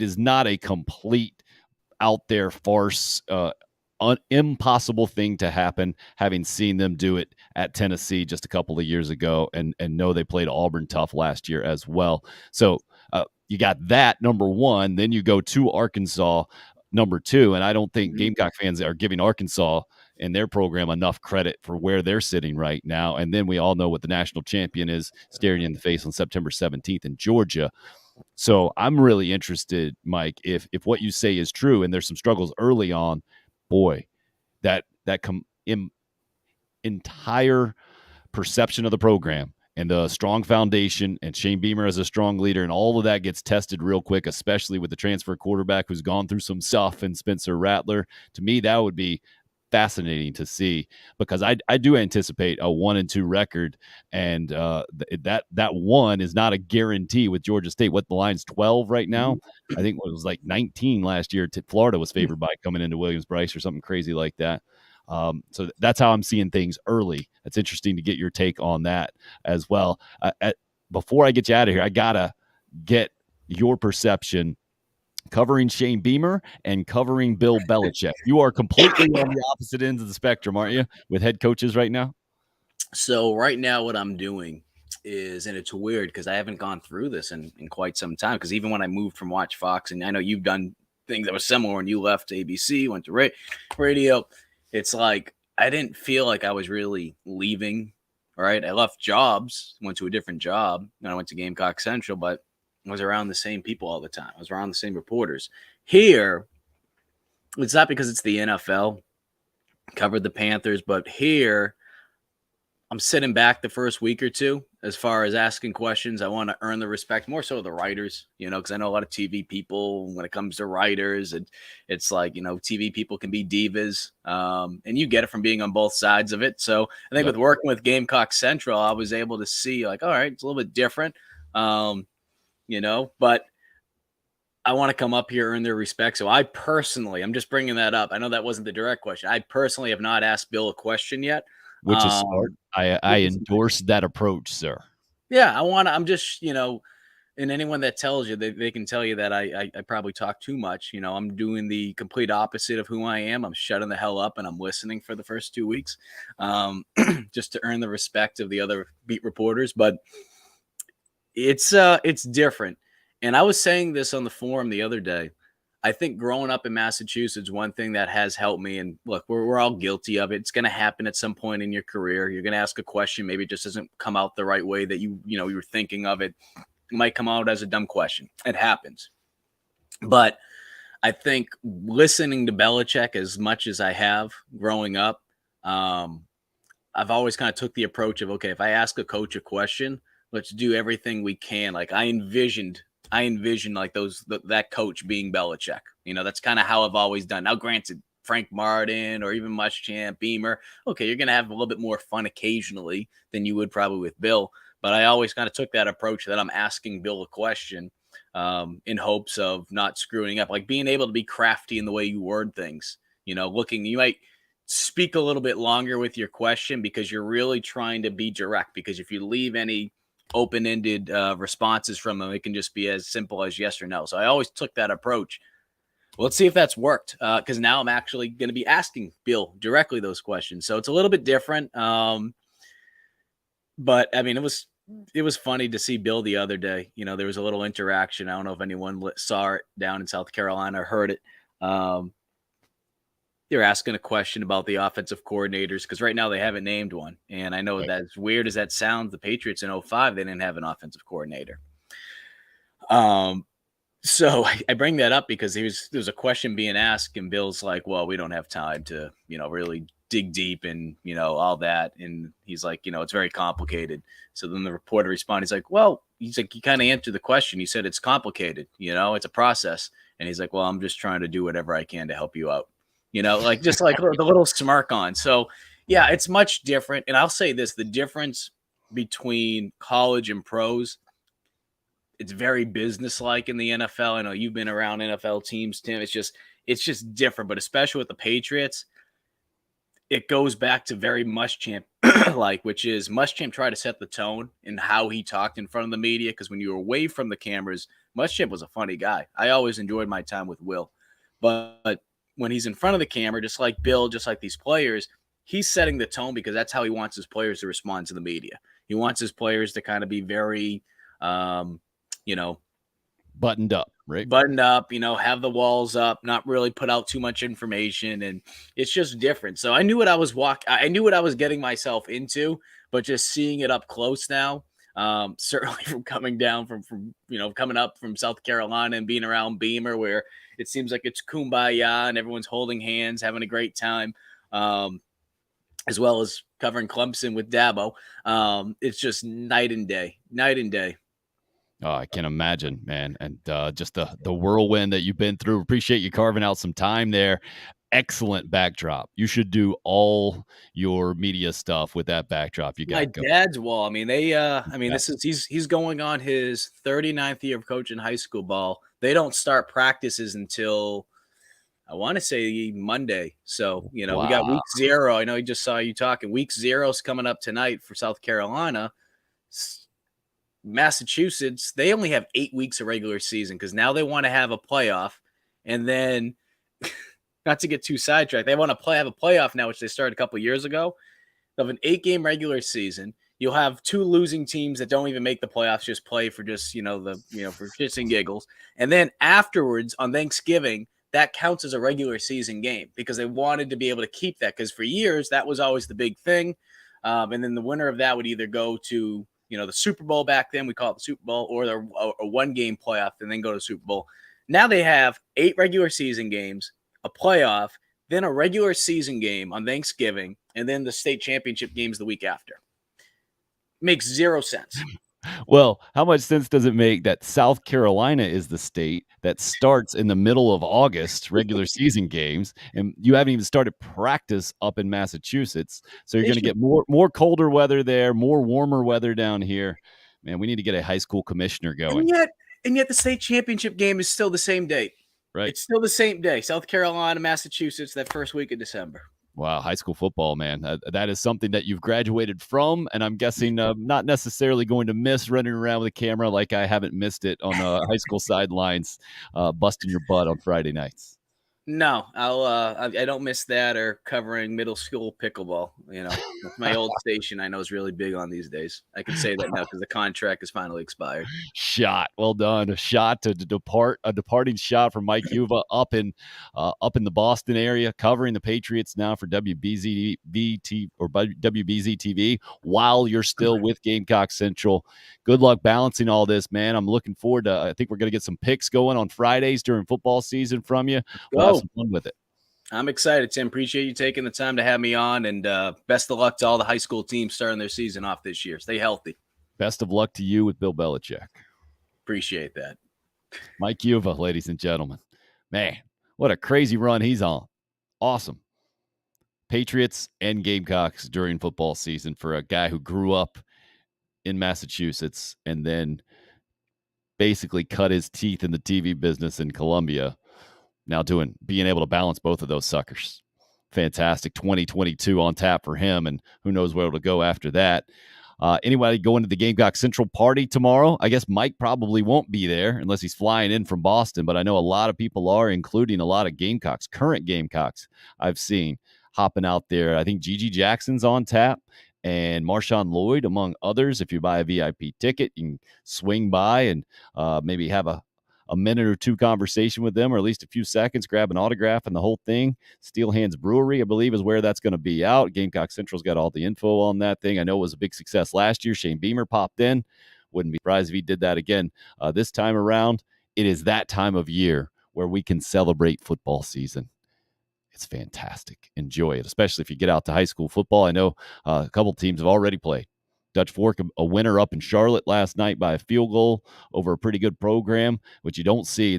is not a complete out there farce, impossible thing to happen, having seen them do it at Tennessee just a couple of years ago and know they played Auburn tough last year as well. So you got that, number one. Then you go to Arkansas, number two. And I don't think Gamecock fans are giving Arkansas and their program enough credit for where they're sitting right now. And then we all know what the national champion is staring you in the face on September 17th in Georgia. So I'm really interested, Mike, if what you say is true and there's some struggles early on, boy, that entire perception of the program and the strong foundation and Shane Beamer as a strong leader and all of that gets tested real quick, especially with the transfer quarterback who's gone through some stuff and Spencer Rattler. To me, that would be fascinating to see, because I do anticipate a 1-2 record, and that one is not a guarantee with Georgia State. What, the line's 12 right now? I think it was like 19 last year. Florida was favored by coming into Williams-Brice or something crazy like that. So that's how I'm seeing things early. It's interesting to get your take on that as well. Before I get you out of here, I gotta get your perception covering Shane Beamer and covering Bill Belichick. You are completely on the opposite ends of the spectrum, aren't you, with head coaches right now? So right now what I'm doing is, and it's weird because I haven't gone through this in quite some time, because even when I moved from Watch Fox, and I know you've done things that were similar when you left ABC, went to radio, it's like I didn't feel like I was really leaving, right? I left jobs, went to a different job, and I went to Gamecock Central, but I was around the same people all the time. I was around the same reporters. Here, it's not because it's the NFL, covered the Panthers, but here I'm sitting back the first week or two as far as asking questions. I want to earn the respect, more so the writers, because I know a lot of TV people when it comes to writers, and it's like, TV people can be divas, and you get it from being on both sides of it. So I think with working with Gamecock Central, I was able to see like, all right, it's a little bit different. But I want to come up here, earn their respect. So I personally, I'm just bringing that up. I know that wasn't the direct question. I personally have not asked Bill a question yet. Which is smart. I endorse that approach, sir. Yeah, I'm just, and anyone that tells you, they can tell you that I probably talk too much. I'm doing the complete opposite of who I am. I'm shutting the hell up and I'm listening for the first 2 weeks, just to earn the respect of the other beat reporters. But it's different. And I was saying this on the forum the other day. I think growing up in Massachusetts, one thing that has helped me, and look, we're all guilty of it. It's going to happen at some point in your career. You're going to ask a question. Maybe it just doesn't come out the right way that you were thinking of it. It might come out as a dumb question. It happens. But I think listening to Belichick as much as I have growing up, I've always kind of took the approach of, okay, if I ask a coach a question, let's do everything we can. Like I envisioned like that coach being Belichick. That's kind of how I've always done. Now, granted, Frank Martin or even Muschamp, Beamer, okay, you're going to have a little bit more fun occasionally than you would probably with Bill. But I always kind of took that approach that I'm asking Bill a question in hopes of not screwing up, like being able to be crafty in the way you word things. You might speak a little bit longer with your question because you're really trying to be direct, because if you leave any open-ended responses from them, it can just be as simple as yes or no. So I always took that approach. Well, let's see if that's worked, because now I'm actually going to be asking Bill directly those questions. So it's a little bit different. But I mean, it was funny to see Bill the other day. There was a little interaction. I don't know if anyone saw it down in South Carolina or heard it. They're asking a question about the offensive coordinators because right now they haven't named one. And I know that as weird as that sounds, the Patriots in 2005, they didn't have an offensive coordinator. So I bring that up because there was a question being asked and Bill's like, well, we don't have time to, really dig deep and, all that. And he's like, it's very complicated. So then the reporter responded, he's like, well, you kind of answered the question. He said, it's complicated, it's a process. And he's like, well, I'm just trying to do whatever I can to help you out. Just like the little smirk on. So, yeah, it's much different. And I'll say this, the difference between college and pros, it's very businesslike in the NFL. I know you've been around NFL teams, Tim. It's just different. But especially with the Patriots, it goes back to very Muschamp like, which is Muschamp tried to set the tone in how he talked in front of the media. Because when you were away from the cameras, Muschamp was a funny guy. I always enjoyed my time with Will. But when he's in front of the camera, just like Bill, just like these players, he's setting the tone because that's how he wants his players to respond to the media. He wants his players to kind of be very, buttoned up, right? Buttoned up, have the walls up, not really put out too much information. And it's just different. So I knew what I was getting myself into, but just seeing it up close now, certainly from coming down from coming up from South Carolina and being around Beamer, where it seems like it's kumbaya and everyone's holding hands, having a great time, as well as covering Clemson with Dabo. It's just night and day. Oh, I can imagine, man. And just the whirlwind that you've been through. Appreciate you carving out some time there. Excellent backdrop. You should do all your media stuff with that backdrop. You got my dad's wall. He's going on his 39th year of coaching high school ball. They don't start practices until I want to say Monday. So, we got week 0. I know he just saw you talking. Week 0 is coming up tonight for South Carolina. Massachusetts, they only have 8 weeks of regular season because now they want to have a playoff. And then, not to get too sidetracked, they want to have a playoff now, which they started a couple of years ago. They'll have an 8-game regular season. You'll have 2 losing teams that don't even make the playoffs, just play for just, for shits and giggles. And then afterwards on Thanksgiving, that counts as a regular season game because they wanted to be able to keep that because for years, that was always the big thing. And then the winner of that would either go to, the Super Bowl back then, we call it the Super Bowl, or a 1-game playoff and then go to the Super Bowl. Now they have 8 regular season games, a playoff, then a regular season game on Thanksgiving, and then the state championship games the week after. Makes 0 sense. Well, how much sense does it make that South Carolina is the state that starts in the middle of August, regular season games, and you haven't even started practice up in Massachusetts? So you're going to get more colder weather there, more warmer weather down here. Man, we need to get a high school commissioner going. And yet the state championship game is still the same date. Right. It's still the same day. South Carolina, Massachusetts, that first week of December. Wow, high school football, man. That is something that you've graduated from, and I'm guessing not necessarily going to miss running around with a camera like I haven't missed it on the high school sidelines, busting your butt on Friday nights. No, I don't miss that or covering middle school pickleball. My old station I know is really big on these days. I can say that now because the contract is finally expired. Shot, well done. A shot to depart, a departing shot from Mike Uva up in the Boston area, covering the Patriots now for WBZ TV while you're still with Gamecock Central. Good luck balancing all this, man. I'm looking forward to. I think we're going to get some picks going on Fridays during football season from you. We'll have some fun with it. I'm excited, Tim. Appreciate you taking the time to have me on, and best of luck to all the high school teams starting their season off this year. Stay healthy. Best of luck to you with Bill Belichick. Appreciate that. Mike Uva, ladies and gentlemen. Man, what a crazy run he's on. Awesome. Patriots and Gamecocks during football season for a guy who grew up in Massachusetts and then basically cut his teeth in the TV business in Columbia. Now being able to balance both of those suckers. Fantastic 2022 on tap for him, and who knows where it'll go after that. Anybody going to the Gamecock Central party tomorrow? I guess Mike probably won't be there unless he's flying in from Boston, but I know a lot of people are, including a lot of Gamecocks, current Gamecocks I've seen hopping out there. I think Gigi Jackson's on tap and Marshawn Lloyd, among others. If you buy a VIP ticket, you can swing by and maybe have a minute or two conversation with them, or at least a few seconds, grab an autograph and the whole thing. Steel Hands Brewery, I believe, is where that's going to be out. Gamecock Central's got all the info on that thing. I know it was a big success last year. Shane Beamer popped in. Wouldn't be surprised if he did that again this time around. It is that time of year where we can celebrate football season. It's fantastic. Enjoy it, especially if you get out to high school football. I know a couple teams have already played. Dutch Fork, a winner up in Charlotte last night by a field goal over a pretty good program, which you don't see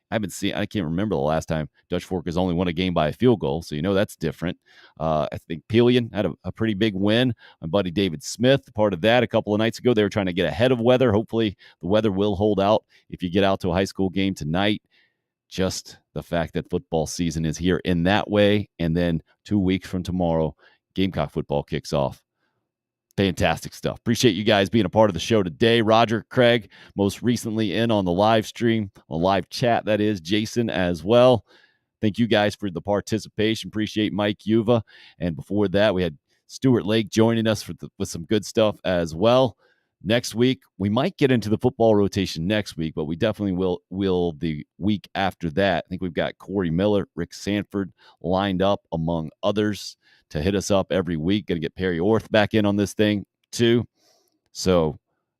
I can't remember the last time Dutch Fork has only won a game by a field goal, so that's different. I think Pelion had a pretty big win. My buddy David Smith, part of that a couple of nights ago. They were trying to get ahead of weather. Hopefully the weather will hold out if you get out to a high school game tonight. Just the fact that football season is here in that way, and then 2 weeks from tomorrow, Gamecock football kicks off. Fantastic stuff. Appreciate you guys being a part of the show today. Roger, Craig, most recently in on the live stream, on live chat, that is. Jason as well. Thank you guys for the participation. Appreciate Mike Yuva. And before that, we had Stuart Lake joining us with some good stuff as well. Next week, we might get into the football rotation next week, but we definitely will the week after that. I think we've got Corey Miller, Rick Sanford lined up, among others, to hit us up every week. Going to get Perry Orth back in on this thing too. So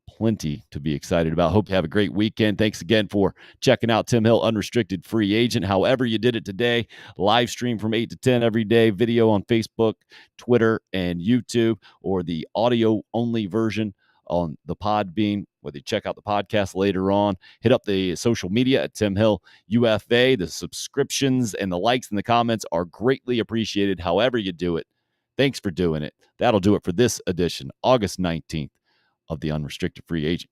plenty to be excited about. Hope you have a great weekend. Thanks again for checking out Tim Hill, Unrestricted Free Agent. However you did it today, live stream from 8 to 10 every day, video on Facebook, Twitter, and YouTube, or the audio only version on the Podbean, whether you check out the podcast later on. Hit up the social media at Tim Hill UFA. The subscriptions and the likes and the comments are greatly appreciated, however you do it. Thanks for doing it. That'll do it for this edition, August 19th, of the Unrestricted Free Agent.